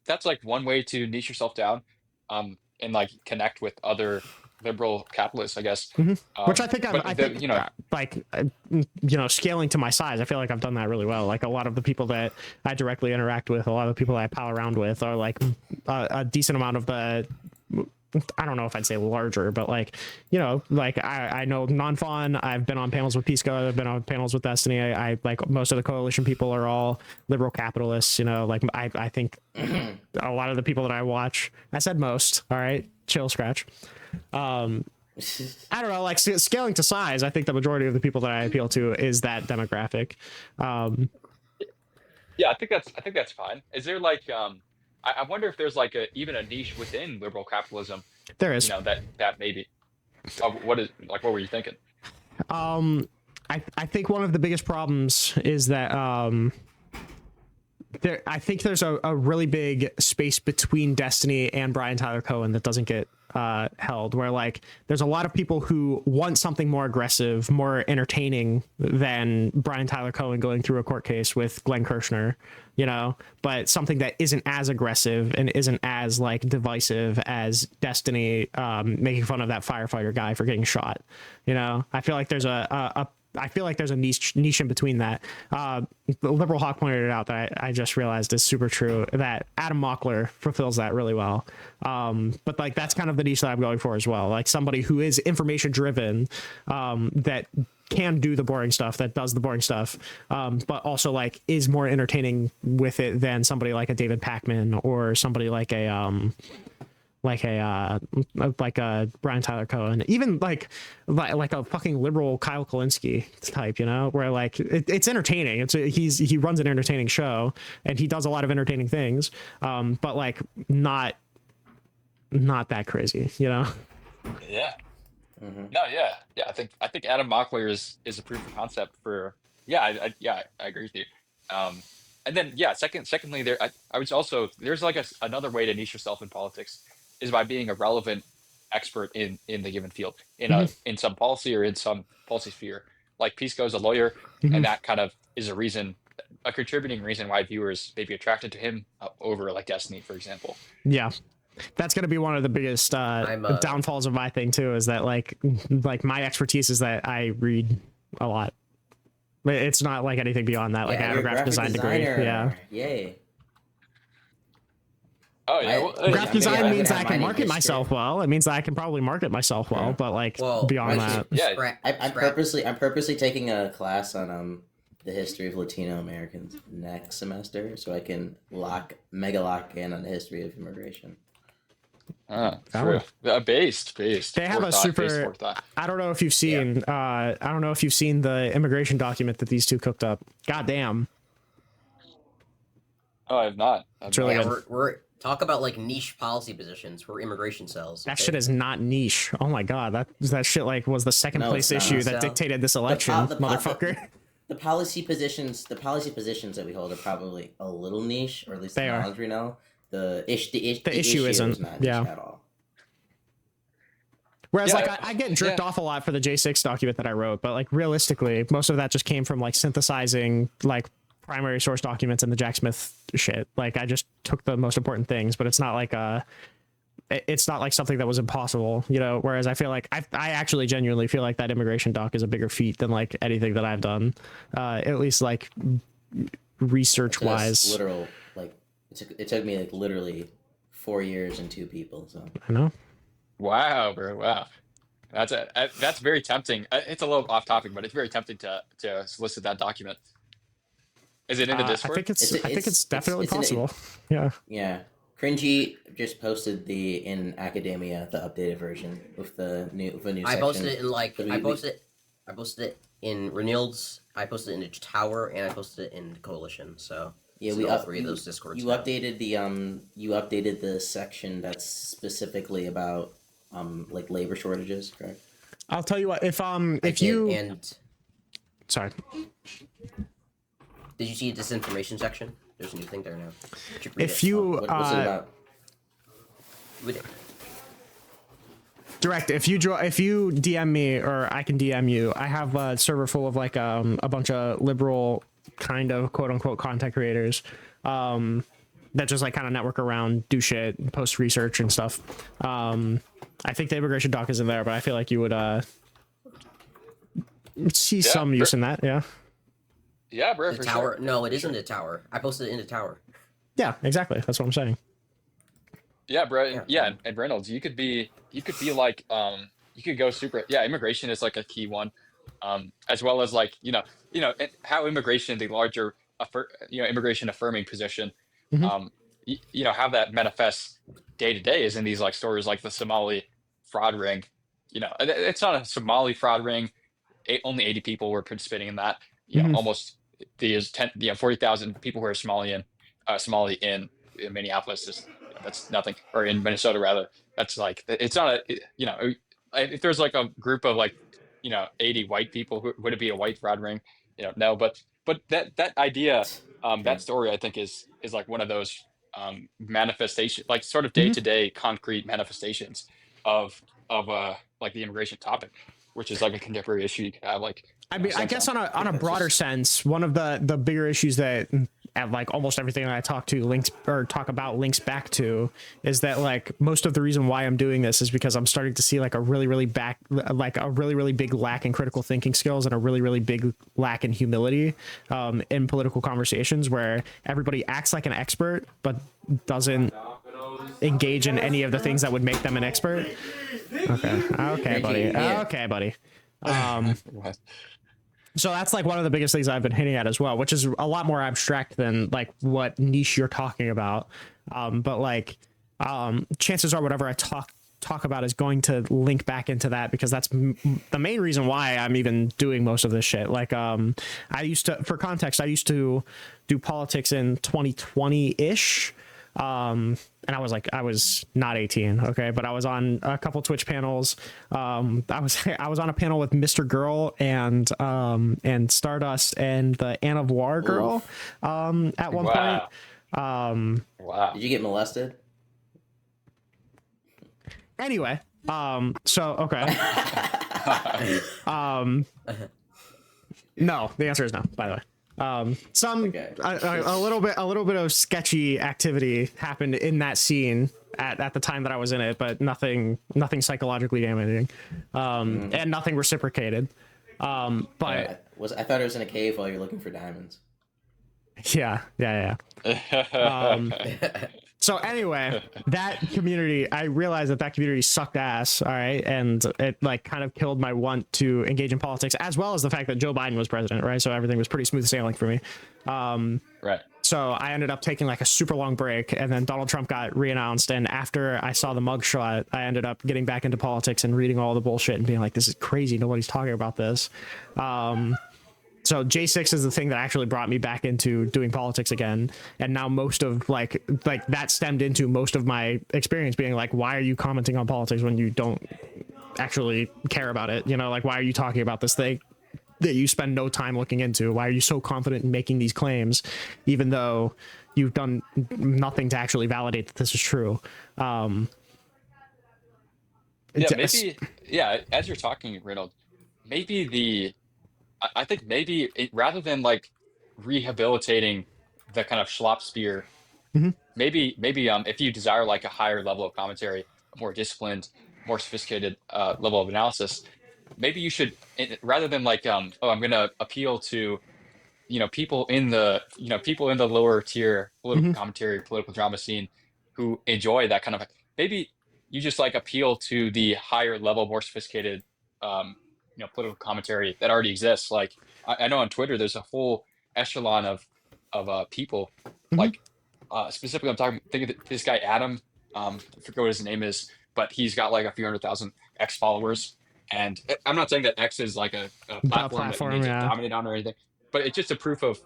that's like one way to niche yourself down, and like connect with other liberal capitalists, I guess. Which I think I think you know, like you know, scaling to my size, I feel like I've done that really well. Like a lot of the people that I directly interact with, a lot of the people that I pal around with are like a decent amount of the, I don't know if I'd say larger, but like, you know, like I know Non-Fawn, I've been on panels with Pisco, I've been on panels with Destiny. I like most of the coalition people are all liberal capitalists, you know, like I think a lot of the people that I watch, I said most, all right, chill, scratch. I don't know, like scaling to size, I think the majority of the people that I appeal to is that demographic. Yeah, I think that's fine. Is there like I wonder if there's like even a niche within liberal capitalism. There is. You know, that maybe. What were you thinking? I think one of the biggest problems is that I think there's a really big space between Destiny and Brian Tyler Cohen that doesn't get held, where like there's a lot of people who want something more aggressive, more entertaining than Brian Tyler Cohen going through a court case with Glenn Kirshner, you know, but something that isn't as aggressive and isn't as like divisive as Destiny making fun of that firefighter guy for getting shot. You know, I feel like there's I feel like there's a niche in between that. The Liberal Hawk pointed it out that I just realized is super true, that Adam Mockler fulfills that really well. But like that's kind of the niche that I'm going for as well. Like somebody who is information driven, that can do the boring stuff, that does the boring stuff, but also like is more entertaining with it than somebody like a David Pakman or somebody like a Brian Tyler Cohen, even like a fucking liberal Kyle Kalinske type, you know, where like it's entertaining. He runs an entertaining show and he does a lot of entertaining things, but like not that crazy, you know. Yeah. No, yeah. I think Adam Mockler is a proof of concept for. Yeah, I agree with you. And then secondly, I was also there's like another way to niche yourself in politics is by being a relevant expert in the given field in some policy or in some policy sphere. Like Pisco is a lawyer, and that kind of is a contributing reason why viewers may be attracted to him over like Destiny, for example. Yeah. That's going to be one of the biggest downfalls of my thing too, is that like my expertise is that I read a lot. It's not like anything beyond that. Like I have a graphic design degree. Yeah. Yay. Oh yeah. Graphic design means that I can market myself well. It means that I can probably market myself well, but like beyond that. Yeah. I'm purposely taking a class on the history of Latino Americans next semester so I can mega lock in on the history of immigration. Based. They have a super. I don't know if you've seen. I don't know if you've seen the immigration document that these two cooked up. God damn. Oh, I have not. It's really good. We're talk about like niche policy positions for immigration cells. That shit is not niche. Oh my god, that shit like was the second place issue that dictated this election, motherfucker. The policy positions that we hold are probably a little niche, or at least the knowledge we know. The issue isn't not niche at all. Whereas like I get dripped off a lot for the J6 document that I wrote, but like realistically, most of that just came from like synthesizing like primary source documents and the Jack Smith shit. Like I just took the most important things, but it's not like something that was impossible, you know. Whereas I feel like I actually genuinely feel like that immigration doc is a bigger feat than like anything that I've done, at least like research wise. Literal, like it took me like literally 4 years and 2 people. So I know. Wow, bro. Wow. That's very tempting. It's a little off topic, but it's very tempting to solicit that document. Is it in the Discord? I think it's definitely possible. Yeah. Yeah. Cringy just posted in Academia the updated version with the new section. I posted it in I posted it in Renild's. I posted it in Tower, and I posted it in Coalition. So yeah, we all three of those Discords. You updated the section that's specifically about like labor shortages, correct? I'll tell you what, if sorry. Did you see a disinformation section? There's a new thing there now. If you what's it about? Direct, if you DM me, or I can DM you, I have a server full of like a bunch of liberal kind of quote unquote content creators that just like kind of network around, do shit, post research and stuff. I think the immigration doc is in there, but I feel like you would see some use in that. Yeah. Yeah, bro. The Tower. Sure. No, it isn't a Tower. I posted it in the Tower. Yeah, exactly. That's what I'm saying. Yeah, bro. Yeah, and Reynolds, you could be like, you could go super. Yeah, immigration is like a key one, as well as like how immigration, the larger immigration affirming position, how that manifests day to day is in these like stories like the Somali fraud ring. It's not a Somali fraud ring. Only 80 people were participating in that. Almost there's 40,000 people who are Somali in Minneapolis. That's nothing, or in Minnesota rather. That's like, it's not if there's like a group of 80 white people, would it be a white fraud ring? No, but that idea, that story, I think is like one of those manifestation, like sort of day-to-day concrete manifestations of like the immigration topic, which is like a contemporary issue you could have like. I mean, I guess on a broader sense, one of the bigger issues that like almost everything that I talk about links back to is that like most of the reason why I'm doing this is because I'm starting to see like a really really big lack in critical thinking skills and a really big lack in humility in political conversations, where everybody acts like an expert but doesn't engage in any of the things that would make them an expert. Okay, buddy. Okay, buddy. So that's like one of the biggest things I've been hitting at as well, which is a lot more abstract than like what niche you're talking about. But like chances are whatever I talk about is going to link back into that, because that's the main reason why I'm even doing most of this shit. Like for context, I used to do politics in 2020-ish. And I was not 18, okay, but I was on a couple Twitch panels. I was on a panel with Mr. Girl and Stardust and the Anne of War girl at one point. Wow. Did you get molested? Anyway, so okay. No, the answer is no, by the way. A little bit of sketchy activity happened in that scene at the time that I was in it, but nothing psychologically damaging, and nothing reciprocated. But I thought it was in a cave while you're looking for diamonds. Yeah. So anyway, that community, I realized that community sucked ass. All right. And it like kind of killed my want to engage in politics, as well as the fact that Joe Biden was president. Right. So everything was pretty smooth sailing for me. Right. So I ended up taking like a super long break, and then Donald Trump got reannounced. And after I saw the mugshot, I ended up getting back into politics and reading all the bullshit and being like, this is crazy. Nobody's talking about this. So J6 is the thing that actually brought me back into doing politics again. And now most of like that stemmed into most of my experience being like, why are you commenting on politics when you don't actually care about it? Like, why are you talking about this thing that you spend no time looking into? Why are you so confident in making these claims, even though you've done nothing to actually validate that this is true? As you're talking, Reynolds, I think rather than like rehabilitating the kind of schlop spear, maybe if you desire like a higher level of commentary, a more disciplined, more sophisticated level of analysis, maybe you should, rather than like I'm going to appeal to people in the lower tier political commentary, political drama scene, who enjoy that kind of, maybe you just like appeal to the higher level, more sophisticated, political commentary that already exists. Like I know on Twitter, there's a whole echelon of people, like specifically I'm thinking of this guy Adam. I forget what his name is, but he's got like a few 100,000 X followers. And I'm not saying that X is like a platform that you need to dominate on or anything, but it's just a proof of.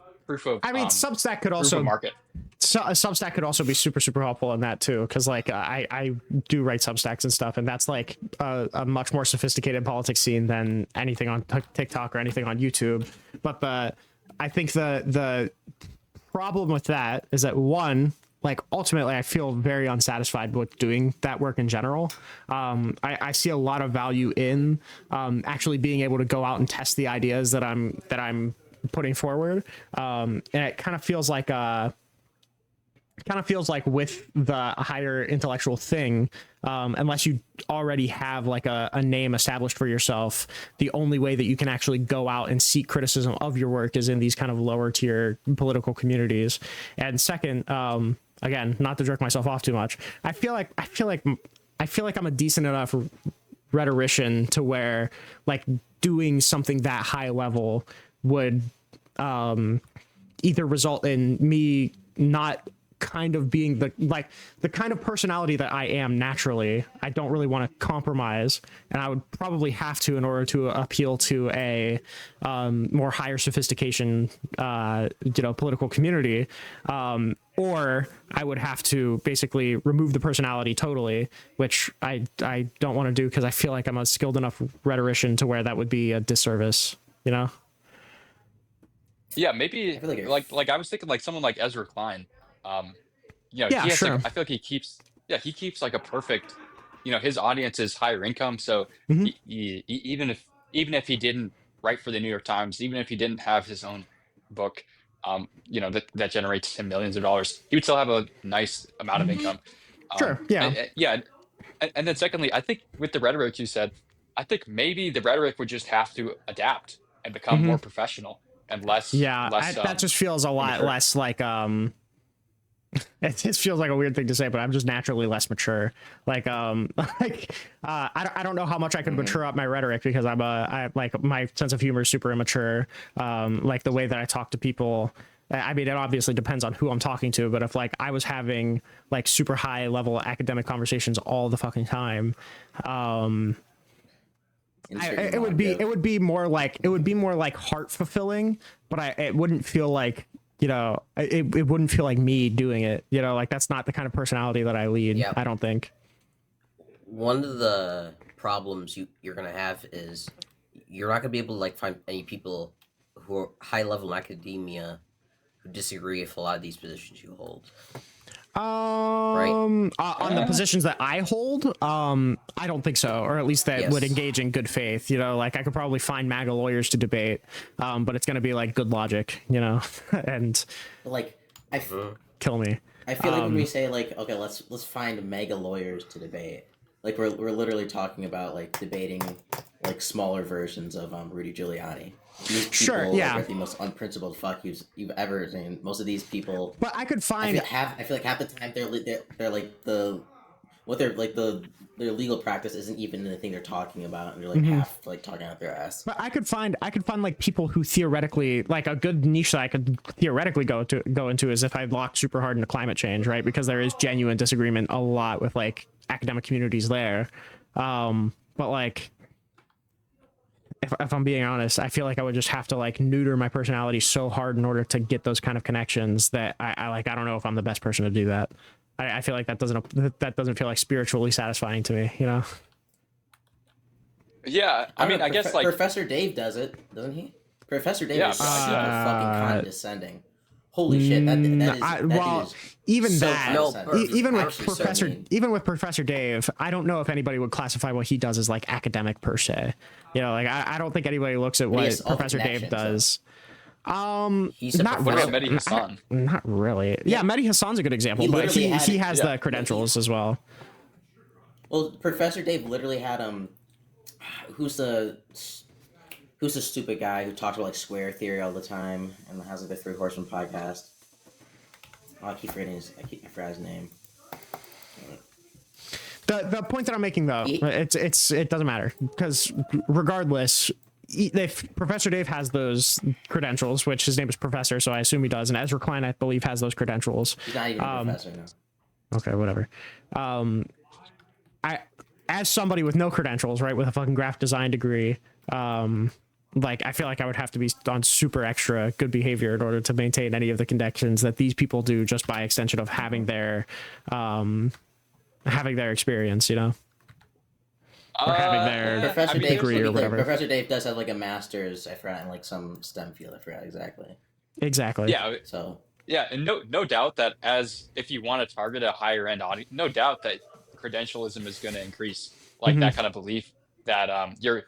I mean, Substack could also market. So Substack could also be super helpful in that too, because like I do write Substacks and stuff, and that's like a much more sophisticated politics scene than anything on TikTok or anything on YouTube. But I think the problem with that is that, one, like ultimately I feel very unsatisfied with doing that work in general. I see a lot of value in actually being able to go out and test the ideas that I'm putting forward, and it kind of feels like with the higher intellectual thing, unless you already have like a name established for yourself, the only way that you can actually go out and seek criticism of your work is in these kind of lower tier political communities. And second, again, not to jerk myself off too much, I feel like I'm a decent enough rhetorician to where like doing something that high level would either result in me not kind of being the kind of personality that I am naturally. I don't really want to compromise, and I would probably have to in order to appeal to a more higher sophistication political community, or I would have to basically remove the personality totally, which I don't want to do, because I feel like I'm a skilled enough rhetorician to where that would be a disservice, you know? Yeah, maybe like I was thinking like someone like Ezra Klein. He has sure. I feel like he keeps like a perfect, his audience is higher income. So he, even if he didn't write for the New York Times, even if he didn't have his own book, that generates him millions of dollars, he would still have a nice amount of income. Sure. Yeah. And then secondly, I think with the rhetoric you said, I think maybe the rhetoric would just have to adapt and become more professional and less. That just feels a lot less like it just feels like a weird thing to say, but I'm just naturally less mature. Like I don't know how much I could mature up my rhetoric, because I like my sense of humor is super immature. Like the way that I talk to people, I mean, it obviously depends on who I'm talking to, but if like I was having like super high level academic conversations all the fucking time, it would be more like heart fulfilling, but it wouldn't feel like, it wouldn't feel like me doing it, like that's not the kind of personality that I lead. I don't think. One of the problems you're going to have is you're not going to be able to like find any people who are high level in academia who disagree with a lot of these positions you hold. On the positions that I hold, I don't think so, or at least that would engage in good faith. Like I could probably find MAGA lawyers to debate, but it's going to be like good logic, and like kill me. I feel like when we say like, okay, let's find MAGA lawyers to debate, like we're literally talking about like debating like smaller versions of Rudy Giuliani. These people are the most unprincipled fuck you've ever seen. Most of these people, but I could find. I feel like half the time they're like their legal practice isn't even the thing they're talking about, and they're like half like talking out their ass. But I could find like people who theoretically, like a good niche that I could theoretically go into is if I lock super hard into climate change, right? Because there is genuine disagreement a lot with like academic communities there, but like. If I'm being honest, I feel like I would just have to like neuter my personality so hard in order to get those kind of connections that I don't know if I'm the best person to do that. I feel like that doesn't feel like spiritually satisfying to me, Yeah, I mean, I guess like Professor Dave does it, doesn't he? Professor Dave is super fucking condescending. Holy shit! Even with Professor Dave, I don't know if anybody would classify what he does as like academic per se. Like I don't think anybody looks at what Professor Dave does. What about Mehdi Hasan? Not really. Yeah, Mehdi Hasan's a good example, but he has the credentials as well. Well, Professor Dave literally had who's the stupid guy who talks about like square theory all the time and has like the Three Horsemen podcast? Oh, I keep forgetting his name. The point that I'm making, though, it doesn't matter, because regardless, Professor Dave has those credentials, which his name is Professor, so I assume he does, and Ezra Klein, I believe, has those credentials. He's not even a professor, no. Okay, whatever. As somebody with no credentials, right, with a fucking graphic design degree, like, I feel like I would have to be on super extra good behavior in order to maintain any of the connections that these people do, just by extension of having their experience, you know, or having their Professor Dave, degree or whatever. Professor Dave does have like a master's, I forgot, in like some STEM field. I forgot exactly. Yeah. So. Yeah, and no doubt that if you want to target a higher end audience, no doubt that credentialism is going to increase, like that kind of belief that you're.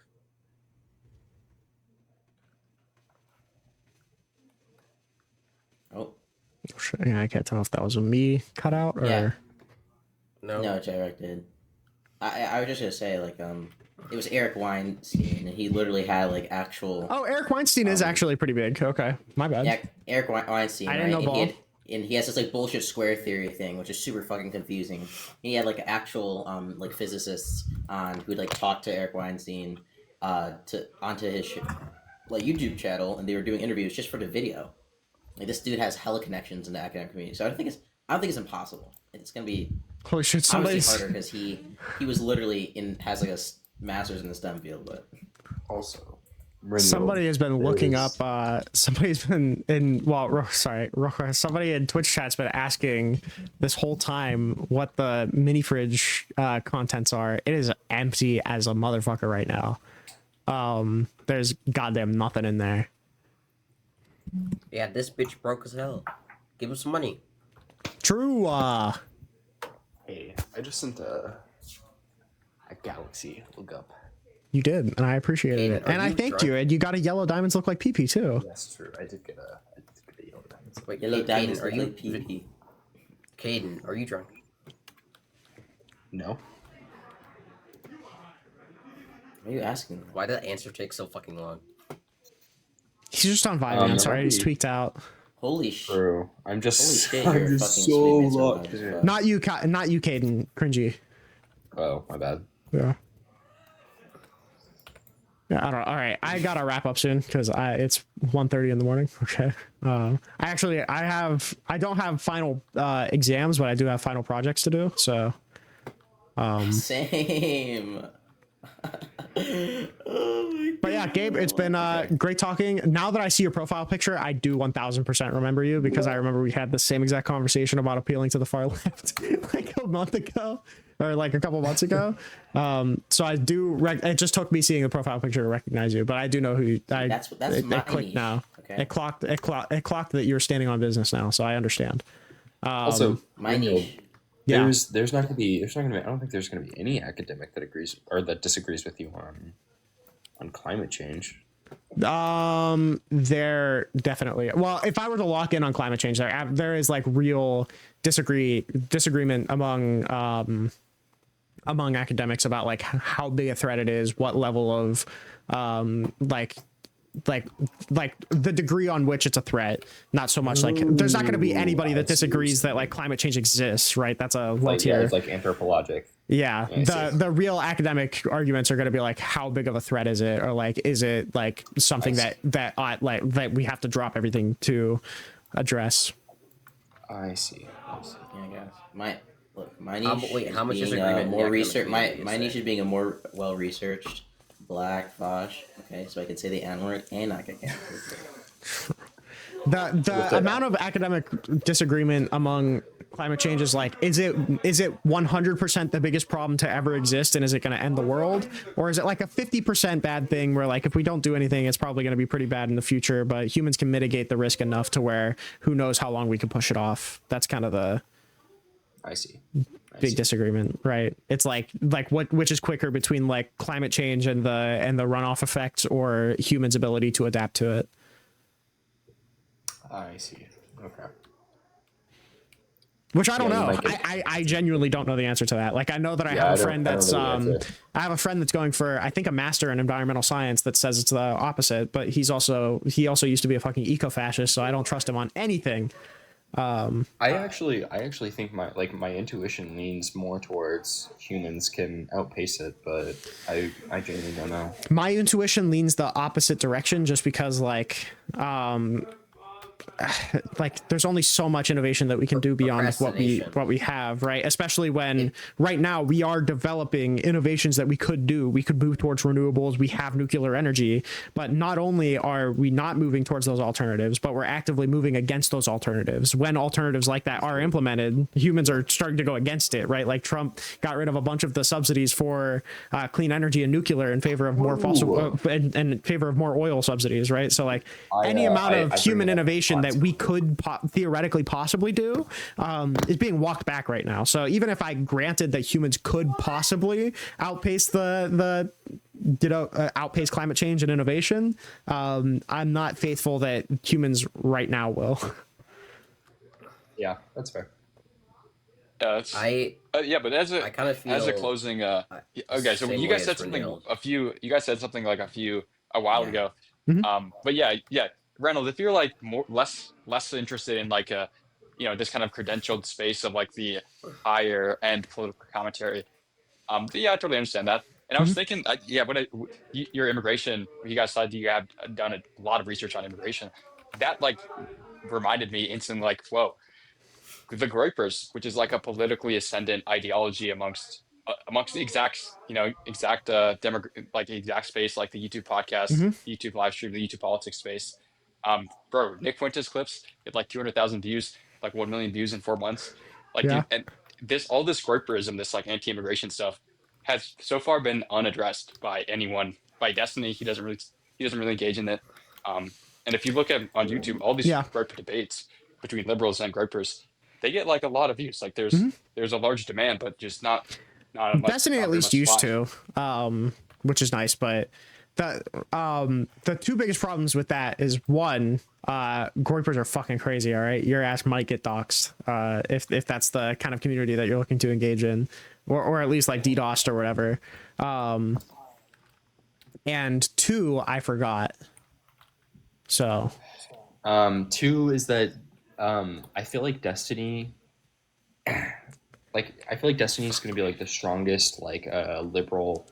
Oh. Yeah, I can't tell if that was a me cut out or. Yeah. No, J-Rec did. I was just gonna say, like, it was Eric Weinstein, and he literally had like actual. Oh, Eric Weinstein is actually pretty big. Okay, my bad. Yeah, Eric Weinstein. I didn't know and he has this like bullshit square theory thing, which is super fucking confusing. He had like actual like physicists on who'd like talk to Eric Weinstein onto his like YouTube channel, and they were doing interviews just for the video. Like, this dude has hella connections in the academic community, so I don't think it's impossible. It's gonna be holy shit, somebody's harder because he was literally has like a master's in the STEM field, but also. Somebody has been looking up. Somebody's been in. Well, sorry, somebody in Twitch chat's been asking this whole time what the mini fridge contents are. It is empty as a motherfucker right now. There's goddamn nothing in there. Yeah, this bitch broke as hell. Give him some money. True. Hey, I just sent a Galaxy lookup. You did, and I appreciated it. And I thanked you, and you got a yellow diamonds look like PP too. That's true. I did get a yellow diamonds. Wait, yellow diamonds are you PP? Caden, are you drunk? No. Why are you asking? Why did the answer take so fucking long? He's just on Vyvanse, right? He's tweaked out. Holy shit! Bro, I'm just so locked in. Not you, Caden. Cringy. Oh, my bad. Yeah. Yeah, I don't know. All right, I gotta wrap up soon because it's 1:30 in the morning. Okay. I don't have final exams, but I do have final projects to do. So. Same. But yeah, Gabe, it's been great talking. Now that I see your profile picture, I do 1000% remember you, because I remember we had the same exact conversation about appealing to the far left like a month ago, or like a couple months ago. So I do. It just took me seeing the profile picture to recognize you, but I do know who you. That's it clicked niche. Now. Okay. It clocked that you're standing on business now, so I understand. Also, my niche. Yeah. There's not gonna be. I don't think there's gonna be any academic that agrees or that disagrees with you on climate change. There definitely. Well, if I were to lock in on climate change, there is like real disagreement among academics about like how big a threat it is, what level of like the degree on which it's a threat. Not so much like there's not going to be anybody that disagrees that like climate change exists, right? That's a low tier. Yeah, it's like anthropologic. Yeah, the real academic arguments are going to be like, how big of a threat is it, or like, is it like something that we have to drop everything to address? I see. Yeah, guys. My niche. How much is more research? My niche is being a more well researched Black Vosh. Okay, so I can say the N word and I can. The amount of academic disagreement among climate change is like, is it 100% the biggest problem to ever exist, and is it going to end the world, or is it like a 50% bad thing where like if we don't do anything it's probably going to be pretty bad in the future, but humans can mitigate the risk enough to where who knows how long we can push it off. That's kind of the big disagreement, right? It's like which is quicker between like climate change and the runoff effects, or humans' ability to adapt to it. I see. Okay. Which I don't know. I genuinely don't know the answer to that. Like, I know that I have a friend that's I have a friend that's going for, I think, a master in environmental science that says it's the opposite, but he also used to be a fucking eco-fascist, so I don't trust him on anything. I actually think my intuition leans more towards humans can outpace it, but I genuinely don't know. My intuition leans the opposite direction, just because like there's only so much innovation that we can do beyond what we have, right? Especially when right now we are developing innovations that we could do. We could move towards renewables. We have nuclear energy, but not only are we not moving towards those alternatives, but we're actively moving against those alternatives. When alternatives like that are implemented, humans are starting to go against it, right? Like Trump got rid of a bunch of the subsidies for clean energy and nuclear in favor of more fossil and in favor of more oil subsidies, right? So like any amount of human innovation that we could theoretically possibly do is being walked back right now. So even if I granted that humans could possibly outpace outpace climate change and innovation, I'm not faithful that humans right now will. Yeah, that's fair. But as a I kind of feel as a closing okay, so you guys said something a while ago. But yeah, Reynolds, if you're like less interested in like this kind of credentialed space of like the higher end political commentary, yeah, I totally understand that. And I was thinking, your immigration, you guys said you have done a lot of research on immigration. That like reminded me instantly, like, whoa, the Groypers, which is like a politically ascendant ideology amongst the exact space, like the YouTube podcast, YouTube live stream, the YouTube politics space. Bro, Nick Fuentes clips get like 200,000 views, like 1 million views in 4 months. Like, dude, and all this Groyperism, this like anti-immigration stuff, has so far been unaddressed by anyone. By Destiny, he doesn't really engage in it. And if you look at on YouTube, all these Groyper debates between liberals and Groypers, they get like a lot of views. Like there's a large demand, but just not much. Destiny at least used to, which is nice, but. The two biggest problems with that is one, Groypers are fucking crazy. All right, your ass might get doxxed if that's the kind of community that you're looking to engage in, or at least like DDoSed or whatever. And two, I forgot. So, two is that I feel like Destiny. I feel like Destiny is going to be like the strongest liberal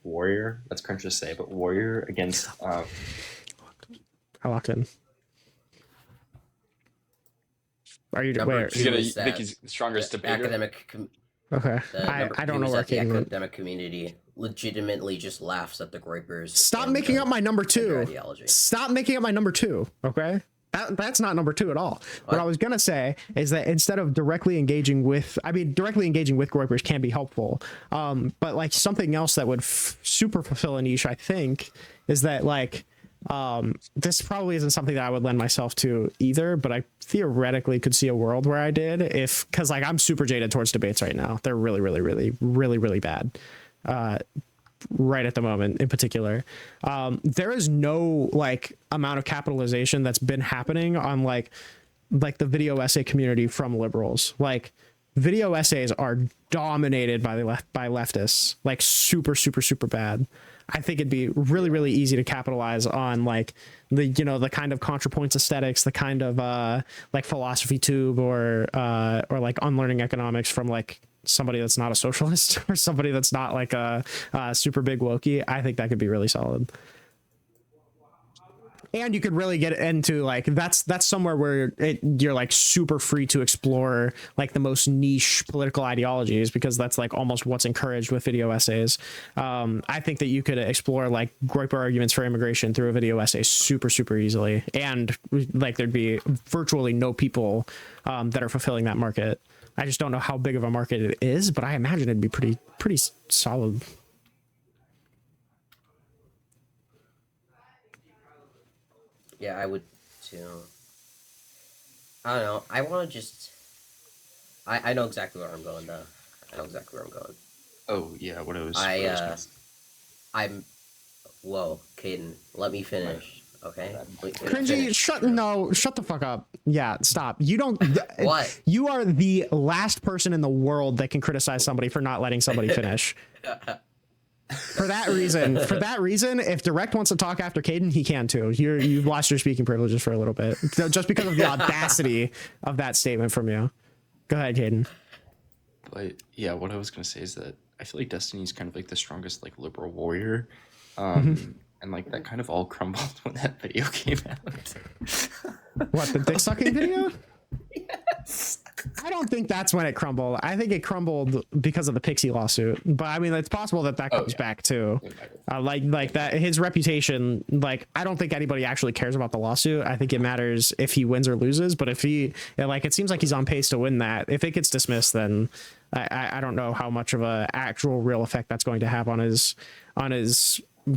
warrior. That's cringe to say, but warrior against. I locked in. Are you? Where? You think he's the strongest debater? Okay, I don't know where the academic community legitimately just laughs at the Groypers. Stop making up my number two. Stop making up my number two. Okay. That's not number two at all. What I was going to say is that instead of directly engaging with Groypers can be helpful. But like something else that would super fulfill a niche, I think, is that like, this probably isn't something that I would lend myself to either, but I theoretically could see a world where I did cause like I'm super jaded towards debates right now. They're really, really, really, really, really bad. Right at the moment in particular, there is no like amount of capitalization that's been happening on like the video essay community from liberals. Like video essays are dominated by leftists, like super, super, super bad. I think it'd be really, really easy to capitalize on like the kind of ContraPoints aesthetics, the kind of like philosophy tube or like unlearning economics from like somebody that's not a socialist or somebody that's not like a super big wokey. I think that could be really solid. And you could really get into like that's somewhere where you're like super free to explore like the most niche political ideologies, because that's like almost what's encouraged with video essays. I think that you could explore like Groyper arguments for immigration through a video essay super, super easily, and like there'd be virtually no people that are fulfilling that market. I just don't know how big of a market it is, but I imagine it'd be pretty solid. Yeah, I would too. I don't know. I want to just. I know exactly where I'm going though. I know exactly where I'm going. Oh yeah, what it was. I'm. Whoa, Caden, let me finish. Okay. Cringy, shut the fuck up. Yeah, stop. You don't. What? You are the last person in the world that can criticize somebody for not letting somebody finish. For that reason, if Direct wants to talk after Caden, he can too. You've lost your speaking privileges for a little bit, just because of the audacity of that statement from you. Go ahead, Caden. But yeah, what I was gonna say is that I feel like Destiny's kind of like the strongest like liberal warrior, and like that kind of all crumbled when that video came out. What, the dick sucking video? Yes. I don't think that's when it crumbled. I think it crumbled because of the Pixie lawsuit. But I mean, it's possible that comes back too. Like that, his reputation. Like, I don't think anybody actually cares about the lawsuit. I think it matters if he wins or loses. But if he, like, it seems like he's on pace to win that. If it gets dismissed, then I don't know how much of a actual real effect that's going to have on his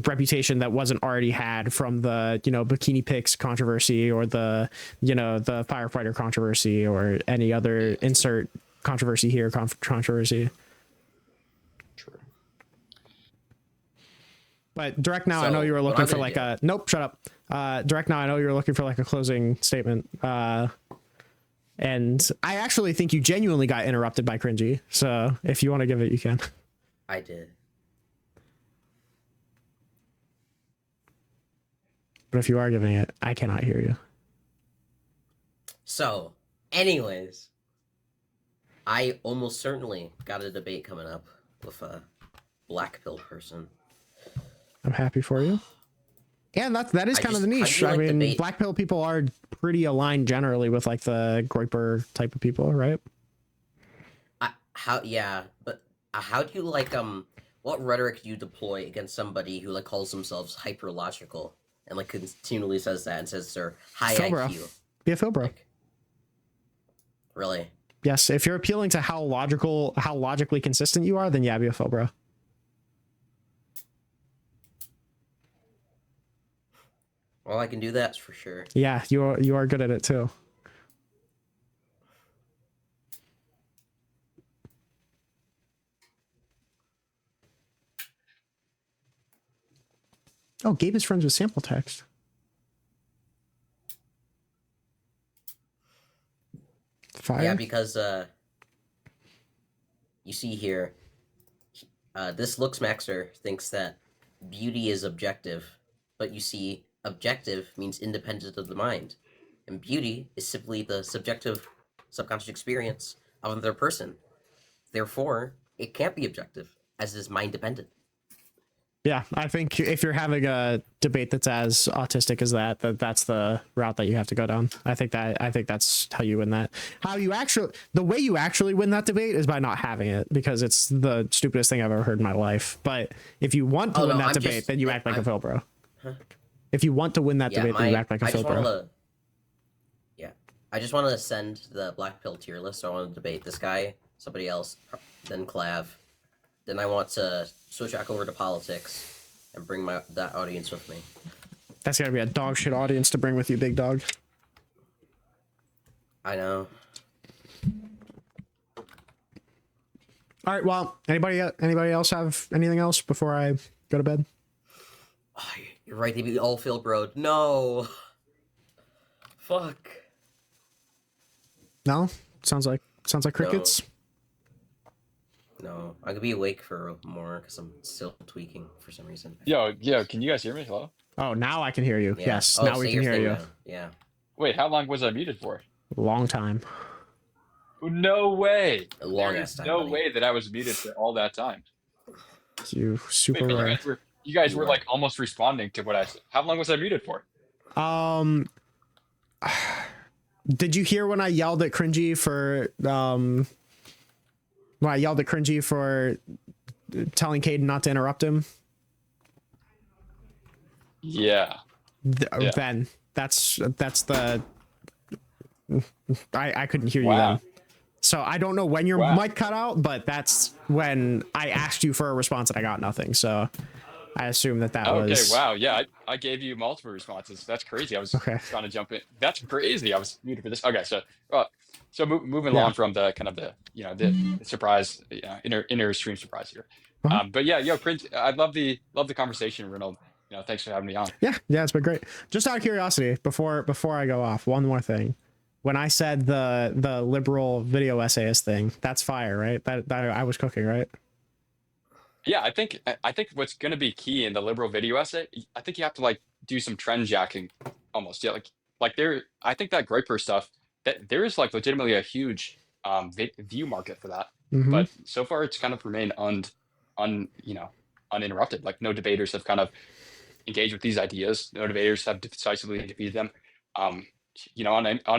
reputation that wasn't already had from the bikini pics controversy or the the firefighter controversy or any other insert controversy here controversy. True. But Direct, now I know you were looking for like a nope, shut up. Direct, now I know you were looking for like a closing statement, and I actually think you genuinely got interrupted by Cringy, so if you want to give it, you can. I did. But if you are giving it, I cannot hear you. So, anyways, I almost certainly got a debate coming up with a black pill person. I'm happy for you. And that is kind of the niche. I mean, debate. Black pill people are pretty aligned generally with like the Groyper type of people, right? How do you like what rhetoric do you deploy against somebody who like calls themselves hyper logical? And like continually says that and says they're high IQ. Be a Phil bro. Like, really? Yes. If you're appealing to how logically consistent you are, then yeah, be a Phil bro. Well, I can do that for sure. Yeah, you are good at it too. Oh, Gabe is friends with Sample Text. Fire. Yeah, because you see here, this Looksmaxer thinks that beauty is objective, but you see, objective means independent of the mind, and beauty is simply the subjective, subconscious experience of another person. Therefore, it can't be objective, as it is mind dependent. Yeah, I think if you're having a debate that's as autistic as that's the route that you have to go down. I think that's how you win that. The way you actually win that debate is by not having it, because it's the stupidest thing I've ever heard in my life. But if you want to win that debate, then you act like a Phil bro. Huh? If you want to win that debate, then you act like a Phil bro. I just want to send the black pill tier list. So I want to debate this guy, somebody else, then Clav. Then I want to switch back over to politics and bring that audience with me. That's gotta be a dog shit audience to bring with you, big dog. I know. All right. Well, anybody else have anything else before I go to bed? Oh, you're right. They be all Phil bro. No. Fuck. No. Sounds like crickets. No, I could be awake for more because I'm still tweaking for some reason. Yo, can you guys hear me? Hello? Oh, now I can hear you. Yeah. Yes, now we can hear you. Now. Yeah. Wait, how long was I muted for? Long time. No way. A long ass time. No way that I was muted for all that time. You super Wait, you guys were like almost responding to what I said. How long was I muted for? Did you hear when I yelled at Cringy for telling Caden not to interrupt him? Yeah. Then that's the I couldn't hear you Wow. then. So I don't know when your mic cut out, but that's when I asked you for a response and I got nothing. So I assume that was... Okay, wow. Yeah, I gave you multiple responses. That's crazy. I was trying to jump in. That's crazy. I was muted for this. Okay, so moving along from the kind of the surprise, inner stream surprise here. But yeah, Prince, I love the conversation, Ronald. Thanks for having me on. Yeah, it's been great. Just out of curiosity, before I go off, one more thing. When I said the liberal video essayist thing, that's fire, right? That I was cooking, right? Yeah, I think what's going to be key in the liberal video essay, I think you have to like do some trend jacking almost. Yeah, like there I think that Groyper stuff, that there is like legitimately a huge view market for that. But so far it's kind of remained uninterrupted. Like no debaters have kind of engaged with these ideas. No debaters have decisively defeated them. On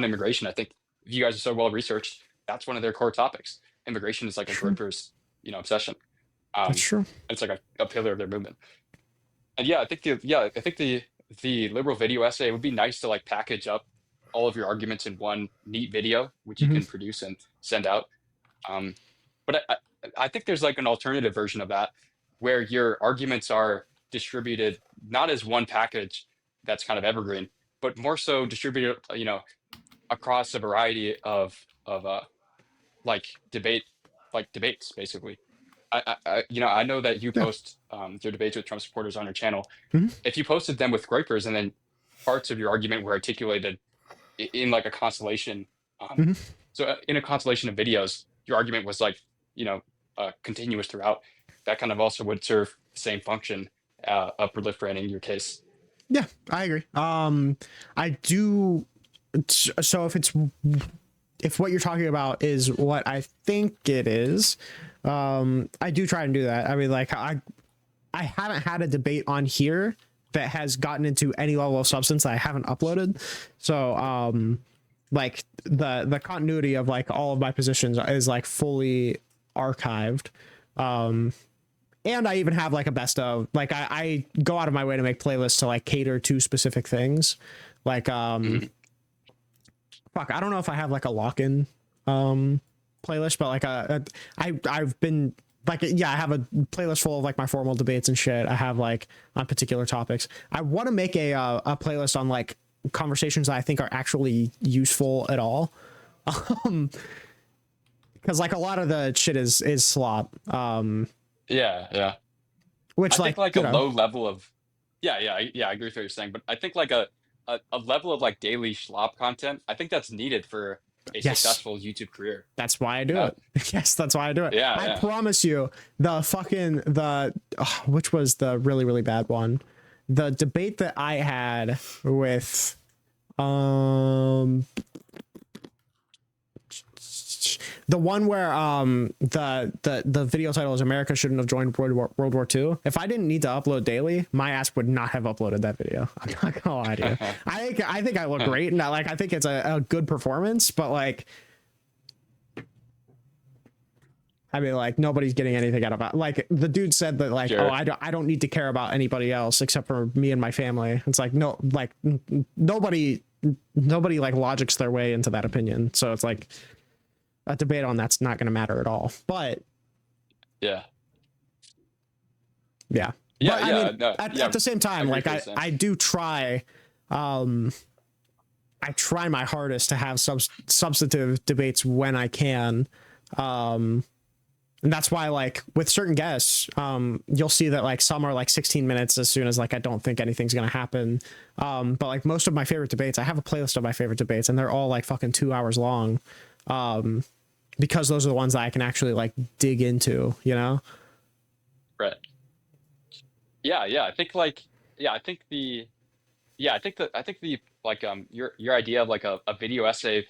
immigration, I think if you guys are so well researched, that's one of their core topics. Immigration is like a Groyper's, obsession. That's true. It's like a pillar of their movement. And yeah, I think the liberal video essay would be nice to like package up all of your arguments in one neat video, which you can produce and send out. But I think there's like an alternative version of that where your arguments are distributed not as one package that's kind of evergreen, but more so distributed, across a variety of debates, basically. I know that you post your debates with Trump supporters on your channel. If you posted them with Groypers and then parts of your argument were articulated in like a constellation, so in a constellation of videos, your argument was like, continuous throughout. That kind of also would serve the same function of proliferating your case. Yeah, I agree. I do. So if what you're talking about is what I think it is, I do try and do that. I mean, like I haven't had a debate on here that has gotten into any level of substance that I haven't uploaded. So like the continuity of like all of my positions is like fully archived. And I even have like a best of, like I go out of my way to make playlists to like cater to specific things. Like fuck, I don't know if I have like a lock-in playlist, but like I've been like, yeah, I have a playlist full of like my formal debates and shit. I have like on particular topics. I want to make a playlist on like conversations that I think are actually useful at all. Because like a lot of the shit is slop. Yeah. Which I think a low level of I agree with what you're saying, but I think like a level of like daily schlop content, I think that's needed for a successful YouTube career. That's why I do it. Yes, that's why I do it. Yeah, I promise you, which was the really, really bad one? The debate that I had with the one where the video title is America Shouldn't Have Joined World War II. If I didn't need to upload daily, my ass would not have uploaded that video. I'm not gonna lie to you. I think I look great, and I think it's a good performance, but like, I mean, like nobody's getting anything out of it. Like the dude said that like, Sure. oh, I don't need to care about anybody else except for me and my family. It's like, no, like nobody like logics their way into that opinion. So it's like, a debate on that's not going to matter at all. But yeah. But, I mean, at the same time, like I do try, I try my hardest to have substantive debates when I can. And that's why like with certain guests, you'll see that like some are like 16 minutes as soon as like I don't think anything's going to happen. But like most of my favorite debates, I have a playlist of my favorite debates and they're all like fucking 2 hours long. Because those are the ones that I can actually like dig into, Right. Yeah. I think the like your idea of like a video essay,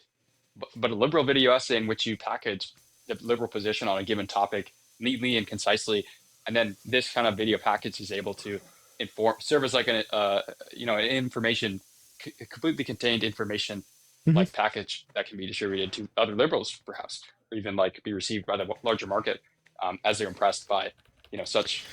but a liberal video essay in which you package the liberal position on a given topic neatly and concisely, and then this kind of video package is able to serve as like an information, completely contained information like package that can be distributed to other liberals perhaps, or even like be received by the larger market as they're impressed by such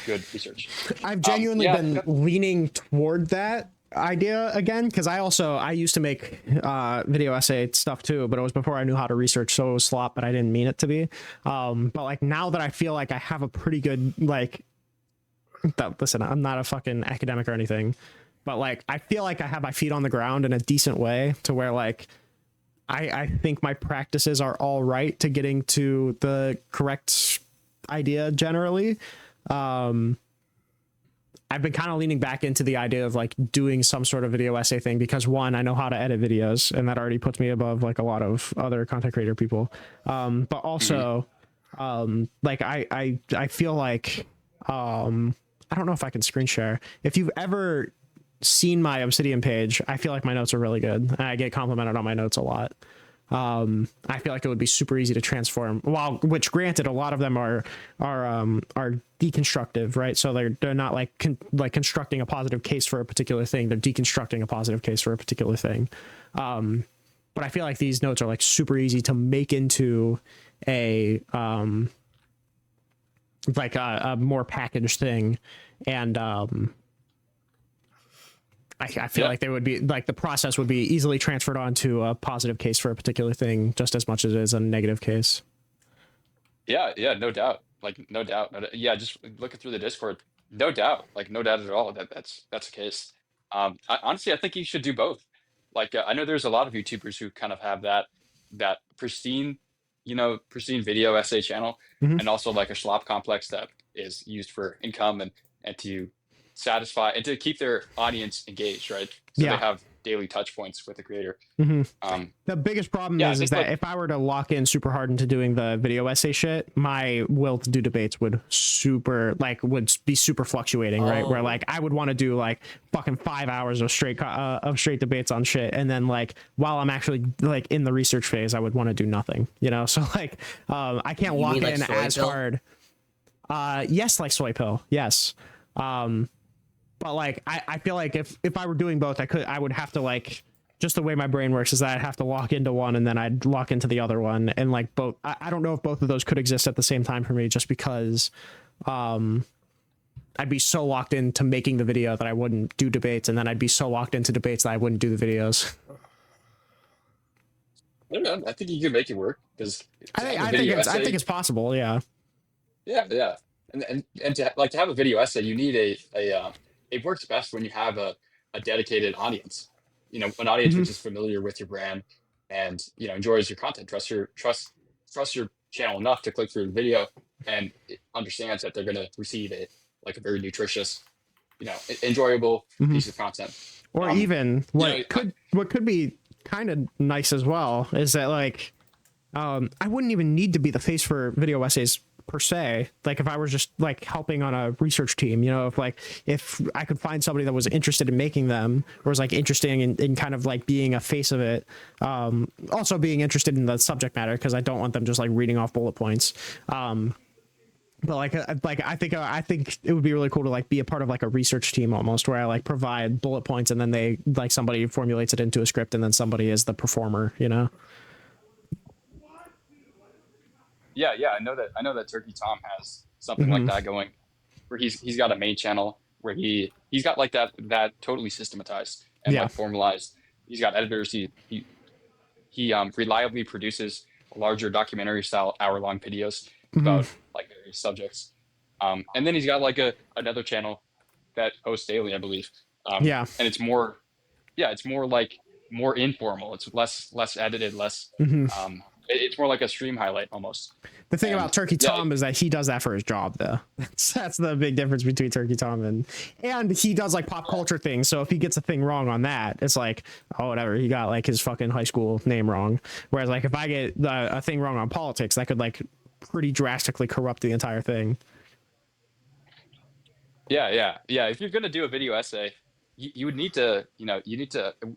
good research. I've genuinely been leaning toward that idea again, because I used to make video essay stuff too, but it was before I knew how to research, so it was slop, but I didn't mean it to be. But like now that I feel like I have a pretty good listen, I'm not a fucking academic or anything, but like I feel like I have my feet on the ground in a decent way to where like I think my practices are all right to getting to the correct idea generally. I've been kind of leaning back into the idea of like doing some sort of video essay thing because one, I know how to edit videos and that already puts me above like a lot of other content creator people. But also Like I feel like I don't know if I can screen share. If you've ever seen my Obsidian page, I feel like my notes are really good. I get complimented on my notes a lot. I feel like it would be super easy to transform. Which granted, a lot of them are deconstructive, right? So they're not like constructing a positive case for a particular thing. They're deconstructing a positive case for a particular thing. But I feel like these notes are like super easy to make into a like a more packaged thing, and I feel like they would be like the process would be easily transferred onto a positive case for a particular thing just as much as it is a negative case. Yeah, no doubt. Like no doubt. Yeah, just looking through the Discord, no doubt. Like no doubt at all that's the case. Honestly, I think you should do both. Like I know there's a lot of YouTubers who kind of have that pristine, pristine video essay channel, and also like a schlop complex that is used for income and to satisfy and to keep their audience engaged, right? So they have daily touch points with the creator. The biggest problem is that if I were to lock in super hard into doing the video essay shit, my will to do debates would be super fluctuating, right? Where like I would want to do like fucking 5 hours of straight debates on shit, and then like while I'm actually like in the research phase, I would want to do nothing, So like I can't lock in as hard. Yes, like soy pill, yes. But like I feel like if I were doing both, I would have to like, just the way my brain works is that I'd have to lock into one and then I'd lock into the other one, and like both I don't know if both of those could exist at the same time for me, just because I'd be so locked into making the video that I wouldn't do debates, and then I'd be so locked into debates that I wouldn't do the videos. I don't know. I think you can make it work because I think it's possible. Yeah. Yeah. And to have a video essay, you need it works best when you have a dedicated audience, an audience which is familiar with your brand and, enjoys your content, trusts your channel enough to click through the video and understands that they're going to receive a very nutritious, enjoyable piece of content. Or even what could be kind of nice as well is that like, I wouldn't even need to be the face for video essays per se. Like if I was just like helping on a research team, if I could find somebody that was interested in making them, or was like interested in kind of like being a face of it, also being interested in the subject matter, because I don't want them just like reading off bullet points. But I think it would be really cool to like be a part of like a research team almost, where I like provide bullet points and then they like somebody formulates it into a script and then somebody is the performer, Yeah, I know that Turkey Tom has something like that going, where he's got a main channel where he's got like that totally systematized and like formalized. He's got editors. He reliably produces larger documentary style hour-long videos about like various subjects. And then he's got like another channel that hosts daily, I believe. And it's more like more informal. It's less edited, less it's more like a stream highlight almost. The thing about Turkey Tom is that he does that for his job, though. That's the big difference between Turkey Tom and he does like pop culture things. So if he gets a thing wrong on that, it's like, oh, whatever. He got like his fucking high school name wrong. Whereas like if I get a thing wrong on politics, that could like pretty drastically corrupt the entire thing. Yeah. If you're gonna do a video essay, you would need to,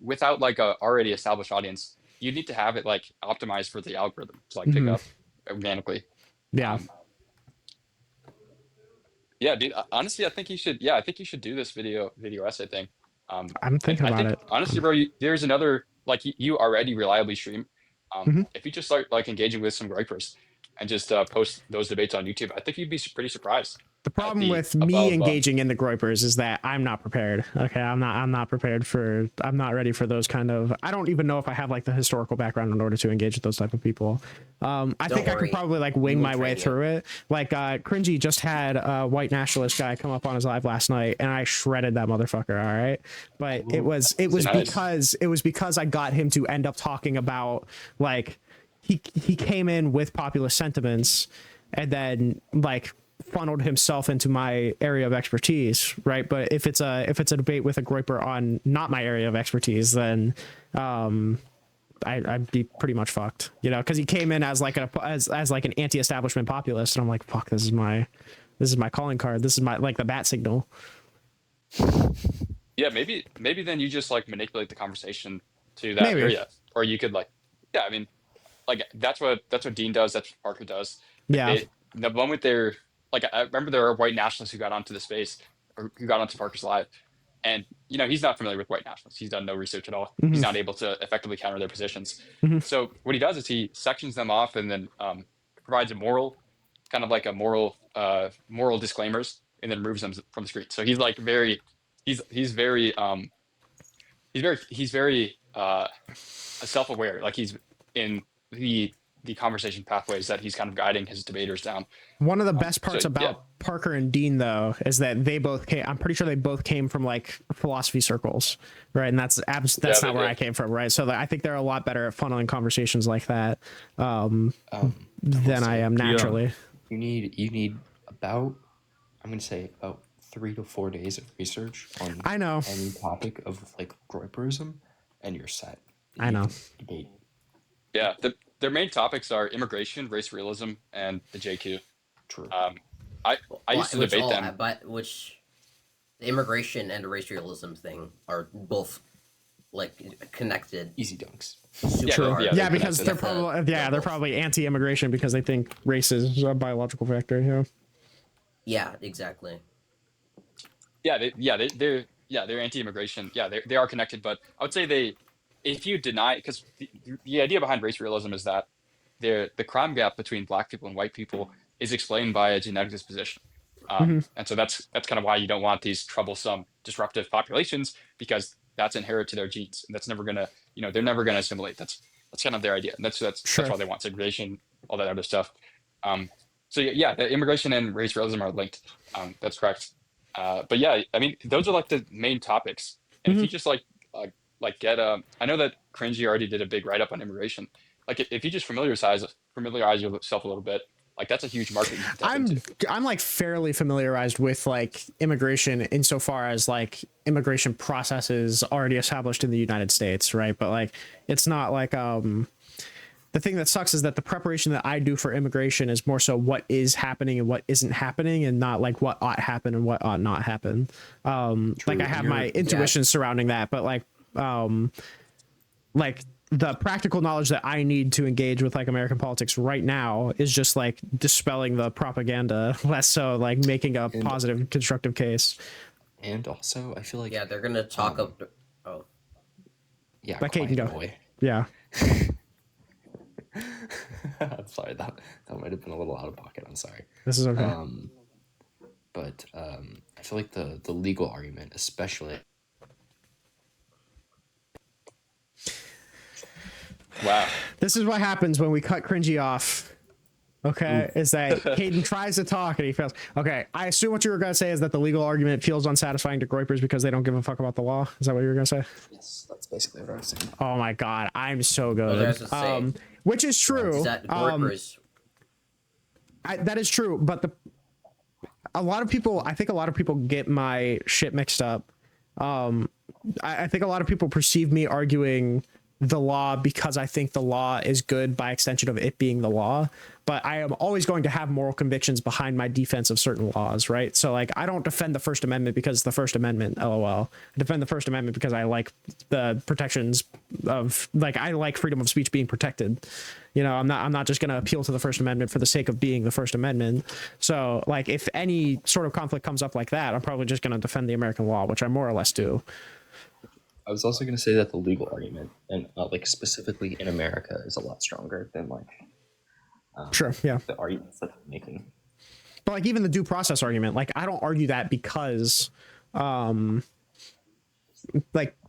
without like a already established audience, you need to have it like optimized for the algorithm to like pick up organically. Yeah. Dude, honestly, I think you should do this video essay thing. I'm thinking about it. Honestly, bro, there's another, like you already reliably stream. If you just start like engaging with some gripers and just post those debates on YouTube, I think you'd be pretty surprised. The problem with me engaging in the groypers is that I'm not prepared. Okay, I'm not ready for those kind of. I don't even know if I have like the historical background in order to engage with those type of people. I think I could probably like wing my way through it. Like Cringy just had a white nationalist guy come up on his live last night, and I shredded that motherfucker. All right, but it was nice. because I got him to end up talking about like he came in with populist sentiments, and then like funneled himself into my area of expertise, right? But if it's a debate with a groyper on not my area of expertise, then I'd be pretty much fucked, you know, because he came in as like as like an anti-establishment populist, and I'm like, fuck, this is my calling card. This is my like the bat signal. Yeah, maybe then you just like manipulate the conversation to that area, or you could like, yeah, I mean, like that's what Dean does. That's what Parker does. Yeah. The moment they're like, I remember there are white nationalists who got onto the space or who got onto Parker's Live, and you know he's not familiar with white nationalists. He's done no research at all. Mm-hmm. He's not able to effectively counter their positions. Mm-hmm. So what he does is he sections them off and then provides a moral, kind of like a moral disclaimers, and then removes them from the screen. So he's like very self-aware. Like he's in the conversation pathways that he's kind of guiding his debaters down. One of the best parts about Parker and Dean, though, is that they both came. I'm pretty sure they both came from like philosophy circles, right? And that's not where I came from, right? So I think they're a lot better at funneling conversations like that than I am naturally. You need about, I'm gonna say about 3 to 4 days of research on any topic of like Groyperism, and you're set. I know. Debate. Yeah, their main topics are immigration, race realism, and the JQ. True. I used to debate them. But which the immigration and race realism thing are both like connected. Easy dunks. Yeah, because they're probably anti-immigration because they think race is a biological factor. Yeah. Yeah, exactly. They're anti-immigration. Yeah, they are connected, but I would say if you deny, because the idea behind race realism is that the crime gap between black people and white people is explained by a genetic disposition. And so that's kind of why you don't want these troublesome, disruptive populations, because that's inherent to their genes, and that's never gonna, they're never gonna assimilate. That's kind of their idea, and that's why they want segregation, all that other stuff. So the immigration and race realism are linked. That's correct. But yeah, I mean, those are like the main topics. And if you just get I know that Cringy already did a big write up on immigration. Like if you just familiarize yourself a little bit, like that's a huge market. I'm like fairly familiarized with like immigration insofar as like immigration processes already established in the United States, right? But like it's not like the thing that sucks is that the preparation that I do for immigration is more so what is happening and what isn't happening, and not like what ought happen and what ought not happen. Like I have my intuition surrounding that, but like the practical knowledge that I need to engage with like American politics right now is just like dispelling the propaganda, less so like making a positive, constructive case. And also, I feel like they're gonna talk up. But Kate can go. Yeah. I'm sorry, that might have been a little out of pocket. I'm sorry. This is okay. But I feel like the legal argument, especially. Wow. This is what happens when we cut Cringy off. Okay, is that Caden tries to talk and he fails. Okay, I assume what you were gonna say is that the legal argument feels unsatisfying to Groypers because they don't give a fuck about the law. Is that what you were gonna say? Yes, that's basically what I was saying. Oh my god, I'm so good. Which is true. That is true, but I think a lot of people get my shit mixed up. I think a lot of people perceive me arguing the law because I think the law is good by extension of it being the law, but I am always going to have moral convictions behind my defense of certain laws, right? So like I don't defend the First Amendment because it's the First Amendment, lol. I defend the First Amendment because I like the protections of, like, I like freedom of speech being protected. I'm not just going to appeal to the First Amendment for the sake of being the First Amendment. So like if any sort of conflict comes up like that, I'm probably just going to defend the American law, which I more or less do. I was also going to say that the legal argument, and like specifically in America, is a lot stronger than like the arguments that they're making. But like even the due process argument, like I don't argue that because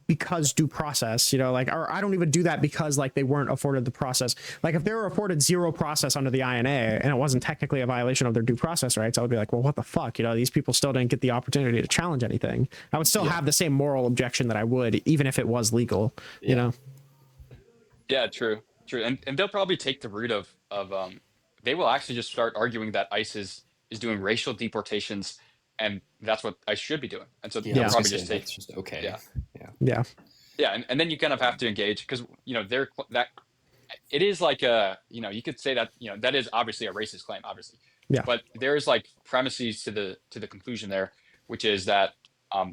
because due process, or I don't even do that because like they weren't afforded the process. Like if they were afforded zero process under the INA and it wasn't technically a violation of their due process rights, I would be like, well, what the fuck? These people still didn't get the opportunity to challenge anything. I would still have the same moral objection that I would, even if it was legal, Yeah, true. And they'll probably take the route of they will actually just start arguing that ICE is doing racial deportations, and that's what ICE should be doing. And so they'll probably just take. It's just okay. Yeah. Yeah, and then you kind of have to engage because that it is like you could say that that is obviously a racist claim, obviously. Yeah. But there's like premises to the conclusion there, which is that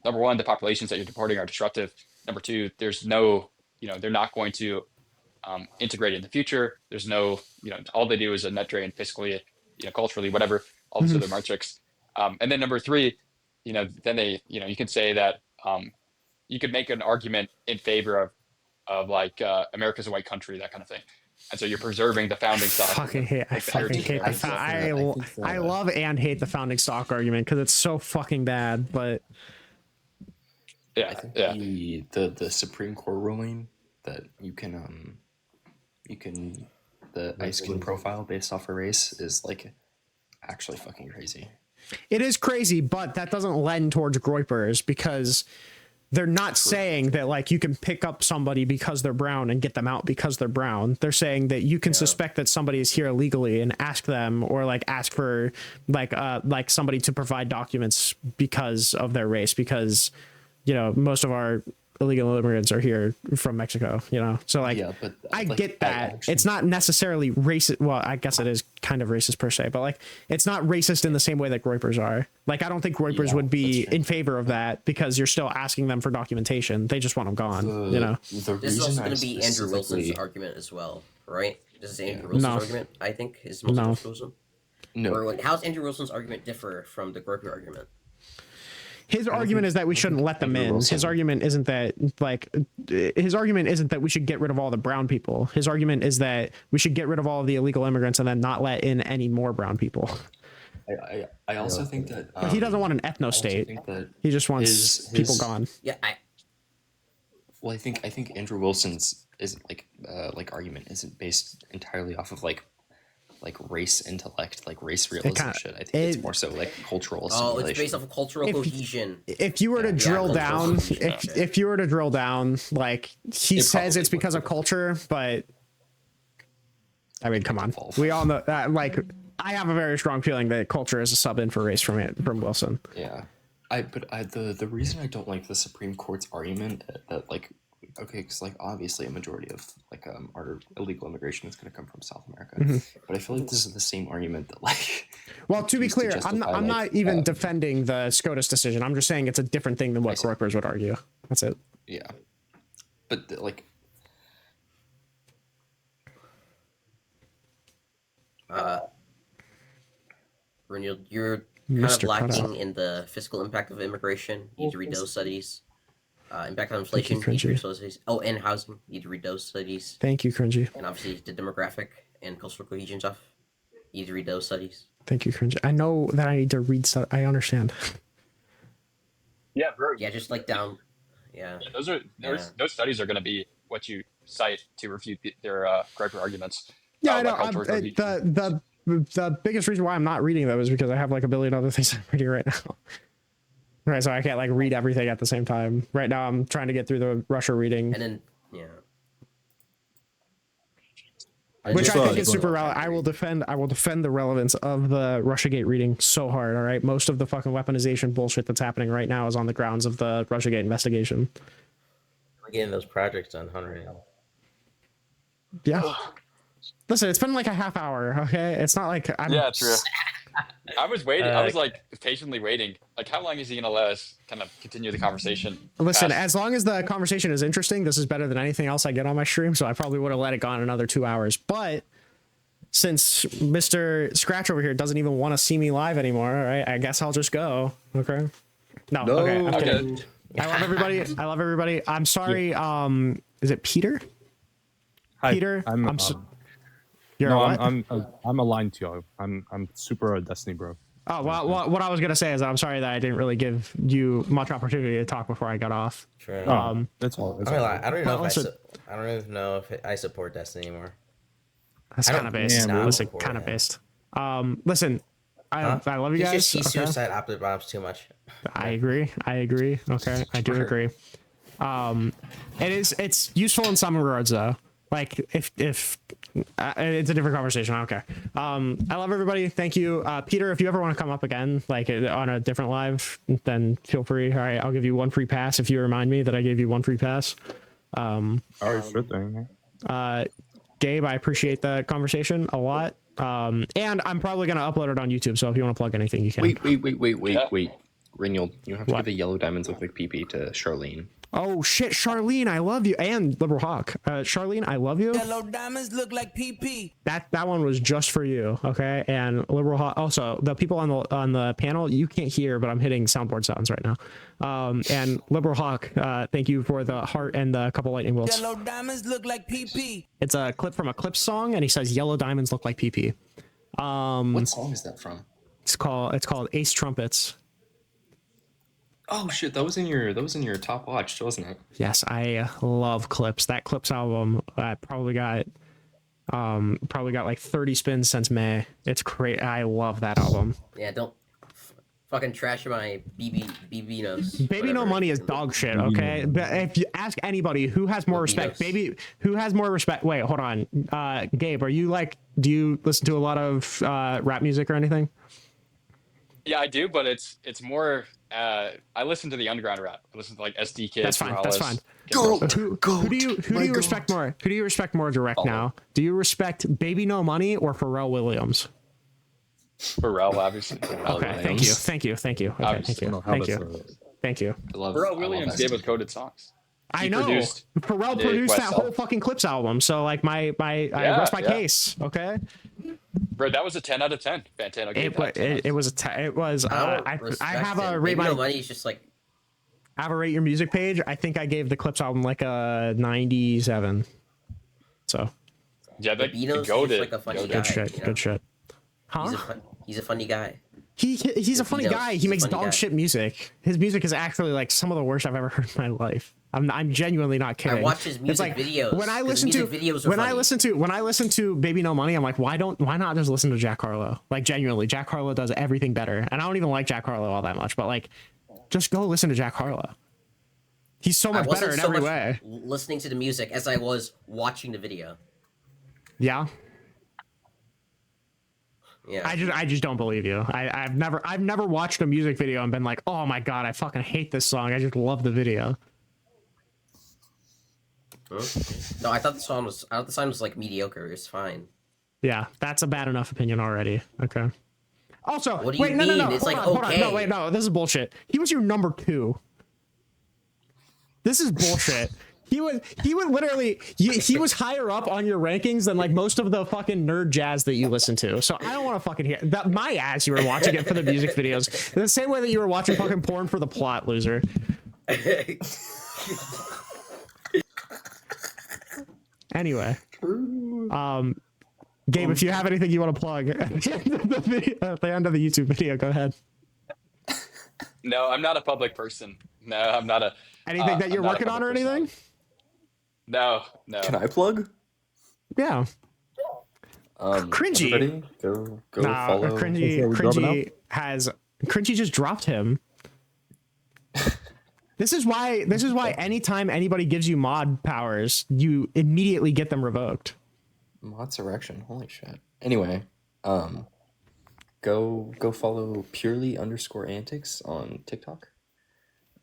number one, the populations that you're deporting are disruptive. Number two, there's no they're not going to integrate in the future. There's no all they do is a net drain fiscally, culturally, whatever. All these other metrics. And then number three, then they you can say that you could make an argument in favor of like America's a white country, that kind of thing. And so you're preserving the founding stock. I love and hate the founding stock argument because it's so fucking bad. But I think the Supreme Court ruling that you can the ICE can profile based off of race is like actually fucking crazy. It is crazy, but that doesn't lend towards groypers because they're not saying that like you can pick up somebody because they're brown and get them out because they're brown. They're saying that you can suspect that somebody is here illegally and ask them or like ask for like somebody to provide documents because of their race, because most of our illegal immigrants are here from Mexico, so like but I get that it's not necessarily racist. Well, I guess it is kind of racist per se, but like it's not racist in the same way that groypers are. Like I don't think groypers would be in favor of that because you're still asking them for documentation. They just want them gone. This is also going to be Andrew Wilson's argument as well, right? This is Andrew Wilson's argument, I think, is most controversial. No. Or like, how's Andrew Wilson's argument differ from the groyper argument? His argument is that we shouldn't let them in. His argument isn't that we should get rid of all the brown people. His argument is that we should get rid of all of the illegal immigrants and then not let in any more brown people. I also think that but he doesn't want an ethno state. He just wants people gone. Yeah. I think Andrew Wilson's argument isn't based entirely off of like race intellect, like race realism shit. I think it's more so like cultural assimilation. Oh, it's based off of cultural cohesion. If you were to drill down, if you were to drill down, like he says it's because of culture, but I mean, come on, we all know that. Like, I have a very strong feeling that culture is a sub in for race from Wilson. Yeah, the reason I don't like the Supreme Court's argument that like. Okay, because like obviously a majority of like our illegal immigration is going to come from South America, but I feel like this is the same argument that like. Well, to be clear, I'm not even defending the SCOTUS decision. I'm just saying it's a different thing than what groypers would argue. That's it. Yeah, but like. Renil, you're kind of lacking in the fiscal impact of immigration. You need to read those studies. Impact on inflation, need to read those studies. Oh, and housing, need to read those studies. Thank you, Cringy. And obviously the demographic and cultural cohesion stuff. You need to read those studies. Thank you, Cringy. I know that I need to read stuff. I understand. Yeah, bro. Yeah, just like down. Yeah. Those studies are going to be what you cite to refute their groyper arguments. Yeah, I know. The biggest reason why I'm not reading them is because I have like a billion other things I'm reading right now. Right, so I can't like read everything at the same time. Right now, I'm trying to get through the Russia reading, and then which I think is super relevant. I will defend the relevance of the Russiagate reading so hard. All right, most of the fucking weaponization bullshit that's happening right now is on the grounds of the Russiagate investigation. We're getting those projects done, Henry. Yeah. Listen, it's been like a half hour. Okay, it's not like I'm. Yeah, true. I was waiting. I was like patiently waiting. Like, how long is he gonna let us kind of continue the conversation? Listen, as long as the conversation is interesting, this is better than anything else I get on my stream. So I probably would have let it go on another 2 hours. But since Mr. Scratch over here doesn't even want to see me live anymore, all right, I guess I'll just go. Okay. No. Okay. I'm kidding. I love everybody. I'm sorry. Yeah. Is it Peter? Hi, Peter. You're I'm aligned to you. I'm super Destiny bro. Oh, well, what I was gonna say is I'm sorry that I didn't really give you much opportunity to talk before I got off. True. That's all. I don't even know if I support Destiny anymore. That's kind of based. Listen, kind of based. Listen, I love you guys. He suicide opted bombs too much. I agree. Okay, I do agree. It's useful in some regards though. Like if it's a different conversation. I don't care. I love everybody. Thank you. Peter, if you ever want to come up again, like on a different live, then feel free. All right. I'll give you one free pass if you remind me that I gave you one free pass. All right, sure thing. Gabe, I appreciate the conversation a lot. And I'm probably gonna upload it on YouTube. So if you want to plug anything, you can. Wait. Riniel, you have to give the yellow diamonds look like PP to Charlene. Oh shit, Charlene, I love you, and Liberal Hawk. Charlene, I love you. Yellow diamonds look like PP. That one was just for you, okay? And Liberal Hawk. Also, the people on the panel, you can't hear, but I'm hitting soundboard sounds right now. And Liberal Hawk, thank you for the heart and the couple lightning bolts. Yellow diamonds look like PP. It's a clip from a Clips song, and he says yellow diamonds look like PP. What song is that from? It's called Ace Trumpets. Oh shit, that was in your top watch, wasn't it? Yes, I love Clips. That Clips album probably got like 30 spins since May. It's great. I love that album. Yeah, don't fucking trash my BB knows. Baby No Money is dog shit, okay? But if you ask anybody who has more respect, who has more respect. Wait, hold on. Gabe, do you listen to a lot of rap music or anything? Yeah, I do, but it's more. I listen to the underground rap. I listen to like SD Kid. That's fine. That's fine. Who do you respect more? Who do you respect more direct now? Do you respect Baby No Money or Pharrell Williams? Pharrell, obviously. Okay, thank you. Okay, thank you. Pharrell Williams gave us coded songs. I know. Pharrell produced that whole fucking Clips album, so like I rest my case. Okay. Bro, that was a 10 out of 10. Fantano gave it was I have a rate my money is just like I have a rate your music page. I think I gave the Clips album like a 97. So yeah, Bino's like a funny guy. Good shit. Huh? He's a funny guy. He's a funny guy. He makes dog shit music. His music is actually like some of the worst I've ever heard in my life. I'm genuinely not kidding. I watch his music videos. When I listen to Baby No Money, I'm like, why not just listen to Jack Harlow? Like genuinely, Jack Harlow does everything better. And I don't even like Jack Harlow all that much, but like, just go listen to Jack Harlow. He's so much better in every way. Listening to the music as I was watching the video. Yeah. Yeah. I just don't believe you. I've never watched a music video and been like, oh my god, I fucking hate this song. I just love the video. No, I thought the song was like mediocre. It's fine. Yeah, that's a bad enough opinion already. Okay. Also, what do you mean? No, it's like hold okay. On. No, this is bullshit. He was your number 2. This is bullshit. He would literally he was higher up on your rankings than like most of the fucking nerd jazz that you listen to. So I don't want to fucking hear that. My ass, you were watching it for the music videos the same way that you were watching fucking porn for the plot, loser. Anyway, Gabe, if you have anything you want to plug at the end of the YouTube video, go ahead. No, I'm not a public person. No, I'm not a. Anything that you're working on or anything? No. Can I plug? Yeah. Cringy. Go follow. Cringy just dropped him. This is why anytime anybody gives you mod powers, you immediately get them revoked. Modsurrection, holy shit. Anyway, go follow purely_antics on TikTok.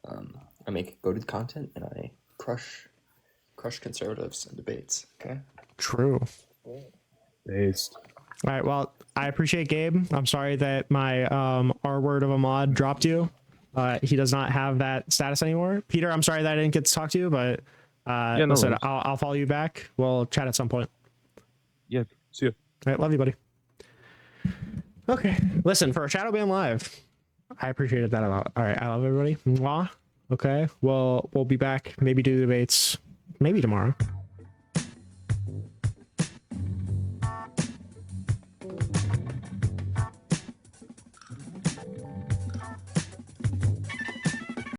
I make goated content and I crush conservatives in debates. Okay. True. Based. All right. Well, I appreciate Gabe. I'm sorry that my R word of a mod dropped you. He does not have that status anymore. Peter, I'm sorry that I didn't get to talk to you, but listen, I'll follow you back. We'll chat at some point. Yeah. See you. All right. Love you, buddy. Okay. Listen, for a Shadowban Live, I appreciated that a lot. All right. I love everybody. Mwah. Okay. Well, we'll be back. Maybe do debates. Maybe tomorrow.